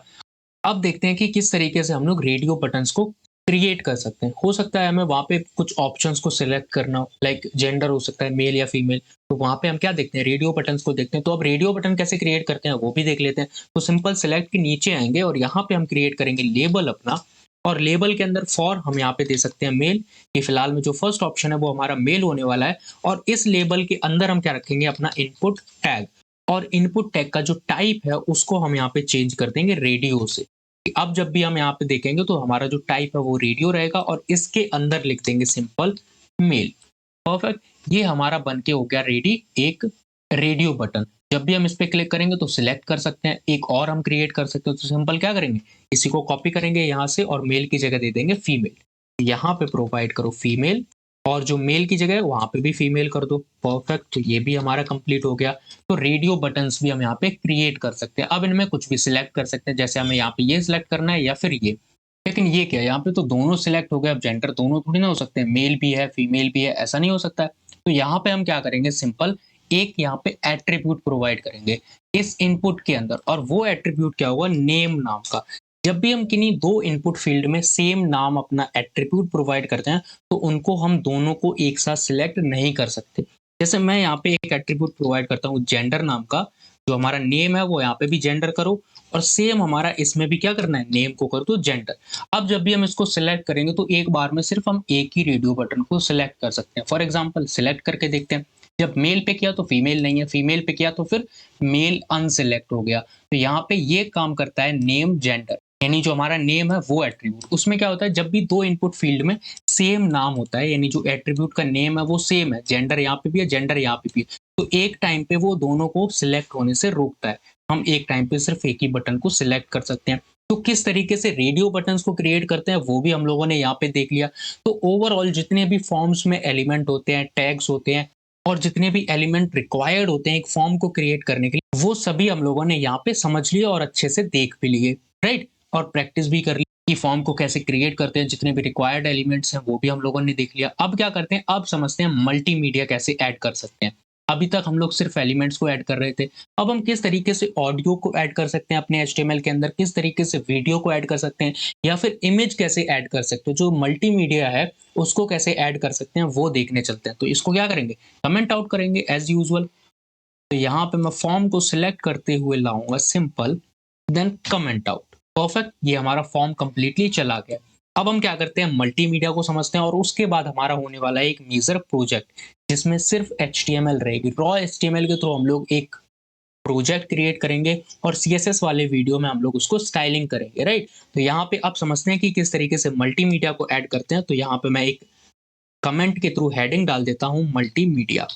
अब देखते हैं कि किस तरीके से हम लोग रेडियो बटन्स को क्रिएट कर सकते हैं। हो सकता है हमें वहाँ पे कुछ ऑप्शंस को सिलेक्ट करना हो, लाइक जेंडर हो सकता है मेल या फीमेल, तो वहाँ पे हम क्या देखते हैं, रेडियो बटन्स को देखते हैं। तो अब रेडियो बटन कैसे क्रिएट करते हैं वो भी देख लेते हैं। तो सिंपल सेलेक्ट के नीचे आएंगे और यहाँ पे हम क्रिएट करेंगे लेबल अपना, और लेबल के अंदर फॉर हम यहाँ पे दे सकते हैं मेल, कि फिलहाल में जो फर्स्ट ऑप्शन है वो हमारा मेल होने वाला है। और इस लेबल के अंदर हम क्या रखेंगे, अपना इनपुट टैग, और इनपुट टैग का जो टाइप है उसको हम यहाँ पे चेंज कर देंगे रेडियो से। अब जब भी हम यहाँ पे देखेंगे तो हमारा जो टाइप है वो रेडियो रहेगा, और इसके अंदर लिख देंगे सिंपल मेल। परफेक्ट, ये हमारा बन के हो गया रेडी, एक रेडियो बटन। जब भी हम इस पे क्लिक करेंगे तो सिलेक्ट कर सकते हैं। एक और हम क्रिएट कर सकते हैं, तो सिंपल क्या करेंगे, इसी को कॉपी करेंगे यहाँ से और मेल की जगह दे देंगे फीमेल। यहाँ पे प्रोवाइड करो फीमेल, और जो मेल की जगह है वहां पे भी फीमेल कर दो। परफेक्ट, तो ये भी हमारा कंप्लीट हो गया। तो रेडियो बटन्स भी हम यहाँ पे क्रिएट कर सकते हैं। अब इनमें कुछ भी सिलेक्ट कर सकते हैं, जैसे हमें यहाँ पे ये सिलेक्ट करना है या फिर ये। लेकिन ये क्या है, यहाँ पे तो दोनों सिलेक्ट हो गए। अब जेंडर दोनों थोड़ी ना हो सकते हैं, मेल भी है फीमेल भी है, ऐसा नहीं हो सकता है। तो यहाँ पे हम क्या करेंगे, सिंपल एक यहाँ पे एट्रीब्यूट प्रोवाइड करेंगे इस इनपुट के अंदर, और वो एट्रीब्यूट क्या होगा, नेम नाम का। जब भी हम किन्हीं दो इनपुट फील्ड में सेम नाम अपना एट्रीब्यूट प्रोवाइड करते हैं, तो उनको हम दोनों को एक साथ सिलेक्ट नहीं कर सकते। जैसे मैं यहाँ पे एक एट्रीब्यूट प्रोवाइड करता हूँ जेंडर नाम का, जो हमारा नेम है वो यहाँ पे भी जेंडर करो, और सेम हमारा इसमें भी क्या करना है, नेम को कर दो जेंडर। अब जब भी हम इसको सिलेक्ट करेंगे तो एक बार में सिर्फ हम एक ही रेडियो बटन को सिलेक्ट कर सकते हैं। फॉर एग्जाम्पल सिलेक्ट करके देखते हैं, जब मेल पे किया तो फीमेल नहीं है, फीमेल पे किया तो फिर मेल अनसिलेक्ट हो गया। तो यहाँ पे ये काम करता है नेम जेंडर, यानी जो हमारा नेम है वो एट्रीब्यूट, उसमें क्या होता है, जब भी दो इनपुट फील्ड में सेम नाम होता है, यानी जो एट्रीब्यूट का नेम है वो सेम है, जेंडर यहाँ पे भी है जेंडर यहाँ पे भी है, तो एक टाइम पे वो दोनों को सिलेक्ट होने से रोकता है। हम एक टाइम पे सिर्फ एक ही बटन को सिलेक्ट कर सकते हैं। तो किस तरीके से रेडियो बटन्स को क्रिएट करते हैं वो भी हम लोगों ने यहाँ पे देख लिया। तो ओवरऑल जितने भी फॉर्म्स में एलिमेंट होते हैं, टैग्स होते हैं, और जितने भी एलिमेंट रिक्वायर्ड होते हैं एक फॉर्म को क्रिएट करने के लिए, वो सभी हम लोगों ने यहाँ पे समझ लिया और अच्छे से देख भी लिए, राइट। और प्रैक्टिस भी कर ली कि फॉर्म को कैसे क्रिएट करते हैं, जितने भी रिक्वायर्ड एलिमेंट्स हैं वो भी हम लोगों ने देख लिया। अब क्या करते हैं, अब समझते हैं मल्टीमीडिया कैसे ऐड कर सकते हैं। अभी तक हम लोग सिर्फ एलिमेंट्स को ऐड कर रहे थे, अब हम किस तरीके से ऑडियो को ऐड कर सकते हैं अपने एचटीएमएल के अंदर, किस तरीके से वीडियो को ऐड कर सकते हैं, या फिर इमेज कैसे ऐड कर सकते हो, जो मल्टीमीडिया है उसको कैसे ऐड कर सकते हैं वो देखने चलते हैं। तो इसको क्या करेंगे, कमेंट आउट करेंगे एज यूजुअल। तो यहाँ पे मैं फॉर्म को सिलेक्ट करते हुए लाऊंगा simple, then comment out. Perfect, ये हमारा फॉर्म कंप्लीटली चला गया। अब हम क्या करते हैं, मल्टीमीडिया को समझते हैं, और उसके बाद हमारा होने वाला है एक मेजर प्रोजेक्ट जिसमें सिर्फ एचटीएमएल रहेगी। रॉ एचटीएमएल के थ्रू हम लोग एक प्रोजेक्ट क्रिएट करेंगे, और सीएसएस वाले वीडियो में हम लोग उसको स्टाइलिंग करेंगे, राइट। तो यहाँ पे अब समझते हैं कि किस तरीके से मल्टीमीडिया को ऐड करते हैं। तो यहाँ पे मैं एक कमेंट के थ्रू हेडिंग डाल देता हूँ मल्टीमीडिया।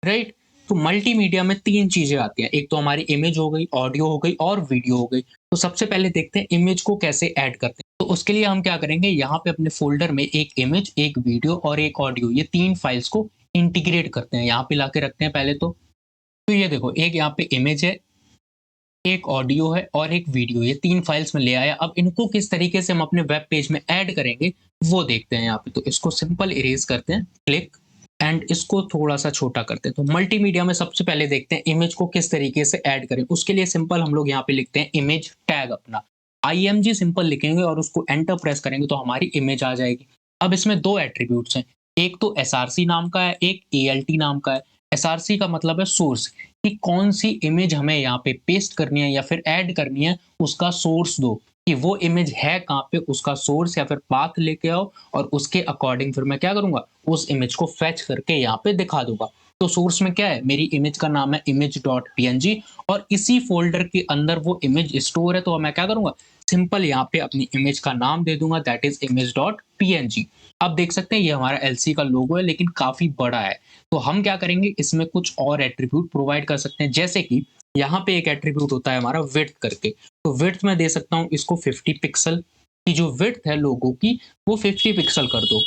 राइट? तो मल्टीमीडिया में 3 चीज़ें आती हैं। एक तो हमारी इमेज हो गई, ऑडियो हो गई और वीडियो हो गई। तो सबसे पहले देखते हैं इमेज को कैसे ऐड करते हैं। तो उसके लिए हम क्या करेंगे, यहाँ पे अपने फ़ोल्डर में एक इमेज, एक वीडियो और एक ऑडियो, ये 3 फाइल्स को इंटीग्रेट करते हैं। यहाँ पे लाके रखते हैं पहले तो। तो ये देखो, एक यहाँ पे इमेज है, एक ऑडियो है और एक वीडियो, ये 3 फाइल्स में ले आया। अब इनको किस तरीके से हम अपने वेब पेज में ऐड करेंगे, वो देखते हैं यहाँ पे। तो इसको सिंपल इरेज़ करते हैं, क्लिक, एंड इसको थोड़ा-सा छोटा करते हैं। तो मल्टीमीडिया में सबसे पहले देखते हैं इमेज को किस तरीके से ऐड करें। उसके लिए सिंपल हम लोग यहाँ पे लिखते हैं इमेज टैग अपना। आईएमजी सिंपल लिखेंगे और उसको एंटर प्रेस करेंगे तो हमारी इमेज आ जाएगी। अब इसमें 2 एट्रिब्यूट्स हैं, एक तो एसआरसी नाम का है, एक एएलटी नाम का है। एसआरसी का मतलब है सोर्स, कि कौन-सी इमेज हमें यहाँ पे पेस्ट करनी है या फिर ऐड करनी है, उसका सोर्स दो, कि वो इमेज है कहाँ पे, उसका सोर्स या फिर पाथ लेके आओ और उसके अकॉर्डिंग फिर मैं क्या करूँगा, उस इमेज को फेच करके यहाँ पे दिखा दूँगा। तो सोर्स में क्या है, मेरी इमेज का नाम है image.png और इसी फ़ोल्डर के अंदर वो इमेज स्टोर है, तो मैं क्या करूँगा, सिंपल यहाँ पे अपनी इमेज का नाम दे दूँगा, दैट इज़ image.png। अब देख सकते हैं ये हमारा एलसी का लोगो है लेकिन काफ़ी बड़ा है। तो हम क्या करेंगे, इसमें कुछ और एट्रीब्यूट प्रोवाइड कर सकते हैं, जैसे कि यहाँ पे एक एट्रीब्यूट होता है हमारा विड्थ करके। तो विड्थ मैं दे सकता हूँ इसको 50 पिक्सल की, जो विड्थ है लोगो की वो 50 पिक्सल कर दो।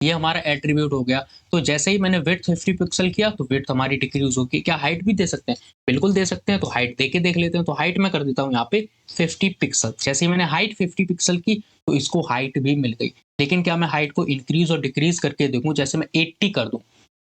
ये हमारा एट्रीब्यूट हो गया। तो जैसे ही मैंने विड्थ 50 पिक्सल किया तो विड्थ हमारी डिक्रीज़ होगी। क्या हाइट भी दे सकते हैं? बिल्कुल दे सकते हैं। तो हाइट दे के देख लेते हैं। तो हाइट मैं कर देता हूँ यहाँ पे 50 पिक्सल। जैसे ही मैंने हाइट 50 पिक्सल की तो इसको हाइट भी मिल गई। लेकिन क्या मैं हाइट को इंक्रीज़ और डिक्रीज़ करके देखूँ, जैसे मैं 80 कर दूँ,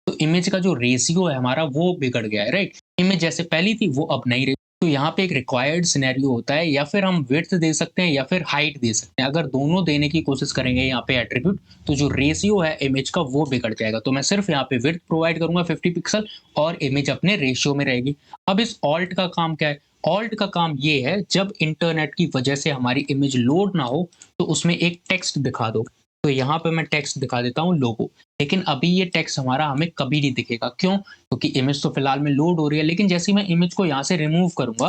तो इमेज का जो रेशियो है हमारा वो बिगड़ गया है, राइट? इमेज जैसे पहली थी वो अब नहीं रही। तो यहाँ पे एक रिक्वायर्ड सिनेरियो होता है, या फिर हम विड्थ दे सकते हैं या फिर हाइट दे सकते हैं। अगर दोनों देने की कोशिश करेंगे यहाँ पे एट्रीब्यूट, तो जो रेशियो है इमेज का वो बिगड़ जाएगा। तो मैं सिर्फ यहाँ पे विड्थ प्रोवाइड करूँगा 50 पिक्सल और इमेज अपने रेशियो में रहेगी। अब इस ऑल्ट का काम क्या है? ऑल्ट का काम ये है, जब इंटरनेट की वजह से हमारी इमेज लोड ना हो तो उसमें एक टेक्स्ट दिखा दो। तो यहाँ पे मैं टेक्स्ट दिखा देता हूँ लोगो। लेकिन अभी ये टेक्स्ट हमारा हमें कभी नहीं दिखेगा। क्यों? क्योंकि इमेज तो फिलहाल में लोड हो रही है, लेकिन जैसे ही मैं इमेज को यहाँ से रिमूव करूँगा,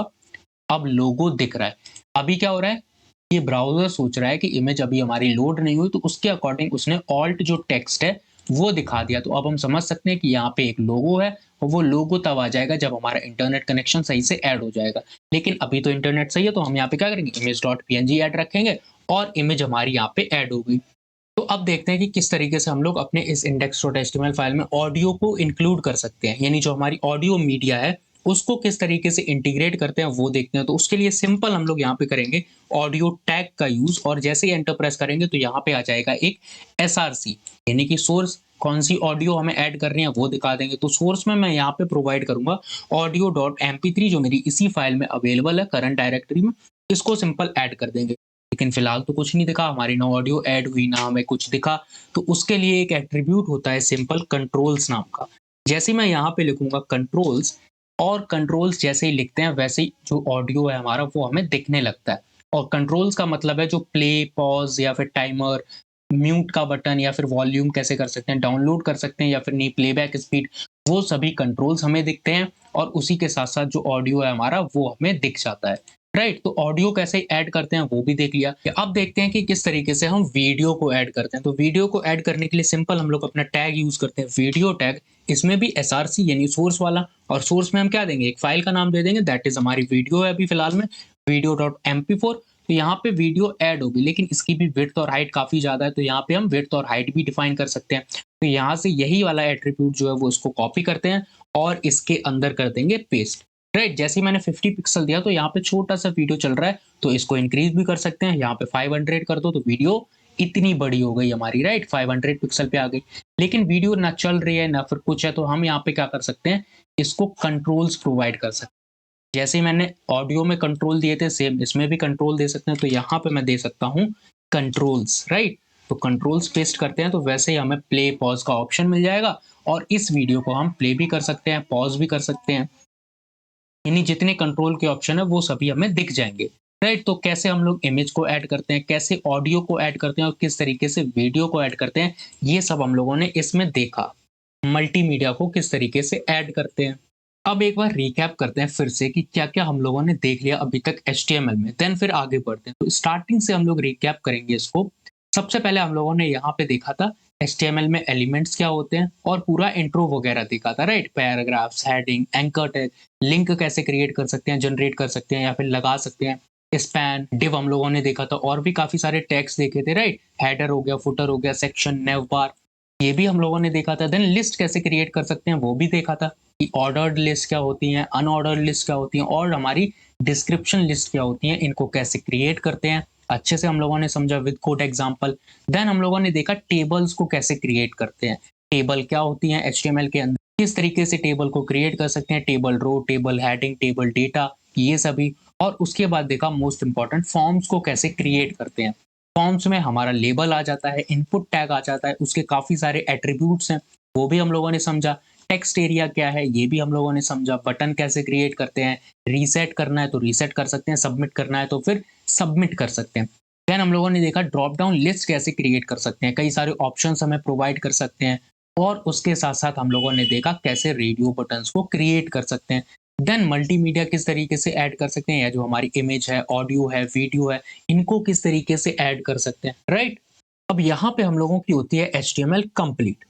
अब लोगो दिख रहा है। अभी क्या हो रहा है? ये ब्राउज़र सोच रहा है कि इमेज अभी हमारी लोड नहीं हुई, तो उसके अकॉर्डिंग उसने ऑल्ट जो टेक्स्ट है, वो दिखा दिया। तो अब हम समझ सकते हैं कि यहाँ पे एक लोगो है और वो लोगो तब आ जाएगा जब हमारा इंटरनेट कनेक्शन सही से ऐड हो जाएगा। लेकिन अभी तो इंटरनेट सही है, तो हम यहाँ पे क्या करेंगे, image.png ऐड रखेंगे और इमेज हमारी यहाँ पे ऐड हो गई। तो अब देखते हैं कि किस तरीके से हम लोग अपने इस index.html फाइल में ऑडियो को इंक्लूड कर सकते हैं, यानी जो हमारी ऑडियो मीडिया है उसको किस तरीके से इंटीग्रेट करते हैं वो देखते हैं। तो उसके लिए सिंपल हम लोग यहाँ पे करेंगे ऑडियो टैग का यूज, और जैसे ही एंटर प्रेस करेंगे तो यहाँ पे आ जाएगा एक एसआरसी, यानी कि सोर्स, कौन सी ऑडियो हमें ऐड करनी है वो दिखा देंगे। तो सोर्स में मैं यहाँ पे प्रोवाइड करूंगा audio.mp3, जो मेरी इसी फाइल में अवेलेबल है करंट डायरेक्टरी में, इसको सिंपल ऐड कर देंगे। लेकिन फिलहाल तो कुछ नहीं दिखा, हमारी ना ऑडियो ऐड हुई ना हमें कुछ दिखा। तो उसके लिए एक एट्रीब्यूट होता है सिंपल कंट्रोल्स नाम का। जैसे मैं यहाँ पे लिखूंगा कंट्रोल्स, और कंट्रोल्स जैसे ही लिखते हैं वैसे ही जो ऑडियो है हमारा वो हमें दिखने लगता है। और कंट्रोल्स का मतलब है जो प्ले, पॉज या फिर टाइमर, म्यूट का बटन या फिर वॉल्यूम कैसे कर सकते हैं, डाउनलोड कर सकते हैं या फिर नहीं, प्लेबैक स्पीड, वो सभी कंट्रोल्स हमें दिखते हैं। और उसी के साथ साथ जो ऑडियो है हमारा वो हमें दिख जाता है। राइट, तो ऑडियो कैसे ऐड करते हैं वो भी देख लिया। अब देखते हैं कि किस तरीके से हम वीडियो को ऐड करते हैं। तो वीडियो को ऐड करने के लिए सिंपल हम लोग अपना टैग यूज करते हैं, वीडियो टैग। इसमें भी एसआरसी यानी सोर्स वाला, और सोर्स में हम क्या देंगे, एक फाइल का नाम दे देंगे, दैट इज हमारी वीडियो है अभी फिलहाल में, वीडियो.mp4। तो यहाँ पे वीडियो ऐड होगी, लेकिन इसकी भी विड्थ और हाइट काफी ज्यादा है, तो यहाँ पे हम विड्थ और हाइट भी डिफाइन कर सकते हैं। तो यहाँ से यही वाला एट्रीब्यूट जो है वो इसको कॉपी करते हैं और इसके अंदर कर देंगे पेस्ट। राइट, जैसे ही मैंने 50 पिक्सल दिया तो यहाँ पे छोटा सा वीडियो चल रहा है, तो इसको इंक्रीज भी कर सकते हैं। यहाँ पे 500 कर दो तो वीडियो इतनी बड़ी हो गई हमारी, राइट, 500 पिक्सल पे आ गई। लेकिन वीडियो ना चल रही है ना फिर कुछ है, तो हम यहाँ पे क्या कर सकते हैं, इसको कंट्रोल्स प्रोवाइड कर सकते हैं। जैसे ही मैंने ऑडियो में कंट्रोल दिए थे, सेम इसमें भी कंट्रोल दे सकते हैं। तो यहाँ पे मैं दे सकता हूँ कंट्रोल्स, राइट। तो कंट्रोल्स पेस्ट करते हैं तो वैसे ही हमें प्ले पॉज का ऑप्शन मिल जाएगा, और इस वीडियो को हम प्ले भी कर सकते हैं, पॉज भी कर सकते हैं, यानी जितने कंट्रोल के ऑप्शन है वो सभी हमें दिख जाएंगे। राइट, तो कैसे हम लोग इमेज को ऐड करते हैं, कैसे ऑडियो को ऐड करते हैं और किस तरीके से वीडियो को ऐड करते हैं, ये सब हम लोगों ने इसमें देखा। मल्टीमीडिया को किस तरीके से ऐड करते हैं। अब एक बार रिकैप करते हैं फिर से कि क्या-क्या हम लोगों ने देख लिया अभी तक एचटीएमएल में, देन फिर आगे बढ़ते हैं। तो स्टार्टिंग से हम लोग रिकैप करेंगे इसको। सबसे पहले हम लोगों ने यहाँ पे देखा था एचटीएमएल में एलिमेंट्स क्या होते हैं और पूरा इंट्रो वगैरह देखा था, right? Paragraphs, heading, anchor tag, link कैसे क्रिएट कर सकते हैं, जनरेट कर सकते हैं या फिर लगा सकते हैं, स्पैन, डिव हम लोगों ने देखा था और भी काफी सारे टैग्स देखे थे, राइट? हेडर हो गया, फुटर हो गया, सेक्शन, नेव बार, ये भी हम लोगों ने देखा था। देन लिस्ट कैसे क्रिएट कर सकते हैं वो भी देखा था कि ऑर्डर्ड लिस्ट क्या होती हैं, अनऑर्डर्ड लिस्ट क्या होती हैं और हमारी डिस्क्रिप्शन लिस्ट क्या होती हैं, इनको कैसे क्रिएट करते हैं, अच्छे से हम लोगों ने समझा विद कोड एग्जांपल। देन हम लोगों ने देखा टेबल्स को कैसे क्रिएट करते हैं, टेबल क्या होती हैं एचटीएमएल के अंदर, किस तरीके से टेबल को क्रिएट कर सकते हैं, table row, table heading, table data, ये सभी। और उसके बाद देखा मोस्ट इंपॉर्टेंट फॉर्म्स को कैसे क्रिएट करते हैं। फॉर्म्स में हमारा लेबल आ जाता है, इनपुट टैग आ जाता है, उसके काफी सारे एट्रीब्यूट्स हैं, वो भी हम लोगों ने समझा। टेक्स्ट एरिया क्या है ये भी हम लोगों ने समझा, बटन कैसे क्रिएट करते हैं, रीसेट करना है तो रीसेट कर सकते हैं, सबमिट करना है तो फिर सबमिट कर सकते हैं। देन हम लोगों ने देखा ड्रॉप डाउन लिस्ट कैसे क्रिएट कर सकते हैं, कई सारे ऑप्शंस हमें प्रोवाइड कर सकते हैं। और उसके साथ साथ हम लोगों ने देखा कैसे रेडियो बटन्स को क्रिएट कर सकते हैं। देन मल्टीमीडिया किस तरीके से ऐड कर सकते हैं, या जो हमारी इमेज है, ऑडियो है, वीडियो है, इनको किस तरीके से ऐड कर सकते हैं, राइट? अब यहाँ पे हम लोगों की होती है एचटीएमएल कंप्लीट।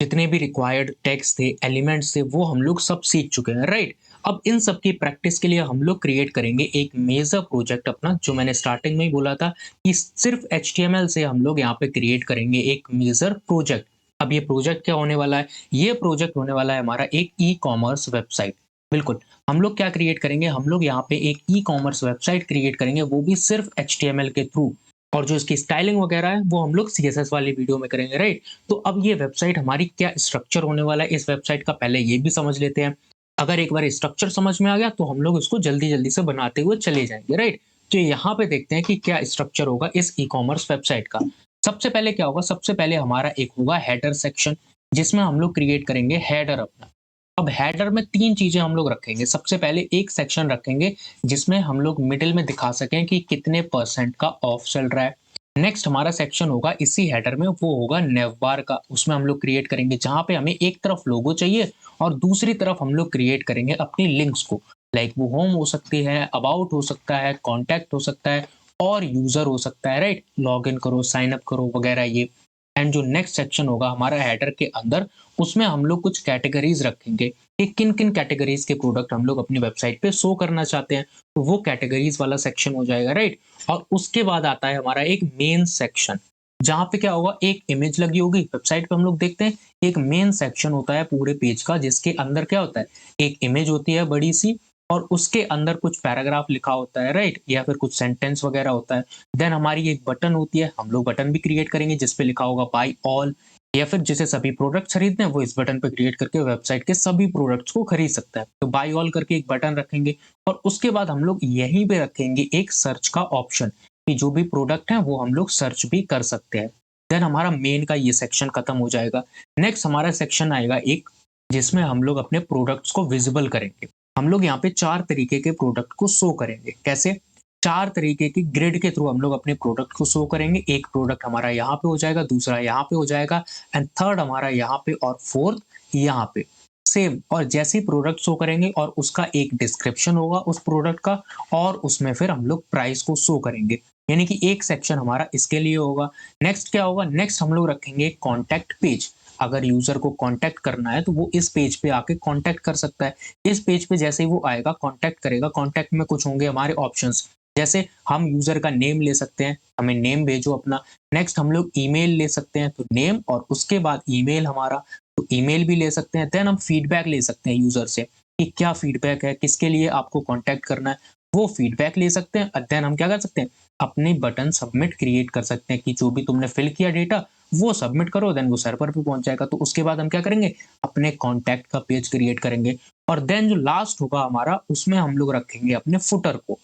जितने भी रिक्वायर्ड टेक्स्ट थे, एलिमेंट्स थे, वो हम लोग सब सीख चुके हैं, राइट? अब इन सब की प्रैक्टिस के लिए हम लोग क्रिएट करेंगे एक मेजर प्रोजेक्ट अपना, जो मैंने स्टार्टिंग में ही बोला था कि सिर्फ एचटीएमएल से हम लोग यहाँ पे क्रिएट करेंगे एक मेजर प्रोजेक्ट। अब ये प्रोजेक्ट क्या होने वाला है? ये प्रोजेक्ट होने वाला है हमारा एक ई कॉमर्स वेबसाइट। बिल्कुल, हम लोग क्या क्रिएट करेंगे, हम लोग यहाँ पे एक ई कॉमर्स वेबसाइट क्रिएट करेंगे, वो भी सिर्फ एचटीएमएल के थ्रू। और जो इसकी स्टाइलिंग वगैरह है वो हम लोग सीएसएस वाली वीडियो में करेंगे, राइट? तो अब ये वेबसाइट हमारी क्या स्ट्रक्चर होने वाला है इस वेबसाइट का, पहले ये भी समझ लेते हैं। अगर एक बार स्ट्रक्चर समझ में आ गया तो हम लोग इसको जल्दी-जल्दी से बनाते हुए चले जाएँगे, राइट? तो यहाँ पे देखते हैं कि क्या स्ट्रक्चर होगा इस ई-कॉमर्स वेबसाइट का। सबसे पहले क्या होगा, सबसे पहले हमारा एक होगा हेडर सेक्शन, जिसमें हम लोग क्रिएट करेंगे हेडर अपना। अब हेडर में 3 चीज़ें हम लोग रखेंगे। सबसे पहले एक सेक्शन रखेंगे जिसमें हम लोग मिडल में दिखा सकें कि कितने परसेंट का ऑफ चल रहा है। नेक्स्ट हमारा सेक्शन होगा इसी हेडर में, वो होगा नेवबार का। उसमें हम लोग क्रिएट करेंगे जहाँ पे हमें एक तरफ लोगो चाहिए और दूसरी तरफ हम लोग क्रिएट करेंगे अपनी लिंक्स को। लाइक वो होम हो सकती है, अबाउट हो सकता है, कॉन्टैक्ट हो सकता है और यूज़र हो सकता है, राइट? लॉगिन करो, साइन अप करो वगैरह ये। एंड जो नेक्स्ट सेक्शन होगा हमारा हेडर के अंदर, उसमें हम लोग कुछ कैटेगरीज रखेंगे कि किन-किन कैटेगरीज के प्रोडक्ट हम लोग अपनी वेबसाइट पे शो करना चाहते हैं। तो वो कैटेगरीज वाला सेक्शन हो जाएगा, राइट? और उसके बाद आता है हमारा एक मेन सेक्शन, जहाँ पे क्या होगा, एक इमेज लगी होगी वेबसाइट पे। हम लोग देखते हैं एक मेन सेक्शन होता है पूरे पेज का, जिसके अंदर क्या होता है, एक इमेज होती है बड़ी सी और उसके अंदर कुछ पैराग्राफ लिखा होता है, राइट? या फिर कुछ सेंटेंस वगैरह होता है। देन हमारी एक बटन होती है, हम लोग बटन भी क्रिएट करेंगे जिसपे लिखा होगा बाय ऑल, या फिर जिसे सभी प्रोडक्ट्स खरीदने हैं वो इस बटन पे क्लिक करके वेबसाइट के सभी प्रोडक्ट्स को खरीद सकता है। तो बाय ऑल करके एक बटन रखेंगे और उसके बाद हम लोग यहीं पे रखेंगे एक सर्च का ऑप्शन कि जो भी प्रोडक्ट है वो हम लोग सर्च भी कर सकते हैं। देन हमारा मेन का ये सेक्शन खत्म हो जाएगा। नेक्स्ट हमारा सेक्शन आएगा एक, जिसमें हम लोग अपने प्रोडक्ट्स को विजिबल करेंगे। हम लोग यहाँ पे 4 तरीके के प्रोडक्ट को शो करेंगे। कैसे? 4 तरीके की ग्रिड के थ्रू हम लोग अपने प्रोडक्ट को शो करेंगे। एक प्रोडक्ट हमारा यहाँ पे हो जाएगा, दूसरा यहाँ पे हो जाएगा एंड थर्ड हमारा यहाँ पे और फोर्थ यहाँ पे। सेम, और जैसे ही प्रोडक्ट शो करेंगे और उसका एक डिस्क्रिप्शन होगा उस प्रोडक्ट का, और उसमें फिर हम लोग प्राइस को शो करेंगे। यानी कि एक सेक्शन हमारा इसके लिए होगा। नेक्स्ट क्या होगा? नेक्स्ट हम लोग रखेंगे कॉन्टैक्ट पेज। अगर यूजर को कॉन्टैक्ट करना है तो वो इस पेज पे आके कॉन्टैक्ट कर सकता है। इस पेज पे जैसे ही वो आएगा, कॉन्टैक्ट करेगा, कॉन्टैक्ट में कुछ होंगे हमारे ऑप्शंस, जैसे हम यूजर का नेम ले सकते हैं, हमें नेम भेजो अपना। नेक्स्ट हम लोग ईमेल ले सकते हैं, तो नेम और उसके बाद ईमेल हमारा, तो ईमेल भी ले सकते हैं। देन हम फीडबैक ले सकते हैं यूजर से कि क्या फीडबैक है, किसके लिए आपको कॉन्टैक्ट करना है, वो फीडबैक ले सकते हैं। देन हम क्या कर सकते हैं, अपने बटन सबमिट क्रिएट कर सकते हैं कि जो भी तुमने फिल किया डेटा वो सबमिट करो, देन वो सर्वर पे पहुंच जाएगा। तो उसके बाद हम क्या करेंगे, अपने कॉन्टैक्ट का पेज क्रिएट करेंगे। और देन जो लास्ट होगा हमारा, उसमें हम लोग रखेंगे अपने फुटर को।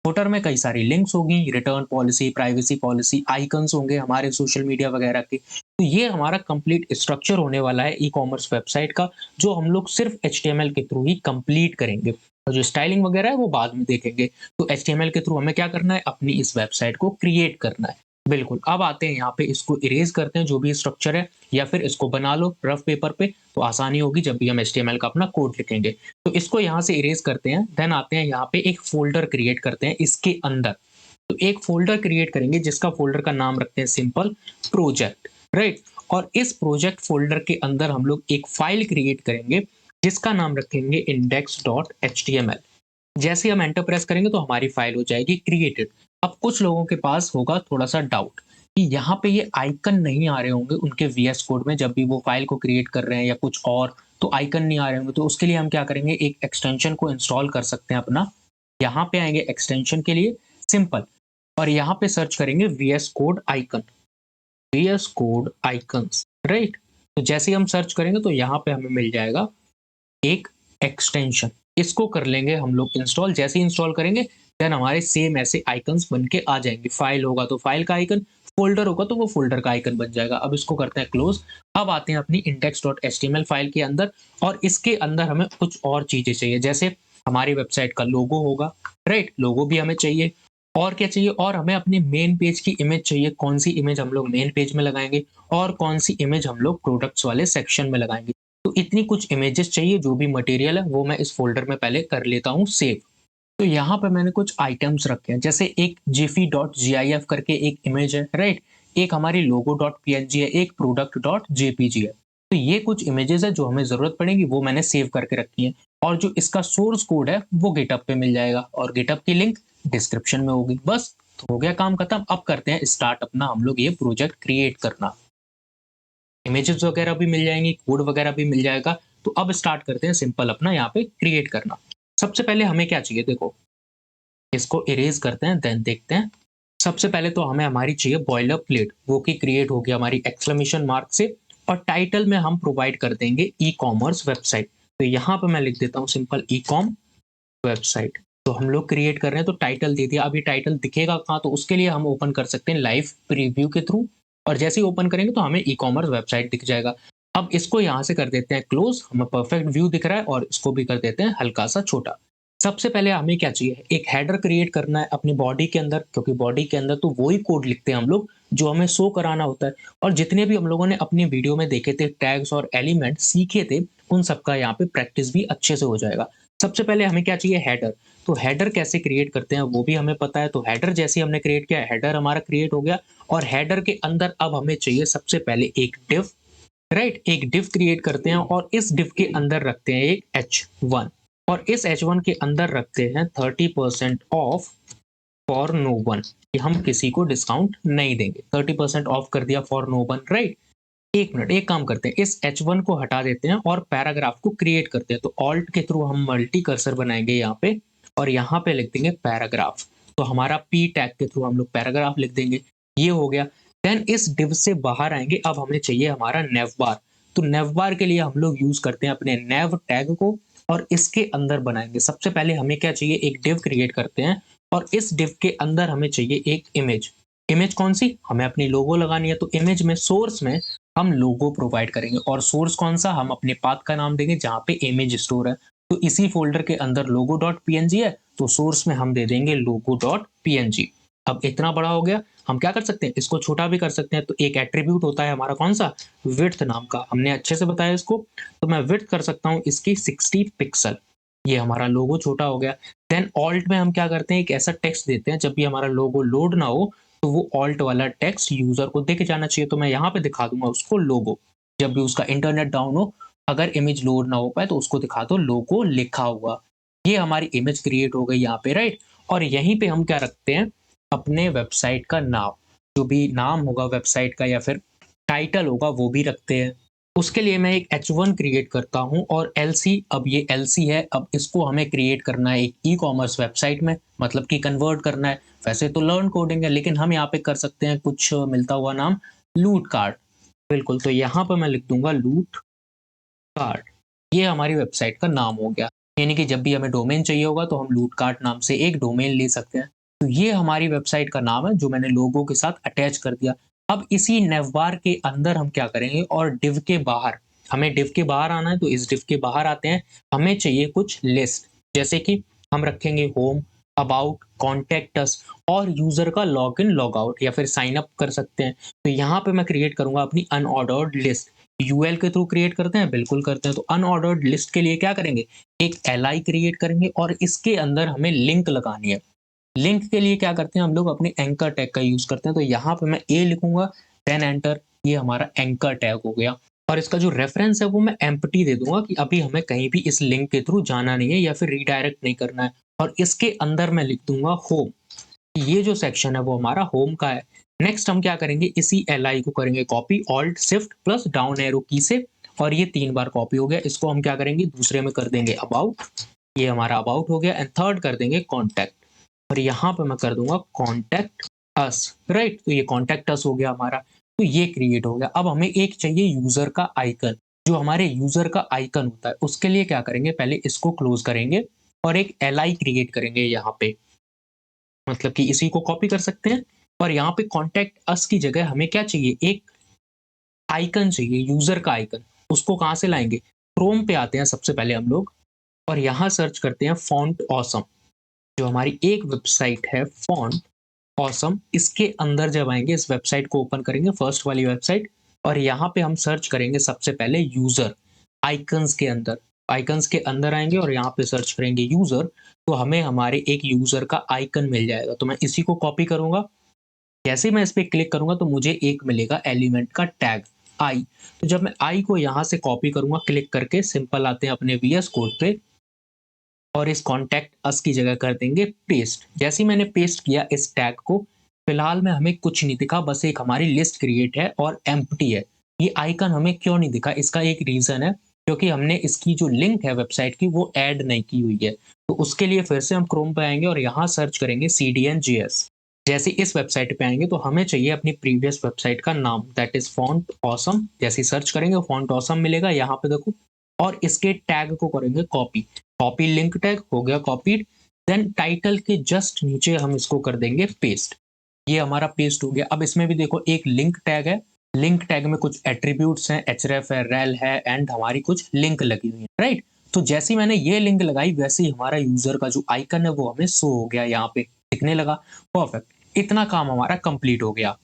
फुटर में कई सारी लिंक्स होगी, return policy, privacy policy, icons होंगे हमारे सोशल मीडिया वगैरह के। तो ये हमारा कंप्लीट स्ट्रक्चर होने वाला है ई कॉमर्स वेबसाइट का, जो हम लोग सिर्फ एचटीएमएल के थ्रू ही कंप्लीट करेंगे। और जो स्टाइलिंग वगैरह है वो बाद में देखेंगे। तो एचटीएमएल के थ्रू हमें क्या करना है, अपनी इस वेबसाइट को क्रिएट करना है। बिल्कुल, अब आते हैं यहाँ पे, इसको इरेज करते हैं जो भी स्ट्रक्चर है, या फिर इसको बना लो रफ पेपर पे, तो आसानी होगी जब भी हम एचटीएमएल का अपना कोड लिखेंगे। तो इसको यहाँ से इरेज करते हैं। देन आते हैं यहाँ पे, एक फोल्डर क्रिएट करते हैं इसके अंदर। तो एक फोल्डर क्रिएट करेंगे जिसका फोल्डर का नाम रखते हैं सिंपल प्रोजेक्ट, राइट? और इस प्रोजेक्ट फोल्डर के अंदर हम लोग एक फाइल क्रिएट करेंगे जिसका नाम रखेंगे index.html। जैसे हम एंटर प्रेस करेंगे तो हमारी फाइल हो जाएगी क्रिएटेड। अब कुछ लोगों के पास होगा थोड़ा सा डाउट कि यहाँ पे ये आइकन नहीं आ रहे होंगे उनके वीएस कोड में, जब भी वो फाइल को क्रिएट कर रहे हैं या कुछ और, तो आइकन नहीं आ रहे होंगे। तो उसके लिए हम क्या करेंगे, एक एक्सटेंशन को इंस्टॉल कर सकते हैं अपना। यहाँ पे आएंगे एक्सटेंशन के लिए, सिंपल, और यहाँ पे सर्च करेंगे VS code icon, VS code icons, right. तो जैसे ही हम सर्च करेंगे तो यहाँ पे हमें मिल जाएगा एक एक्सटेंशन। इसको कर लेंगे हम लोग इंस्टॉल। जैसे ही इंस्टॉल करेंगे देन हमारे सेम ऐसे आइकन्स बन के आ जाएंगे। फाइल होगा तो फाइल का आइकन, फोल्डर होगा तो वो फोल्डर का आइकन बन जाएगा। अब इसको करते हैं क्लोज। अब आते हैं अपनी index.html फाइल के अंदर, और इसके अंदर हमें कुछ और चीजें चाहिए। जैसे हमारी वेबसाइट का लोगो होगा, राइट, लोगो भी हमें चाहिए। और क्या चाहिए, और हमें अपने मेन पेज की इमेज चाहिए। कौन सी इमेज हम लोग मेन पेज में लगाएंगे और कौन सी इमेज हम लोग प्रोडक्ट्स वाले सेक्शन में लगाएंगे। तो इतनी कुछ इमेजेस चाहिए। जो भी मटेरियल है वो मैं इस फोल्डर में पहले कर लेता हूँ सेव। तो यहाँ पे मैंने कुछ आइटम्स रखे हैं, जैसे एक jiffy.gif करके एक इमेज है, राइट, एक हमारी logo.png है, एक product.jpg है। तो ये कुछ इमेजेस है जो हमें जरूरत पड़ेगी, वो मैंने सेव करके रखी है। और जो इसका सोर्स कोड है वो गिटअप पे मिल जाएगा, और गिटअप की लिंक डिस्क्रिप्शन में होगी। बस, तो हो गया काम खत्म। अब करते हैं स्टार्ट अपना हम लोग ये प्रोजेक्ट क्रिएट करना। इमेजेस वगैरह भी मिल जाएंगी, कोड वगैरह भी मिल जाएगा। तो अब स्टार्ट करते हैं सिंपल अपना यहाँ पे क्रिएट करना। सबसे पहले हमें क्या चाहिए, देखो, इसको इरेज करते हैं, देन देखते हैं। सबसे पहले तो हमें हमारी चाहिए बॉयलर प्लेट, वो की क्रिएट होगी हमारी एक्सक्लेमेशन मार्क से। और टाइटल में हम प्रोवाइड कर देंगे ई कॉमर्स वेबसाइट। तो यहाँ पे मैं लिख देता हूँ सिंपल ई कॉम वेबसाइट। तो हम लोग क्रिएट कर रहे हैं तो टाइटल दे दिया। अभी टाइटल दिखेगा कहाँ, तो उसके लिए हम ओपन कर सकते हैं लाइव प्रीव्यू के थ्रू, और जैसे ही ओपन करेंगे तो हमें ई कॉमर्स वेबसाइट दिख जाएगा। अब इसको यहाँ से कर देते हैं क्लोज, हमें परफेक्ट व्यू दिख रहा है, और इसको भी कर देते हैं हल्का सा छोटा। सबसे पहले हमें क्या चाहिए, एक हेडर क्रिएट करना है अपनी बॉडी के अंदर, क्योंकि बॉडी के अंदर तो वही कोड लिखते हैं हम लोग जो हमें शो कराना होता है। और जितने भी हम लोगों ने अपनी वीडियो में देखे थे टैग्स और एलिमेंट सीखे थे, उन सबका यहाँ पे प्रैक्टिस भी अच्छे से हो जाएगा। सबसे पहले हमें क्या चाहिए, हेडर। तो हेडर कैसे क्रिएट करते हैं वो भी हमें पता है। तो हेडर जैसे हमने क्रिएट किया, हेडर हमारा क्रिएट हो गया। और हेडर के अंदर अब हमें चाहिए सबसे पहले एक डिव, राइट, एक डिव क्रिएट करते हैं, और इस डिव के अंदर रखते हैं एक h1, और इस h1 के अंदर रखते हैं 30% ऑफ फॉर नो वन, कि हम किसी को डिस्काउंट नहीं देंगे। 30% ऑफ कर दिया फॉर नो वन, राइट। एक मिनट, एक काम करते हैं, इस h1 को हटा देते हैं और पैराग्राफ को क्रिएट करते हैं। तो ऑल्ट के थ्रू हम मल्टी कर्सर बनाएंगे यहाँ पे, और यहाँ पे लिख देंगे पैराग्राफ। तो हमारा p टैग के थ्रू हम लोग पैराग्राफ लिख देंगे। ये हो गया। देन इस डिव से बाहर आएंगे। अब हमें चाहिए हमारा नेव बार। तो नेव बार के लिए हम लोग यूज करते हैं अपने नेव टैग को, और इसके अंदर बनाएंगे। सबसे पहले हमें क्या चाहिए, एक डिव क्रिएट करते हैं, और इस डिव के अंदर हमें चाहिए एक इमेज। इमेज कौन सी, हमें अपनी लोगो लगानी है। तो इमेज में सोर्स में हम लोगो प्रोवाइड करेंगे, और सोर्स कौन सा, हम अपने पाथ का नाम देंगे जहाँ पे इमेज स्टोर है। तो इसी फोल्डर के अंदर logo.png है, तो सोर्स में हम दे देंगे logo.png। अब इतना बड़ा हो गया, हम क्या कर सकते हैं, इसको छोटा भी कर सकते हैं। तो एक एट्रीब्यूट होता है हमारा कौन सा, विड्थ नाम का, हमने अच्छे से बताया इसको। तो मैं विड्थ कर सकता हूँ इसकी 60 पिक्सल। ये हमारा लोगो छोटा हो गया। देन ऑल्ट में हम क्या करते हैं, एक ऐसा टेक्स्ट देते हैं जब भी हमारा लोगो लोड ना हो, तो वो ऑल्ट वाला टेक्स्ट यूजर को दिख जाना चाहिए। तो मैं यहाँ पे दिखा दूंगा उसको लोगो, जब भी उसका इंटरनेट डाउन हो, अगर इमेज लोड ना हो पाए तो उसको दिखा दो लोगो लिखा हुआ। ये हमारी इमेज क्रिएट हो गई यहाँ पे, राइट। और यहीं पे हम क्या रखते हैं, अपने वेबसाइट का नाम, जो भी नाम होगा वेबसाइट का या फिर टाइटल होगा वो भी रखते हैं। उसके लिए मैं एक h1 क्रिएट करता हूं, और lc, अब ये lc है, अब इसको हमें क्रिएट करना है एक ई कॉमर्स वेबसाइट में, मतलब कि कन्वर्ट करना है। वैसे तो लर्न कोडिंग है, लेकिन हम यहाँ पे कर सकते हैं कुछ मिलता हुआ नाम, लूट कार्ड। बिल्कुल, तो यहाँ पर मैं लिख दूंगा लूट कार्ड। ये हमारी वेबसाइट का नाम हो गया। यानी कि जब भी हमें डोमेन चाहिए होगा तो हम लूट कार्ड नाम से एक डोमेन ले सकते हैं। तो ये हमारी वेबसाइट का नाम है जो मैंने लोगो के साथ अटैच कर दिया। अब इसी नेवबार के अंदर हम क्या करेंगे, और डिव के बाहर, हमें डिव के बाहर आना है। तो इस डिव के बाहर आते हैं, हमें चाहिए कुछ लिस्ट, जैसे कि हम रखेंगे होम, अबाउट, कॉन्टेक्ट अस, और यूजर का लॉग इन लॉग आउट या फिर साइन अप कर सकते हैं। तो यहाँ पे मैं क्रिएट करूंगा अपनी अनऑर्डर्ड लिस्ट। यूएल के थ्रू क्रिएट करते हैं, बिल्कुल करते हैं। तो अनऑर्डर्ड लिस्ट के लिए क्या करेंगे, एक एलआई क्रिएट करेंगे, और इसके अंदर हमें लिंक लगानी है। लिंक के लिए क्या करते हैं हम लोग, अपने एंकर टैग का यूज करते हैं। तो यहाँ पे मैं ए लिखूंगा, देन एंटर, ये हमारा एंकर टैग हो गया और इसका जो रेफरेंस है वो मैं एम्प्टी दे दूंगा कि अभी हमें कहीं भी इस लिंक के थ्रू जाना नहीं है या फिर रीडायरेक्ट नहीं करना है। और इसके अंदर मैं लिख दूंगा होम, ये जो सेक्शन है वो हमारा होम का है। नेक्स्ट हम क्या करेंगे, इसी एल को करेंगे copy, alt shift plus down arrow की से, और ये 3 बार कॉपी हो गया। इसको हम क्या करेंगे, दूसरे में कर देंगे अबाउट, ये हमारा अबाउट हो गया। एंड थर्ड कर देंगे कॉन्टैक्ट, और यहाँ पे मैं कर दूंगा कॉन्टैक्ट अस, राइट। तो ये कॉन्टैक्ट अस हो गया हमारा, तो ये क्रिएट हो गया। अब हमें एक चाहिए यूजर का आइकन, जो हमारे यूजर का आइकन होता है उसके लिए क्या करेंगे, पहले इसको क्लोज करेंगे और एक एल क्रिएट करेंगे यहाँ पे, मतलब कि इसी को कॉपी कर सकते हैं। और यहाँ पे कॉन्टैक्ट अस की जगह हमें क्या चाहिए, एक आइकन चाहिए, यूजर का आइकन। उसको कहाँ से लाएंगे, क्रोम पे आते हैं सबसे पहले हम लोग, और यहाँ सर्च करते हैं फॉन्ट ऑसम, जो हमारी एक वेबसाइट है फॉन्ट ऑसम। इसके अंदर जब आएंगे, इस वेबसाइट को ओपन करेंगे, फर्स्ट वाली वेबसाइट, और यहाँ पे हम सर्च करेंगे सबसे पहले यूजर, आइकन्स के अंदर, आइकन्स के अंदर आएंगे और यहाँ पे सर्च करेंगे यूजर, तो हमें हमारे एक यूजर का आइकन मिल जाएगा। तो मैं इसी को कॉपी करूंगा, जैसे मैं इस पे क्लिक करूंगा तो मुझे एक मिलेगा एलिमेंट का टैग आई। तो जब मैं आई को यहाँ से कॉपी करूंगा क्लिक करके, सिंपल आते हैं अपने वीएस कोड पे और इस कॉन्टैक्ट अस की जगह कर देंगे पेस्ट। जैसे ही मैंने पेस्ट किया इस टैग को, फिलहाल में हमें कुछ नहीं दिखा, बस एक हमारी लिस्ट क्रिएट है और एम्प्टी है। ये आइकन हमें क्यों नहीं दिखा, इसका एक रीजन है, क्योंकि हमने इसकी जो लिंक है वेबसाइट की वो ऐड नहीं की हुई है। तो उसके लिए फिर से हम क्रोम पे आएंगे और यहाँ सर्च करेंगे CDN.js। जैसे इस वेबसाइट पे आएंगे तो हमें चाहिए अपनी प्रीवियस वेबसाइट का नाम, दैट इज फॉन्ट ऑसम। जैसे सर्च करेंगे फॉन्ट ऑसम मिलेगा, यहाँ पे देखो, और इसके टैग को करेंगे कॉपी, कॉपी लिंक टैग हो गया कॉपीड। देन टाइटल के जस्ट नीचे हम इसको कर देंगे पेस्ट, ये हमारा पेस्ट हो गया। अब इसमें भी देखो एक लिंक टैग है, लिंक टैग में कुछ एट्रीब्यूट्स हैं, href है, rel है, एंड हमारी कुछ लिंक लगी हुई है, राइट। तो जैसे ही मैंने ये लिंक लगाई वैसे ही हमारा यूजर का जो आइकन है वो हमें शो हो गया, यहाँ पे दिखने लगा। परफेक्ट, इतना काम हमारा कंप्लीट हो गया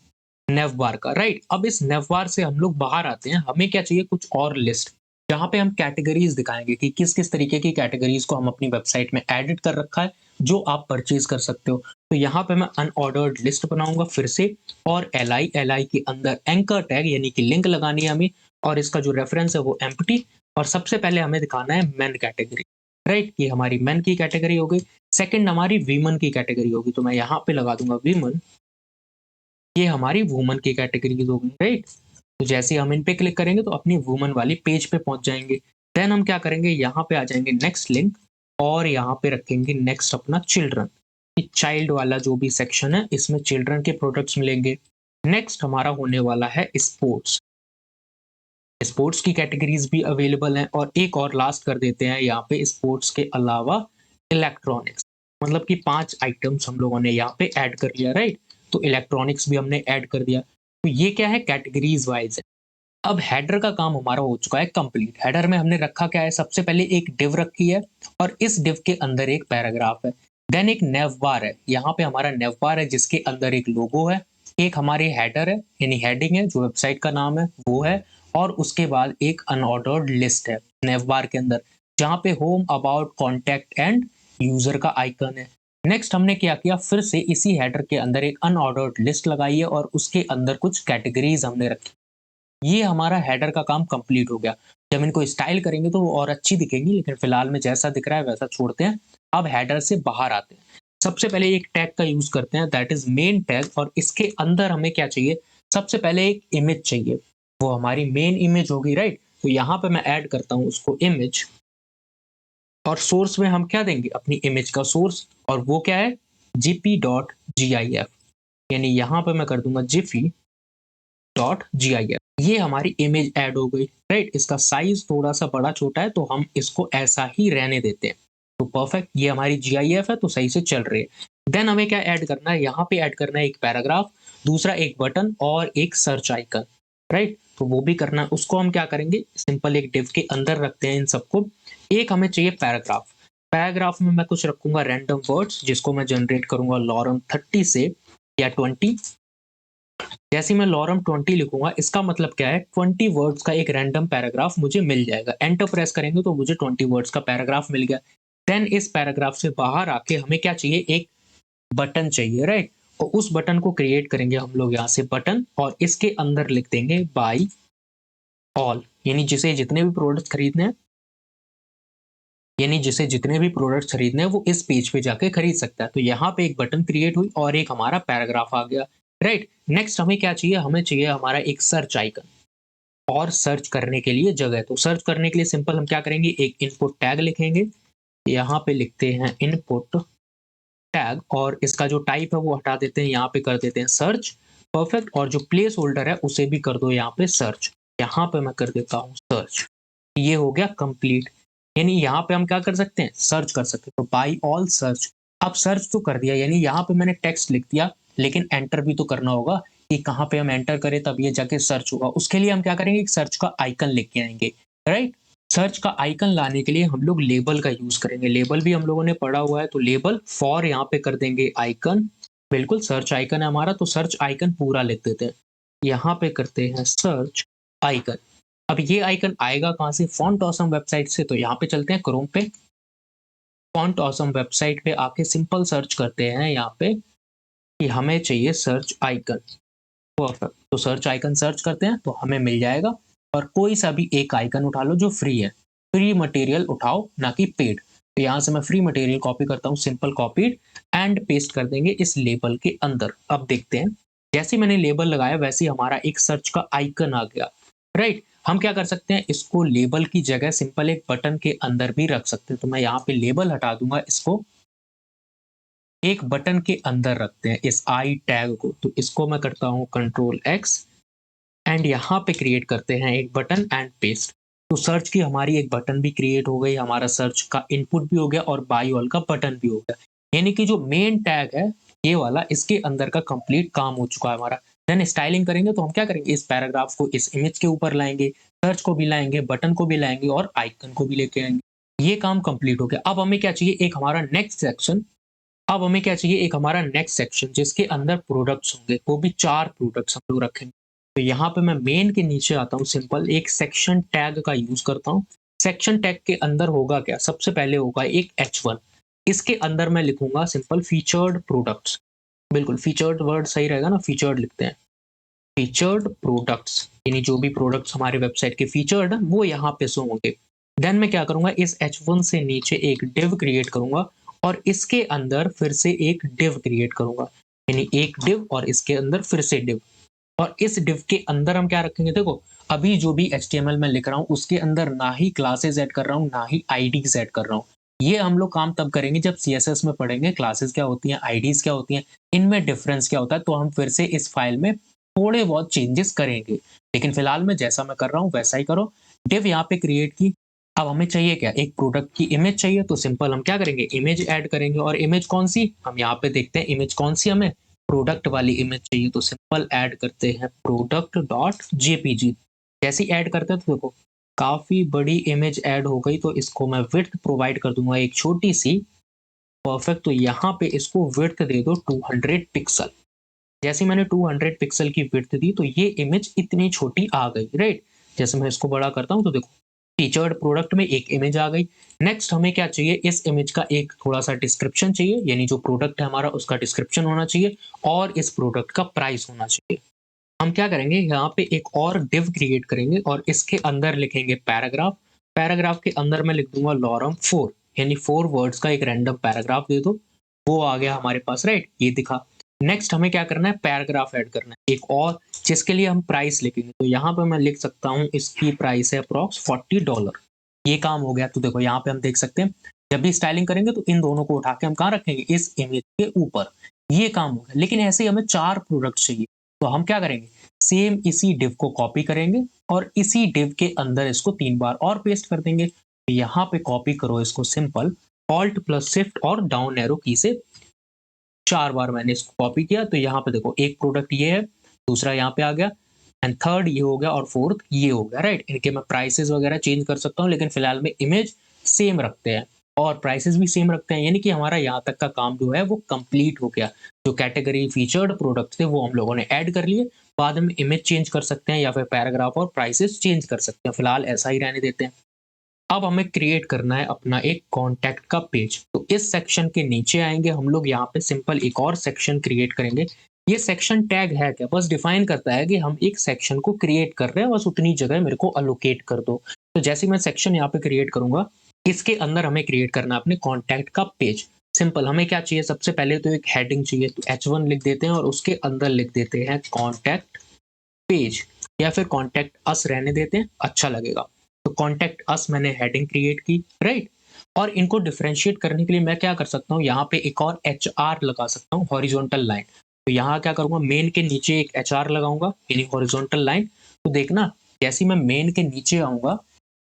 नेव बार का, राइट। अब इस नेव बार से हम लोग बाहर आते हैं, हमें क्या चाहिए, कुछ और लिस्ट, जहां पे हम कैटेगरीज दिखाएंगे कि किस किस तरीके की कैटेगरीज को हम अपनी वेबसाइट में एडिट कर रखा है, जो आप परचेज कर सकते हो। तो यहाँ पे मैं अनऑर्डर्ड लिस्ट बनाऊंगा फिर से, और एल आई के अंदर एंकर टैग यानी कि लिंक लगानी है हमें, और इसका जो रेफरेंस है वो एम्प्टी। और सबसे पहले हमें दिखाना है मेन कैटेगरी, राइट। ये हमारी मेन की कैटेगरी हो गई। सेकंड हमारी वीमन की कैटेगरी होगी, तो मैं यहाँ पे लगा दूंगा वीमन, ये हमारी वुमन की कैटेगरीज हो गई, राइट। तो जैसे ही हम इन पे क्लिक करेंगे तो अपनी वुमन वाली पेज पे पहुंच जाएंगे। देन हम क्या करेंगे, यहाँ पे आ जाएंगे नेक्स्ट लिंक, और यहाँ पे रखेंगे नेक्स्ट अपना चिल्ड्रन, चाइल्ड वाला जो भी सेक्शन है इसमें चिल्ड्रन के प्रोडक्ट्स मिलेंगे। नेक्स्ट हमारा होने वाला है स्पोर्ट्स, स्पोर्ट्स की कैटेगरीज भी अवेलेबल हैं। और एक और लास्ट कर देते हैं यहाँ पे, स्पोर्ट्स के अलावा इलेक्ट्रॉनिक्स, मतलब कि 5 आइटम्स हम लोगों ने यहाँ पे ऐड कर लिया, राइट। तो इलेक्ट्रॉनिक्स भी हमने ऐड कर दिया। तो ये क्या है, कैटेगरीज वाइज है। अब हेडर का काम हमारा हो चुका है कंप्लीट। हेडर में हमने रखा क्या है, सबसे पहले एक डिव रखी है और इस डिव के अंदर एक पैराग्राफ है। देन एक नेव बार है, यहाँ पे हमारा नेव बार है जिसके अंदर एक लोगो है, एक हमारी हेडर है यानी हेडिंग है जो वेबसाइट का नाम है वो है, और उसके बाद एक अनऑर्डर्ड लिस्ट है नेव बार के अंदर, जहाँ पे home, about, contact and user का आइकन है। नेक्स्ट हमने क्या किया, फिर से इसी हेडर के अंदर एक अनऑर्डर्ड लिस्ट लगाई है और उसके अंदर कुछ कैटेगरीज हमने रखी। ये हमारा हेडर का काम कंप्लीट हो गया। जब इनको स्टाइल करेंगे तो वो और अच्छी दिखेंगी, लेकिन फिलहाल में जैसा दिख रहा है वैसा छोड़ते हैं। अब हेडर से बाहर आते हैं, सबसे पहले एक टैग का यूज करते हैं, दैट इज मेन टैग। और इसके अंदर हमें क्या चाहिए, सबसे पहले एक इमेज चाहिए, वो हमारी मेन इमेज होगी, राइट। तो यहाँ पे मैं ऐड करता हूँ उसको इमेज, और सोर्स में हम क्या देंगे, अपनी इमेज का सोर्स, और वो क्या है, gp.gif, यानी यहाँ पे मैं कर दूंगा gif. ये हमारी इमेज ऐड हो गई, राइट। इसका साइज थोड़ा सा बड़ा छोटा है तो हम इसको ऐसा ही रहने देते हैं। तो परफेक्ट, ये हमारी GIF है तो सही से चल रही है। देन हमें क्या ऐड करना है, यहाँ पे ऐड करना है एक पैराग्राफ, दूसरा एक बटन और एक सर्च आइकन, राइट। तो वो भी करना है। उसको हम क्या करेंगे, सिंपल एक डिव के अंदर रखते हैं इन सबको। एक हमें चाहिए पैराग्राफ, पैराग्राफ में मैं कुछ रखूंगा रैंडम वर्ड्स जिसको मैं जनरेट करूंगा लॉरम 30 से या 20। जैसे मैं लॉरम 20 लिखूंगा, इसका मतलब क्या है, 20 वर्ड्स का एक रैंडम पैराग्राफ मुझे मिल जाएगा। एंटर प्रेस करेंगे तो मुझे 20 वर्ड्स का पैराग्राफ मिल गया। देन इस पैराग्राफ से बाहर आके हमें क्या चाहिए, एक बटन चाहिए, राइट। और उस बटन को क्रिएट करेंगे हम लोग यहाँ से बटन, और इसके अंदर लिख देंगे बाय ऑल, यानी जिसे जितने भी प्रोडक्ट्स खरीदने हैं, यानी जिसे जितने भी प्रोडक्ट्स खरीदने हैं वो इस पेज पे जाके खरीद सकता है। तो यहाँ पे एक बटन क्रिएट हुई और एक हमारा पैराग्राफ आ गया, राइट। नेक्स्ट हमें क्या चाहिए, हमें चाहिए हमारा एक सर्च आइकन और सर्च करने के लिए जगह। तो सर्च करने के लिए सिंपल हम क्या करेंगे, एक इनपुट टैग लिखेंगे, यहाँ पे लिखते हैं इनपुट टैग, और इसका जो टाइप है वो हटा देते हैं, यहाँ पे कर देते हैं सर्च, परफेक्ट। और जो प्लेस होल्डर है उसे भी कर दो यहाँ पे सर्च, यहाँ पे मैं कर देता हूँ सर्च। ये हो गया कंप्लीट, यानी यहाँ पे हम क्या कर सकते हैं, सर्च कर सकते हैं। तो बाय ऑल सर्च, अब सर्च तो कर दिया, यानी यहाँ पे मैंने टेक्स्ट लिख दिया, लेकिन एंटर भी तो करना होगा कि कहाँ पे हम एंटर करें तब ये जाके सर्च होगा। उसके लिए हम क्या करेंगे, एक सर्च का आइकन लेके आएंगे, राइट। सर्च का आइकन लाने के लिए हम लोग लेबल का यूज करेंगे, लेबल भी हम लोगों ने पढ़ा हुआ है। तो लेबल फॉर यहाँ पे कर देंगे आइकन, बिल्कुल सर्च आइकन है हमारा, तो सर्च आइकन पूरा लिख देते हैं, यहाँ पे करते हैं सर्च आइकन। अब ये आइकन आएगा कहाँ से, फॉन्ट ऑसम वेबसाइट से। तो यहाँ पे चलते हैं क्रोम पे, फॉन्ट ऑसम वेबसाइट पे आके सिंपल सर्च करते हैं यहाँ पे कि हमें चाहिए सर्च आइकन, परफेक्ट। तो सर्च आइकन सर्च करते हैं तो हमें मिल जाएगा, और कोई सा भी एक आइकन उठा लो जो फ्री है, फ्री मटेरियल उठाओ ना कि पेड। तो यहाँ से मैं फ्री मटेरियल कॉपी करता हूँ, सिंपल कॉपीड एंड पेस्ट कर देंगे इस लेबल के अंदर। अब देखते हैं, जैसे मैंने लेबल लगाया वैसे ही हमारा एक सर्च का आइकन आ गया, राइट। हम क्या कर सकते हैं, इसको लेबल की जगह सिंपल एक बटन के अंदर भी रख सकते हैं। तो मैं यहाँ पे लेबल हटा दूंगा, इसको एक बटन के अंदर रखते हैं इस आई टैग को। तो इसको मैं करता हूँ कंट्रोल एक्स एंड यहाँ पे क्रिएट करते हैं एक बटन एंड पेस्ट। तो सर्च की हमारी एक बटन भी क्रिएट हो गई, हमारा सर्च का इनपुट भी हो गया और बाय ऑल का बटन भी हो गया, यानी कि जो मेन टैग है ये वाला, इसके अंदर का कंप्लीट काम हो चुका है हमारा। देन स्टाइलिंग करेंगे तो हम क्या करेंगे, इस पैराग्राफ को इस इमेज के ऊपर लाएंगे, सर्च को भी लाएंगे, बटन को भी लाएंगे और आइकन को भी लेके आएंगे। ये काम कंप्लीट हो गया। अब हमें क्या चाहिए, एक हमारा नेक्स्ट सेक्शन, अब हमें क्या चाहिए, एक हमारा नेक्स्ट सेक्शन जिसके अंदर प्रोडक्ट्स होंगे, वो भी 4 प्रोडक्ट्स हम लोग रखेंगे। तो यहाँ पे मैं मेन के नीचे आता हूँ, सिंपल एक सेक्शन टैग का यूज करता हूँ। सेक्शन टैग के अंदर होगा क्या, सबसे पहले होगा एक H1, इसके अंदर मैं लिखूंगा सिंपल फीचर्ड प्रोडक्ट्स, बिल्कुल फीचर्ड वर्ड सही रहेगा ना, फीचर्ड लिखते हैं, फीचर्ड प्रोडक्ट्स, यानी जो भी प्रोडक्ट्स हमारे वेबसाइट के फीचर्ड है वो यहाँ पे शो होंगे। देन मैं क्या करूंगा, इस H1 से नीचे एक डिव क्रिएट करूंगा और इसके अंदर फिर से एक डिव क्रिएट करूंगा, यानी एक डिव और इसके अंदर फिर से डिव। और इस डिव के अंदर हम क्या रखेंगे, देखो अभी जो भी HTML में लिख रहा हूँ उसके अंदर ना ही क्लासेस ऐड कर रहा हूँ ना ही आईडीज ऐड कर रहा हूँ। ये हम लोग काम तब करेंगे जब CSS में पढ़ेंगे क्लासेस क्या होती हैं, आईडीज क्या होती हैं, इनमें डिफरेंस क्या होता है, तो हम फिर से इस फाइल में थोड़े बहुत चेंजेस करेंगे। लेकिन फिलहाल में जैसा मैं कर रहा हूँ वैसा ही करो। डिव यहाँ पे क्रिएट की। अब हमें चाहिए क्या, एक प्रोडक्ट की इमेज चाहिए, तो सिंपल हम क्या करेंगे, इमेज ऐड करेंगे। और इमेज कौन सी, हम यहाँ पे देखते हैं इमेज कौन सी, हमें प्रोडक्ट वाली इमेज चाहिए। तो सिंपल ऐड करते हैं प्रोडक्ट डॉट जेपीजी। जैसे ही ऐड करते हैं तो देखो काफी बड़ी इमेज ऐड हो गई, तो इसको मैं विड्थ प्रोवाइड कर दूंगा एक छोटी सी, परफेक्ट। तो यहाँ पे इसको विड्थ दे दो 200 पिक्सल। जैसे मैंने 200 पिक्सल की विड्थ दी तो ये इमेज इतनी छोटी आ गई, राइट। जैसे मैं इसको बड़ा करता हूँ तो देखो फीचर्ड प्रोडक्ट में एक इमेज आ गई। नेक्स्ट हमें क्या चाहिए, इस इमेज का एक थोड़ा सा डिस्क्रिप्शन चाहिए, यानी जो प्रोडक्ट है हमारा उसका डिस्क्रिप्शन होना चाहिए और इस प्रोडक्ट का प्राइस होना चाहिए। हम क्या करेंगे, यहाँ पे एक और डिव क्रिएट करेंगे और इसके अंदर लिखेंगे पैराग्राफ। पैराग्राफ के अंदर मैं लिख दूंगा लॉरम 4, यानी 4 वर्ड्स का एक रैंडम पैराग्राफ दे दो। वो आ गया हमारे पास, राइट, ये दिखा। नेक्स्ट हमें क्या करना है, पैराग्राफ ऐड करना है एक और, जिसके लिए हम प्राइस लिखेंगे। तो यहाँ पे मैं लिख सकता हूँ इसकी प्राइस है अप्रॉक्स $40। ये काम हो गया। तो देखो यहाँ पे हम देख सकते हैं जब भी स्टाइलिंग करेंगे तो इन दोनों को उठा के हम कहाँ रखेंगे, इस इमेज के ऊपर। ये काम हो गया। लेकिन ऐसे ही हमें 4 प्रोडक्ट चाहिए, तो हम क्या करेंगे, सेम इसी डिव को कॉपी करेंगे और इसी डिव के अंदर इसको 3 बार और पेस्ट कर देंगे। यहाँ पे कॉपी करो इसको, सिंपल ऑल्ट प्लस शिफ्ट और डाउन एरो की से 4 बार मैंने इसको कॉपी किया। तो यहाँ पे देखो एक प्रोडक्ट ये है, दूसरा यहाँ पे आ गया एंड थर्ड ये हो गया और फोर्थ ये हो गया, राइट। इनके मैं प्राइसेस वगैरह चेंज कर सकता हूँ, लेकिन फिलहाल में इमेज सेम रखते हैं और प्राइसेस भी सेम रखते हैं, यानी कि हमारा यहाँ तक का काम जो है वो कंप्लीट हो गया। जो कैटेगरी फीचर्ड प्रोडक्ट थे वो हम लोगों ने ऐड कर लिए, बाद में इमेज चेंज कर सकते हैं या फिर पैराग्राफ और प्राइसेस चेंज कर सकते हैं, फिलहाल ऐसा ही रहने देते हैं। अब हमें क्रिएट करना है अपना एक कॉन्टैक्ट का पेज। तो इस सेक्शन के नीचे आएंगे हम लोग, यहाँ पे सिंपल एक और सेक्शन क्रिएट करेंगे। ये सेक्शन टैग है क्या, बस डिफाइन करता है कि हम एक सेक्शन को क्रिएट कर रहे हैं, बस उतनी जगह मेरे को अलोकेट कर दो। तो जैसे मैं सेक्शन यहाँ पे क्रिएट करूंगा, इसके अंदर हमें क्रिएट करना है अपने कॉन्टैक्ट का पेज। सिंपल हमें क्या चाहिए, सबसे पहले तो एक हेडिंग चाहिए, तो H1 लिख देते हैं और उसके अंदर लिख देते हैं कॉन्टैक्ट पेज, या फिर कॉन्टैक्ट अस रहने देते हैं, अच्छा लगेगा। तो कॉन्टैक्ट अस मैंने हेडिंग क्रिएट की, राइट। और इनको डिफरेंशिएट करने के लिए मैं क्या कर सकता हूँ, यहाँ पे एक और HR लगा सकता हूँ, हॉरिजॉन्टल लाइन। तो यहाँ क्या करूंगा, मेन के नीचे एक HR लगाऊंगा, यानी हॉरिजॉन्टल लाइन। तो देखना, जैसे मैं मेन के नीचे आऊंगा,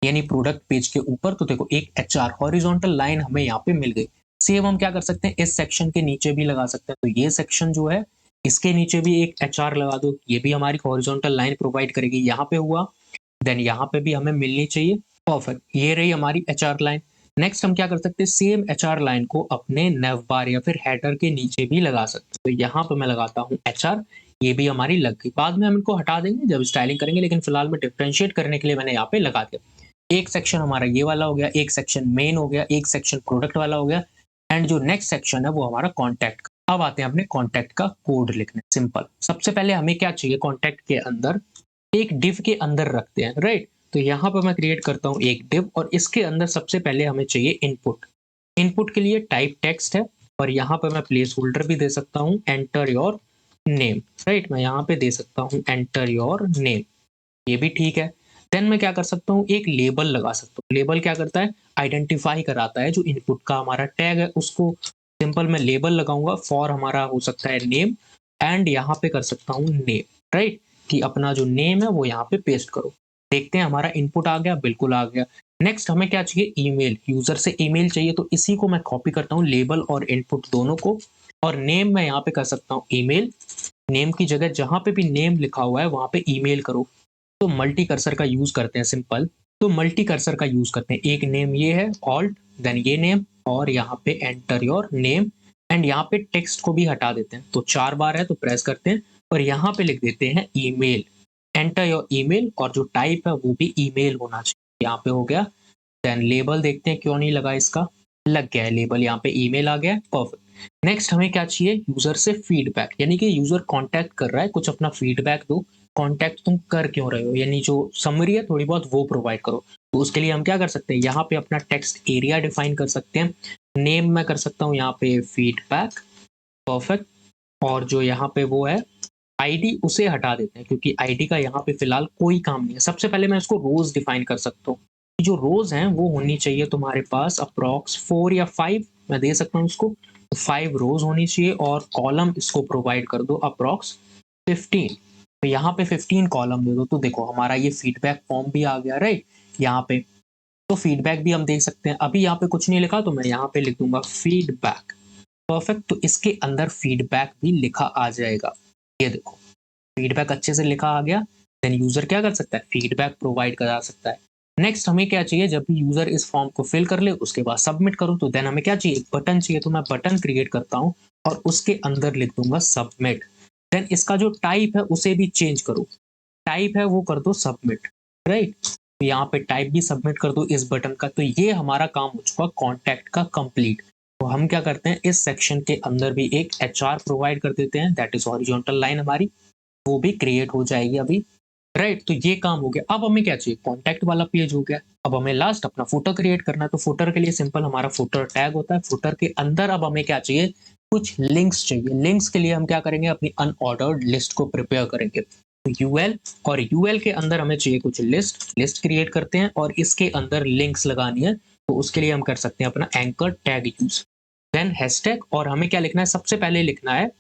यानी प्रोडक्ट पेज के ऊपर, तो देखो एक HR हॉरिजॉन्टल लाइन हमें यहाँ पे मिल गई। सेम हम क्या कर सकते हैं, इस सेक्शन के नीचे भी लगा सकते हैं। तो ये सेक्शन जो है, इसके नीचे भी एक HR लगा दो, ये भी हमारी हॉरिजॉन्टल लाइन प्रोवाइड करेगी। यहाँ पे हुआ, देन यहाँ पे भी हमें मिलनी चाहिए। परफेक्ट, ये रही हमारी HR लाइन। नेक्स्ट हम क्या कर सकते हैं, सेम HR लाइन को अपने नेव बार या फिर हेडर के नीचे भी लगा सकते हैं। तो यहाँ पे मैं लगाता हूँ HR, ये भी हमारी लग गई। बाद में हम इनको हटा देंगे जब स्टाइलिंग करेंगे, लेकिन फिलहाल में डिफरेंशिएट करने के लिए मैंने यहाँ पे लगा दिया। एक सेक्शन हमारा ये वाला हो गया, एक सेक्शन मेन हो गया, एक सेक्शन प्रोडक्ट वाला हो गया, एंड जो नेक्स्ट सेक्शन है वो हमारा कॉन्टैक्ट। अब आते हैं अपने कॉन्टैक्ट का कोड लिखने। सिंपल, सबसे पहले हमें क्या चाहिए, कॉन्टैक्ट के अंदर एक डिव के अंदर रखते हैं, राइट। तो यहाँ पर मैं क्रिएट करता हूँ एक डिव, और इसके अंदर सबसे पहले हमें चाहिए इनपुट। इनपुट के लिए टाइप टेक्स्ट है, और यहाँ पर मैं प्लेस होल्डर भी दे सकता हूँ, एंटर योर नेम, राइट। मैं यहाँ पे दे सकता हूँ एंटर योर नेम, ये भी ठीक है। देन मैं क्या कर सकता हूँ, एक लेबल लगा सकता हूँ। लेबल क्या करता है, आइडेंटिफाई कराता है जो इनपुट का हमारा टैग है उसको। सिंपल मैं लेबल लगाऊंगा, फॉर हमारा हो सकता है नेम, एंड यहाँ पे कर सकता हूँ नेम, राइट, कि अपना जो नेम है वो यहाँ पे पेस्ट करो। देखते हैं हमारा इनपुट आ गया, बिल्कुल आ गया। नेक्स्ट हमें क्या चाहिए, ईमेल, यूजर से ईमेल चाहिए। तो इसी को मैं कॉपी करता हूँ, लेबल और इनपुट दोनों को, और नेम मैं यहाँ पे कर सकता हूँ ईमेल। नेम की जगह जहां पे भी नेम लिखा हुआ है वहां पे ईमेल करो। तो मल्टी कर्सर का यूज करते हैं, सिंपल। तो मल्टी कर्सर का यूज करते हैं, एक नेम ये है, ऑल्ट, देन ये नेम, और यहाँ पे एंटर योर नेम, एंड यहाँ पे टेक्स्ट को भी हटा देते हैं। तो 4 बार है तो प्रेस करते हैं, और यहाँ पे लिख देते हैं ईमेल, एंटर योर ईमेल, और जो टाइप है वो भी ईमेल होना चाहिए। यहाँ पे हो गया। देन लेबल देखते हैं क्यों नहीं लगा इसका, लग गया है लेबल, यहाँ पे ईमेल आ गया है, परफेक्ट। नेक्स्ट हमें क्या चाहिए, यूजर से फीडबैक, यानी कि यूजर कांटेक्ट कर रहा है, कुछ अपना फीडबैक दो। कांटेक्ट तुम कर क्यों रहे हो, यानी जो समरी है थोड़ी बहुत वो प्रोवाइड करो। तो उसके लिए हम क्या कर सकते हैं, यहाँ पे अपना टेक्स्ट एरिया डिफाइन कर सकते हैं। नेम मैं कर सकता हूँ यहाँ पे फीडबैक, परफेक्ट। और जो यहाँ पे वो है आईडी, उसे हटा देते हैं, क्योंकि आईडी का यहाँ पे फिलहाल कोई काम नहीं है। सबसे पहले मैं इसको रोज डिफाइन कर सकता हूँ। जो रोज हैं वो होनी चाहिए तुम्हारे पास अप्रॉक्स 4 या 5, मैं दे सकता हूँ इसको। 5 रोज होनी चाहिए, और कॉलम इसको प्रोवाइड कर दो अप्रॉक्स 15। तो यहाँ पे 15 कॉलम दे दो। तो देखो हमारा ये फीडबैक फॉर्म भी आ गया, राइट, यहाँ पे। तो फीडबैक भी हम देख सकते हैं। अभी यहाँ पे कुछ नहीं लिखा, तो मैं यहाँ पे लिख दूंगा फीडबैक, परफेक्ट। तो इसके अंदर फीडबैक भी लिखा आ जाएगा, ये देखो फीडबैक अच्छे से लिखा आ गया। देन यूजर क्या कर सकता है, फीडबैक प्रोवाइड करा सकता है। नेक्स्ट हमें क्या चाहिए, जब भी यूजर इस फॉर्म को फिल कर ले उसके बाद सबमिट करो। तो देन हमें क्या चाहिए, एक बटन चाहिए। तो मैं बटन क्रिएट करता हूँ, और उसके अंदर लिख दूंगा सबमिट। देन इसका जो टाइप है उसे भी चेंज करो, टाइप है वो कर दो सबमिट, राइट। तो यहाँ पे टाइप भी सबमिट कर दो इस बटन का। तो ये हमारा काम हो चुका कॉन्टैक्ट का कंप्लीट। तो हम क्या करते हैं, इस सेक्शन के अंदर भी एक HR प्रोवाइड कर देते हैं, दैट इज हॉरिजॉन्टल लाइन हमारी, वो भी क्रिएट हो जाएगी अभी, राइट। तो ये काम हो गया। अब हमें क्या चाहिए, कॉन्टैक्ट वाला पेज हो गया। अब हमें लास्ट अपना फुटर क्रिएट करना है। तो फुटर के लिए सिंपल हमारा फुटर टैग होता है। फुटर के अंदर अब हमें क्या चाहिए, कुछ लिंक्स चाहिए। लिंक्स के लिए हम क्या करेंगे, अपनी अनऑर्डर्ड लिस्ट को प्रिपेयर करेंगे। तो यूएल, और यूएल के अंदर हमें चाहिए कुछ लिस्ट क्रिएट करते हैं, और इसके अंदर लिंक्स लगानी है। तो उसके लिए हम कर सकते हैं अपना anchor tag use, then hashtag. और हमें क्या लिखना है, सबसे पहले लिखना है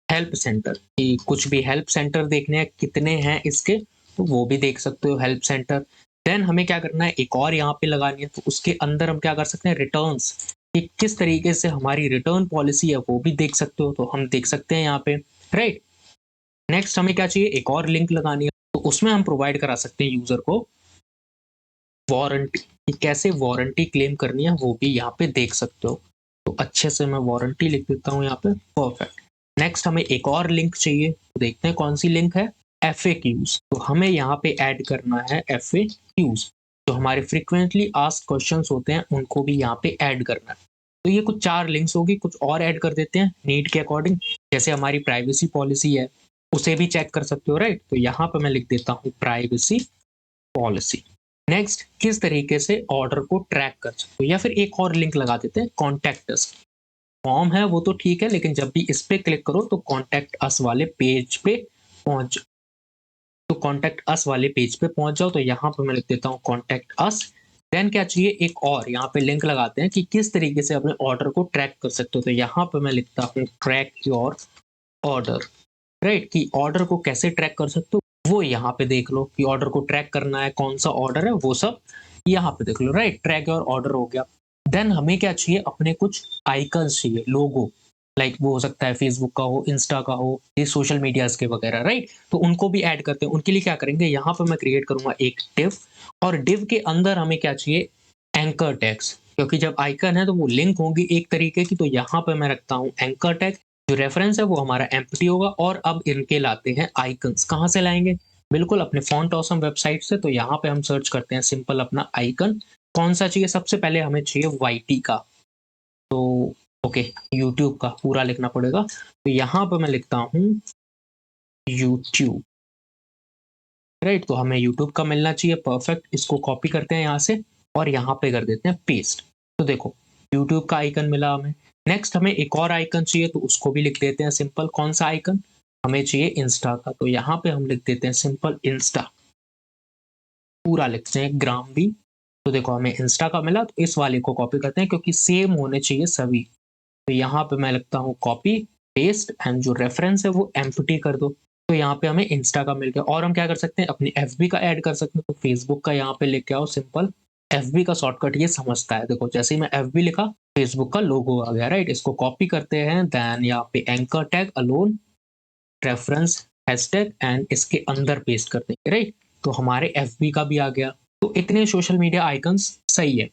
हेल्प सेंटर, कि कुछ भी हेल्प सेंटर देखने हैं कितने हैं इसके, तो वो भी देख सकते हो हेल्प सेंटर। देन हमें क्या करना है, एक और यहाँ पे लगानी है। तो उसके अंदर हम क्या कर सकते हैं, रिटर्न्स, कि किस तरीके से हमारी रिटर्न पॉलिसी है वो भी देख सकते हो। तो हम देख सकते हैं यहाँ पे, राइट। नेक्स्ट हमें क्या चाहिए, एक और लिंक लगानी है। तो उसमें हम प्रोवाइड करा सकते हैं यूजर को वारंटी, कि कैसे वारंटी क्लेम करनी है वो भी यहाँ पे देख सकते हो। तो अच्छे से मैं वारंटी लिख देता हूँ यहाँ पे, परफेक्ट। नेक्स्ट हमें एक और लिंक चाहिए, तो देखते हैं कौन सी लिंक है, FAQs। तो हमें यहाँ पे ऐड करना है FAQs। जो हमारे फ्रीक्वेंटली आस्क्ड क्वेश्चंस होते हैं उनको भी यहाँ पे ऐड करना है। तो ये कुछ 4 लिंक्स होगी, कुछ और ऐड कर देते हैं नीड के अकॉर्डिंग। जैसे हमारी प्राइवेसी पॉलिसी है, उसे भी चेक कर सकते हो, राइट? तो यहाँ पे मैं लिख देता हूँ प्राइवेसी पॉलिसी। नेक्स्ट, किस तरीके से ऑर्डर को ट्रैक कर सकते हो, या फिर एक और लिंक लगा देते हैं कॉन्टैक्ट अस। फॉर्म है वो तो ठीक है, लेकिन जब भी इस पे क्लिक करो तो कॉन्टैक्ट अस वाले पेज पे पहुंच तो कॉन्टैक्ट अस वाले पेज पे पहुंच जाओ। तो यहाँ पे मैं लिख देता हूँ कॉन्टैक्ट अस। देन क्या चाहिए, एक और यहाँ पे लिंक लगाते हैं कि किस तरीके से अपने ऑर्डर को ट्रैक कर सकते हो। तो यहाँ पे मैं लिखता हूँ ट्रैक योर ऑर्डर, राइट? कि ऑर्डर को कैसे ट्रैक कर सकते हो वो यहाँ पे देख लो, कि ऑर्डर को ट्रैक करना है, कौन सा ऑर्डर है, वो सब यहाँ पे देख लो, राइट? ट्रैक योर ऑर्डर हो गया। देन हमें क्या चाहिए, अपने कुछ आइकन्स चाहिए, लोगो। लाइक वो हो सकता है फेसबुक का हो, इंस्टा का हो, ये सोशल मीडियाज के वगैरह, राइट? तो उनको भी ऐड करते हैं। उनके लिए क्या करेंगे, यहाँ पे मैं क्रिएट करूंगा एक डिव, और डिव के अंदर हमें क्या चाहिए, एंकर टैग्स। क्योंकि जब आइकन है तो वो लिंक होगी एक तरीके की, तो यहाँ पे मैं रखता हूँ एंकर टैग। जो रेफरेंस है वो हमारा एम्प्टी होगा। और अब इनके लाते हैं आइकन्स। कहाँ से लाएंगे, बिल्कुल अपने फॉन्ट ऑसम वेबसाइट से। तो यहाँ पे हम सर्च करते हैं सिंपल अपना आइकन। कौन सा चाहिए, सबसे पहले हमें चाहिए वाईटी का। तो ओके, यूट्यूब का पूरा लिखना पड़ेगा। तो यहाँ पे मैं लिखता हूँ यूट्यूब, राइट? तो हमें यूट्यूब का मिलना चाहिए, परफेक्ट। इसको कॉपी करते हैं यहाँ से और यहाँ पे कर देते हैं पेस्ट। तो देखो, यूट्यूब का आइकन मिला हमें। नेक्स्ट हमें एक और आइकन चाहिए, तो उसको भी लिख देते हैं सिंपल। कौन सा आइकन हमें चाहिए, इंस्टा का। तो यहाँ पे हम लिख देते हैं सिंपल इंस्टा, पूरा लिखते हैं ग्राम भी। तो देखो हमें इंस्टा का मिला, तो इस वाले को कॉपी करते हैं क्योंकि सेम होने चाहिए सभी। तो यहाँ पे मैं लिखता हूँ कॉपी पेस्ट, एंड जो रेफरेंस है वो एम्प्टी कर दो। तो यहाँ पे हमें इंस्टा का मिल गया। और हम क्या कर सकते हैं, अपनी एफबी का ऐड कर सकते हैं। तो फेसबुक का यहाँ पे लेके आओ सिंपल। एफबी का शॉर्टकट ये समझता है। देखो जैसे ही मैं एफबी लिखा, फेसबुक का लोगो आ गया, राइट? इसको कॉपी करते हैं। देन यहाँ पे anchor tag alone reference hashtag, and इसके अंदर पेस्ट कर देंगे, राइट? तो हमारे एफबी का भी आ गया। तो इतने सोशल मीडिया आइकन्स सही है।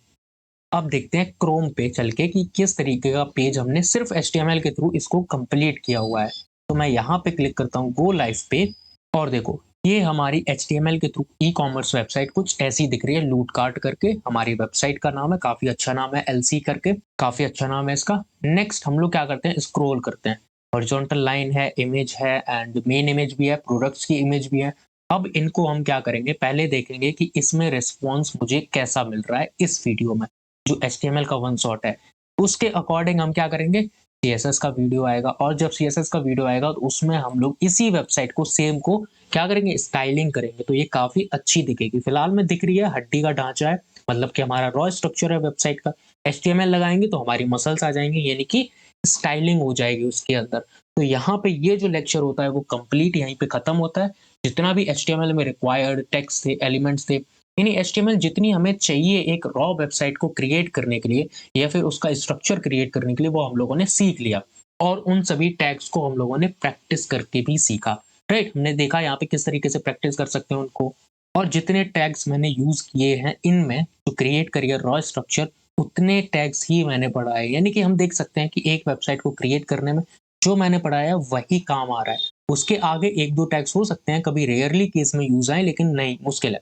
अब देखते हैं क्रोम पे चल के कि किस तरीके का पेज हमने सिर्फ HTML के थ्रू इसको कंप्लीट किया हुआ है। तो मैं यहाँ पे क्लिक करता हूँ गो लाइव पे, और देखो ये हमारी HTML के थ्रू ई कॉमर्स वेबसाइट कुछ ऐसी दिख रही है, लूट कार्ट करके। हमारी वेबसाइट का नाम है, काफी अच्छा नाम है, LC करके, काफी अच्छा नाम है इसका। नेक्स्ट हम लोग क्या करते हैं, स्क्रॉल करते हैं। हॉरिजॉन्टल लाइन है, इमेज है, एंड मेन इमेज भी है, प्रोडक्ट्स की इमेज भी है। अब इनको हम क्या करेंगे, पहले देखेंगे कि इसमें रिस्पॉन्स मुझे कैसा मिल रहा है इस वीडियो में। जो HTML का वन शॉट है उसके अकॉर्डिंग हम क्या करेंगे, CSS का वीडियो आएगा। और जब CSS का वीडियो आएगा तो उसमें हम लोग इसी वेबसाइट को सेम को क्या करेंगे, स्टाइलिंग करेंगे। तो ये काफी अच्छी दिखेगी। फिलहाल में दिख रही है हड्डी का ढांचा है, मतलब कि हमारा रॉ स्ट्रक्चर है वेबसाइट का। HTML लगाएंगे तो हमारी मसल्स आ जाएंगी, यानी कि स्टाइलिंग हो जाएगी उसके अंदर। तो यहाँ पे ये जो लेक्चर होता है वो कंप्लीट यहीं पे खत्म होता है। जितना भी HTML में रिक्वायर्ड टेक्स्ट थे, एलिमेंट्स थे, यानी HTML जितनी हमें चाहिए एक रॉ वेबसाइट को क्रिएट करने के लिए, या फिर उसका स्ट्रक्चर क्रिएट करने के लिए, वो हम लोगों ने सीख लिया। और उन सभी टैग्स को हम लोगों ने प्रैक्टिस करके भी सीखा, राइट? हमने देखा यहाँ पे किस तरीके से प्रैक्टिस कर सकते हैं उनको। और जितने टैग्स मैंने यूज किए हैं इनमें जो क्रिएट करिए रॉ स्ट्रक्चर, उतने टैग्स ही मैंने पढ़ाए। यानी कि हम देख सकते हैं कि एक वेबसाइट को क्रिएट करने में जो मैंने पढ़ाया वही काम आ रहा है। उसके आगे एक दो टैग्स हो सकते हैं कभी रेयरली केस में यूज आए, लेकिन नहीं, मुश्किल है,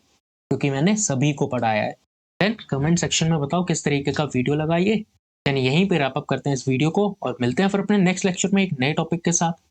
क्योंकि मैंने सभी को पढ़ाया है। देन कमेंट सेक्शन में बताओ किस तरीके का वीडियो लगा ये। यानी यहीं पे रैप अप करते हैं इस वीडियो को, और मिलते हैं फिर अपने नेक्स्ट लेक्चर में एक नए टॉपिक के साथ।